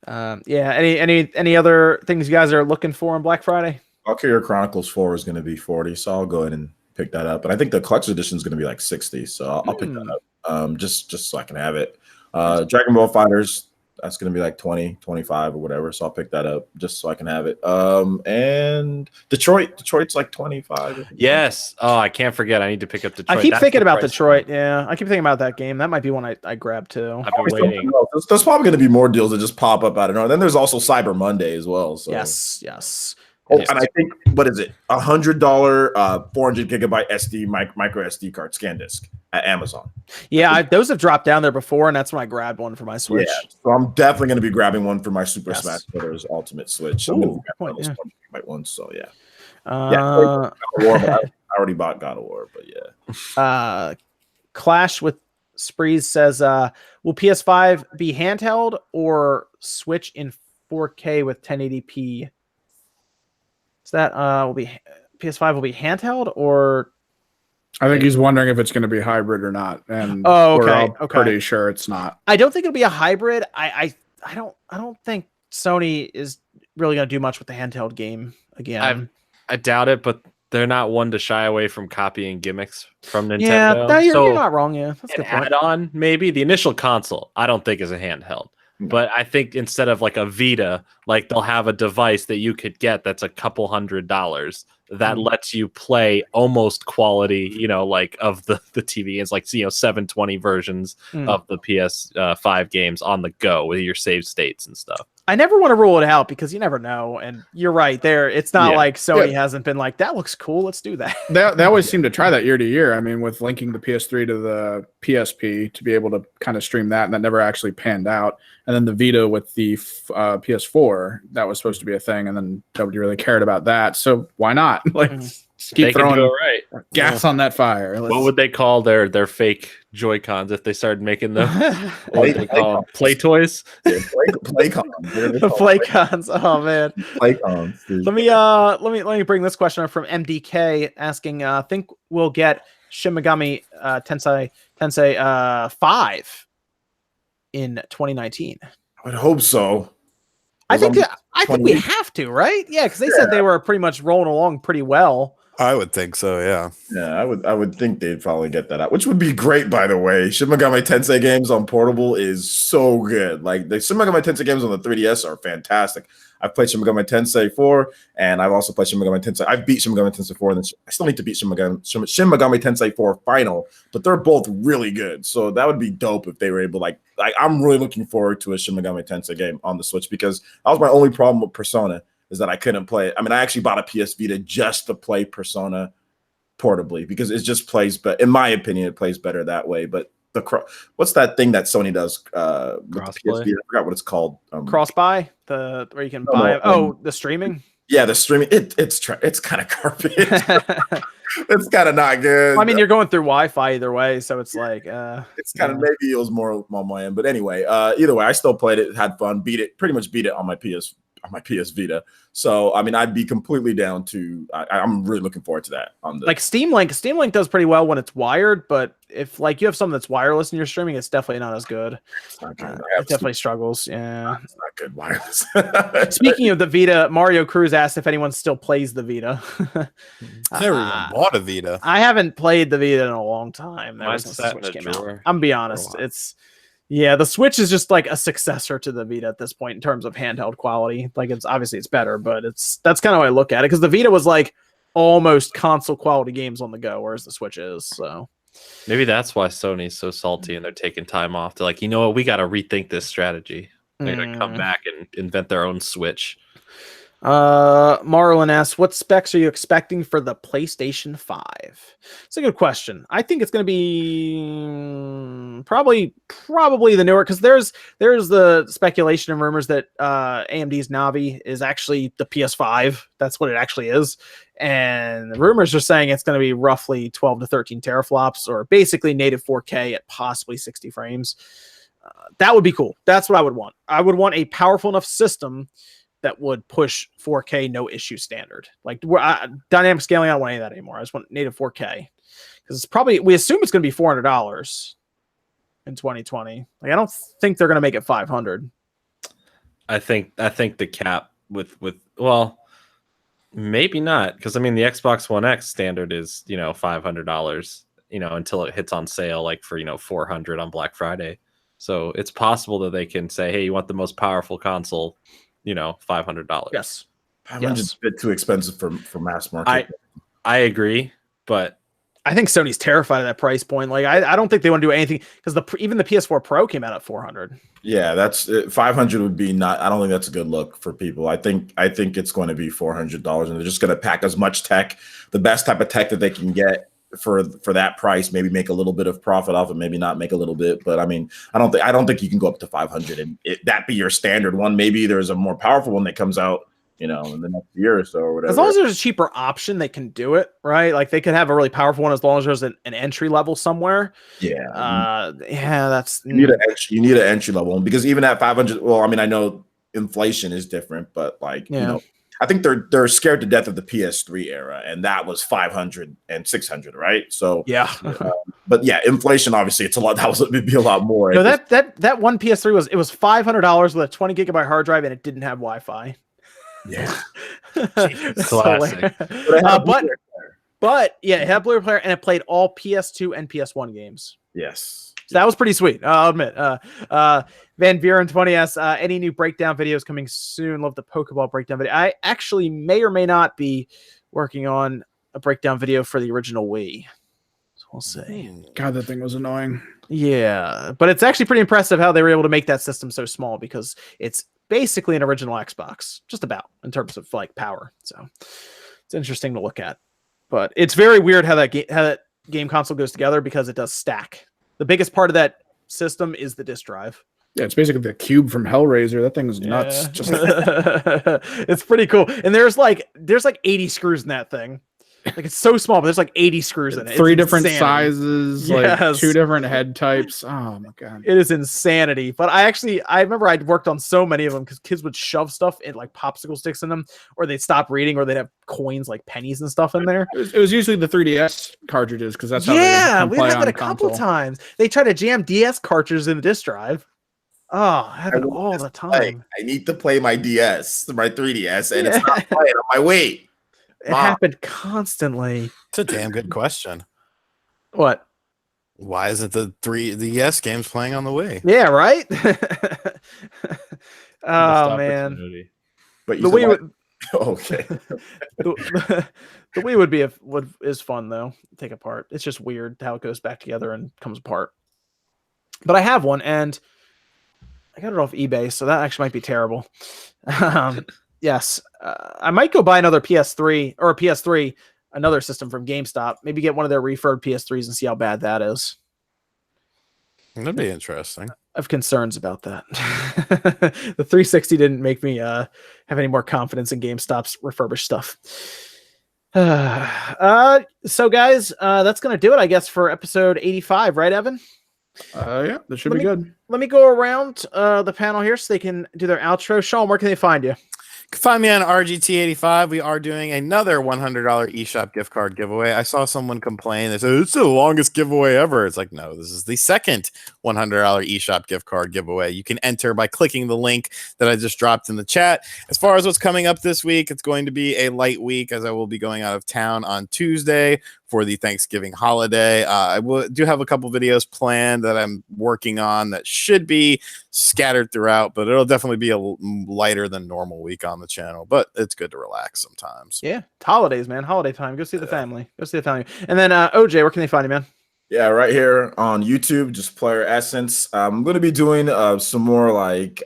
Any other things you guys are looking for on Black Friday? Valkyria Chronicles 4 is going to be 40, so I'll go ahead and pick that up. And I think the collector's edition is going to be like 60, so I'll pick that up just so I can have it. Dragon Ball Fighters, that's going to be like 20, 25 or whatever, so I'll pick that up just so I can have it. And Detroit's like 25. Yes. Oh, I can't forget. I need to pick up Detroit. I keep thinking about Detroit. Yeah, I keep thinking about that game. That might be one I grab too. I've been waiting. There's probably going to be more deals that just pop up out of nowhere. Then there's also Cyber Monday as well. So. Yes. Oh, and I think, what is it? $100 400 gigabyte SD micro SD card scan disc at Amazon. Yeah, those have dropped down there before, and that's when I grabbed one for my Switch. Yeah, so I'm definitely going to be grabbing one for my Super Smash Bros. Ultimate Switch. I'm going to grab one of those 400 gigabyte ones. So yeah, God of War, but I already bought God of War, but yeah. Clash with Sprees says, will PS5 be handheld or Switch in 4K with 1080p? That will be PS5 will be handheld, or I think he's wondering if it's going to be hybrid or not. And okay. Pretty sure it's not. I don't think it'll be a hybrid. I don't think Sony is really going to do much with the handheld game again. I doubt it, but they're not one to shy away from copying gimmicks from Nintendo. Yeah, you're not wrong. Yeah, that's a good point. Add-on, maybe the initial console, I don't think is a handheld. But I think instead of like a Vita, like they'll have a device that you could get that's a couple $100 that lets you play almost quality, like of the TV. It's like 720 versions of the PS5 games on the go with your save states and stuff. I never want to rule it out because you never know, and you're right there. It's not like Sony hasn't been like, that looks cool, let's do that. They always seem to try that year to year. I mean, with linking the PS3 to the PSP to be able to kind of stream that, and that never actually panned out. And then the Vita with the PS4, that was supposed to be a thing, and then nobody really cared about that. So why not? Like, keep throwing gas on that fire. What would they call their fake Joy-Cons if they started making them? What would they call them? Play toys? Yeah, Playcons. The Playcons. Oh man. Playcons. Let me bring this question up from MDK asking, think we'll get Shin Megami Tensei 5 in 2019. I would hope so. I think we have to, right? Yeah, because they said they were pretty much rolling along pretty well. I would think so, yeah. Yeah, I would think they'd probably get that out, which would be great, by the way. Shin Megami Tensei games on portable is so good. Like, the Shin Megami Tensei games on the 3DS are fantastic. I've played Shin Megami Tensei 4, and I've also played Shin Megami Tensei. I've beat Shin Megami Tensei 4, and then I still need to beat Shin Megami Tensei 4 Final, but they're both really good. So that would be dope if they were able, like I'm really looking forward to a Shin Megami Tensei game on the Switch, because that was my only problem with Persona, is that I couldn't play it. I mean, I actually bought a PS Vita just to play Persona portably, because it just plays, but in my opinion, it plays better that way. But what's that thing that Sony does with the PS Vita? I forgot what it's called. Cross-buy, where you can buy. The streaming. Yeah, the streaming. It's kind of garbage. It's kind of not good. I mean, you're going through Wi-Fi either way, so it's like it's kind of, maybe it was more on my end, but anyway, either way, I still played it, had fun, pretty much beat it on my PS Vita. So I mean, I'd be completely down to. I'm really looking forward to that. Like Steam Link does pretty well when it's wired, but if like you have something that's wireless and you're streaming, it's definitely not as good. It's not good. It definitely struggles. Yeah, it's not good wireless. Speaking of the Vita, Mario Cruz asked if anyone still plays the Vita. I never even bought a Vita. I haven't played the Vita in a long time. Mine's sat in a drawer. I'm gonna be honest. Yeah, the Switch is just like a successor to the Vita at this point in terms of handheld quality. Like, it's obviously it's better, but that's kind of how I look at it, because the Vita was like almost console quality games on the go, whereas the Switch is. So maybe that's why Sony's so salty and they're taking time off. They're like, you know what, we got to rethink this strategy. They're gonna come back and invent their own Switch. Marlon asks, what specs are you expecting for the PlayStation 5? It's a good question. I think it's going to be probably the newer, because there's the speculation and rumors that AMD's Navi is actually the PS5. That's what it actually is. And the rumors are saying it's going to be roughly 12 to 13 teraflops, or basically native 4K at possibly 60 frames. That would be cool. That's what I would want. I would want a powerful enough system that would push 4K no issue standard. Like, dynamic scaling, I don't want any of that anymore. I just want native 4K, because it's probably, we assume it's going to be $400 in 2020. Like, I don't think they're going to make it 500. I think the cap with well, maybe not, because I mean the Xbox One X standard is $500 until it hits on sale, like for $400 on Black Friday. So it's possible that they can say, hey, you want the most powerful console, $500. Yes. $500 is a bit too expensive for mass market. I agree, but I think Sony's terrified of that price point. Like, I don't think they want to do anything, because even the PS4 Pro came out at $400. Yeah, that's 500 would be not. I don't think that's a good look for people. I think it's going to be $400, and they're just going to pack as much tech, the best type of tech that they can get for that price. Maybe make a little bit of profit off it, maybe not make a little bit. But I mean, I don't think you can go up to 500 and that be your standard one. Maybe there's a more powerful one that comes out, in the next year or so, or whatever. As long as there's a cheaper option, they can do it, right? Like, they could have a really powerful one as long as there's an entry level somewhere. Yeah. That's you need an entry level one, because even at 500, well, I mean, I know inflation is different, but like, I think they're scared to death of the PS3 era, and that was 500 and 600, right? So but yeah, inflation, obviously, it's a lot. It'd be a lot more. No, that one PS3 was $500 with a 20 gigabyte hard drive, and it didn't have Wi-Fi. Yeah, classic. But yeah, it had a Blu-ray player, and it played all PS2 and PS1 games. Yes. So that was pretty sweet. I'll admit. Van Buren 20 asks, any new breakdown videos coming soon? Love the Pokeball breakdown video. I actually may or may not be working on a breakdown video for the original Wii. So we'll see. God, that thing was annoying. Yeah, but it's actually pretty impressive how they were able to make that system so small because it's basically an original Xbox, just about in terms of like power. So it's interesting to look at. But it's very weird how that game console goes together because it does stack. The biggest part of that system is the disk drive. Yeah, it's basically the cube from Hellraiser. That thing's nuts. Just it's pretty cool. And there's like 80 screws in that thing. Like it's so small, but there's like 80 screws in it. Three different sizes, like 2 different head types. Oh my god, it is insanity. But I remember I'd worked on so many of them because kids would shove stuff in like popsicle sticks in them, or they'd stop reading, or they'd have coins like pennies and stuff in there. It was usually the 3DS cartridges because that's how we have it a couple times. They try to jam DS cartridges in the disk drive. Oh, I have it all the time. I need to play my DS, my 3DS, and it's not playing on my Wii. It happened constantly. It's a damn good question. What? Why isn't the DS games playing on the Wii? Yeah, right. Oh man, but the Wii would. Okay. the Wii is fun though. To take apart. It's just weird how it goes back together and comes apart. But I have one, and I got it off eBay, so that actually might be terrible. Yes, I might go buy another PS3 or a PS3, another system from GameStop. Maybe get one of their refurbed PS3s and see how bad that is. That'd be interesting. I have concerns about that. The 360 didn't make me have any more confidence in GameStop's refurbished stuff. So guys, that's gonna do it, I guess, for episode 85, right, Evan? Yeah, that should be good. Let me go around the panel here so they can do their outro. Sean, where can they find you? You can find me on RGT85. We are doing another $100 eShop gift card giveaway. I saw someone complain. They said, it's the longest giveaway ever. It's like, no, this is the second $100 eShop gift card giveaway. You can enter by clicking the link that I just dropped in the chat. As far as what's coming up this week, it's going to be a light week as I will be going out of town on Tuesday for the Thanksgiving holiday. I do have a couple videos planned that I'm working on that should be scattered throughout, but it'll definitely be a lighter than normal week on the channel, but it's good to relax sometimes. Yeah, it's holidays, man. Holiday time. Go see the family. Go see the family. And then OJ, where can they find you, man? Yeah, right here on YouTube, just Player Essence. I'm going to be doing some more like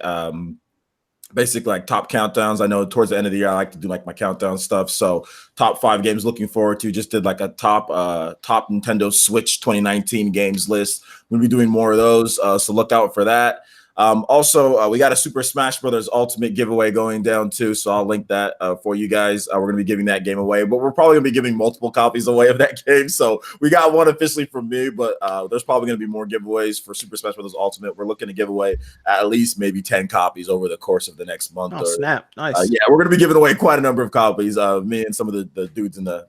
basic like top countdowns. I know towards the end of the year I like to do like my countdown stuff. So top 5 games looking forward to. Just did like a top Nintendo Switch 2019 games list. We'll be doing more of those. So look out for that. Also, we got a Super Smash Brothers Ultimate giveaway going down too, so I'll link that for you guys. We're going to be giving that game away, but we're probably going to be giving multiple copies away of that game. So we got one officially from me, but there's probably going to be more giveaways for Super Smash Brothers Ultimate. We're looking to give away at least maybe 10 copies over the course of the next month. Oh, snap. Nice. Yeah, we're going to be giving away quite a number of copies, me and some of the dudes in the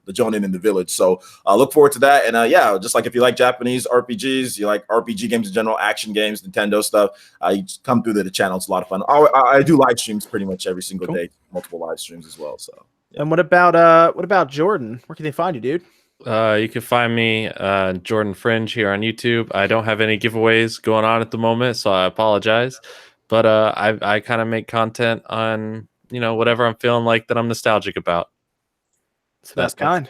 Jonin in the village. So look forward to that. And yeah, just like if you like Japanese RPGs, you like RPG games in general, action games, Nintendo stuff, you just come through the channel. It's a lot of fun. I do live streams pretty much every single day, multiple live streams as well. So yeah. And what about Jordan? Where can they find you, dude? You can find me Jordan Fringe here on YouTube. I don't have any giveaways going on at the moment, so I apologize. But I kind of make content on whatever I'm feeling like that I'm nostalgic about. So that's kind.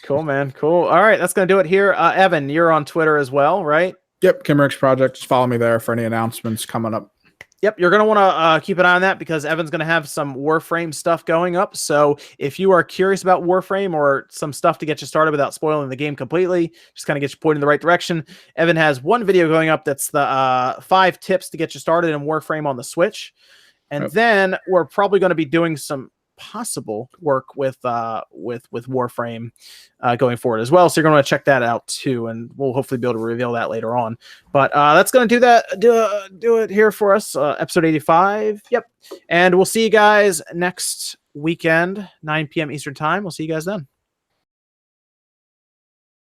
Cool, man. Cool. All right, that's gonna do it here. Evan, you're on Twitter as well, right? Yep, Kimmerix Project. Just follow me there for any announcements coming up. Yep, you're going to want to keep an eye on that because Evan's going to have some Warframe stuff going up. So if you are curious about Warframe or some stuff to get you started without spoiling the game completely, just kind of get you pointed in the right direction, Evan has one video going up that's the 5 tips to get you started in Warframe on the Switch. And then we're probably going to be doing some possible work with Warframe going forward as well, so you're going to want to check that out too, and we'll hopefully be able to reveal that later on. But that's going to do it here for us, episode 85. Yep, and we'll see you guys next weekend, 9 p.m. Eastern time. We'll see you guys then.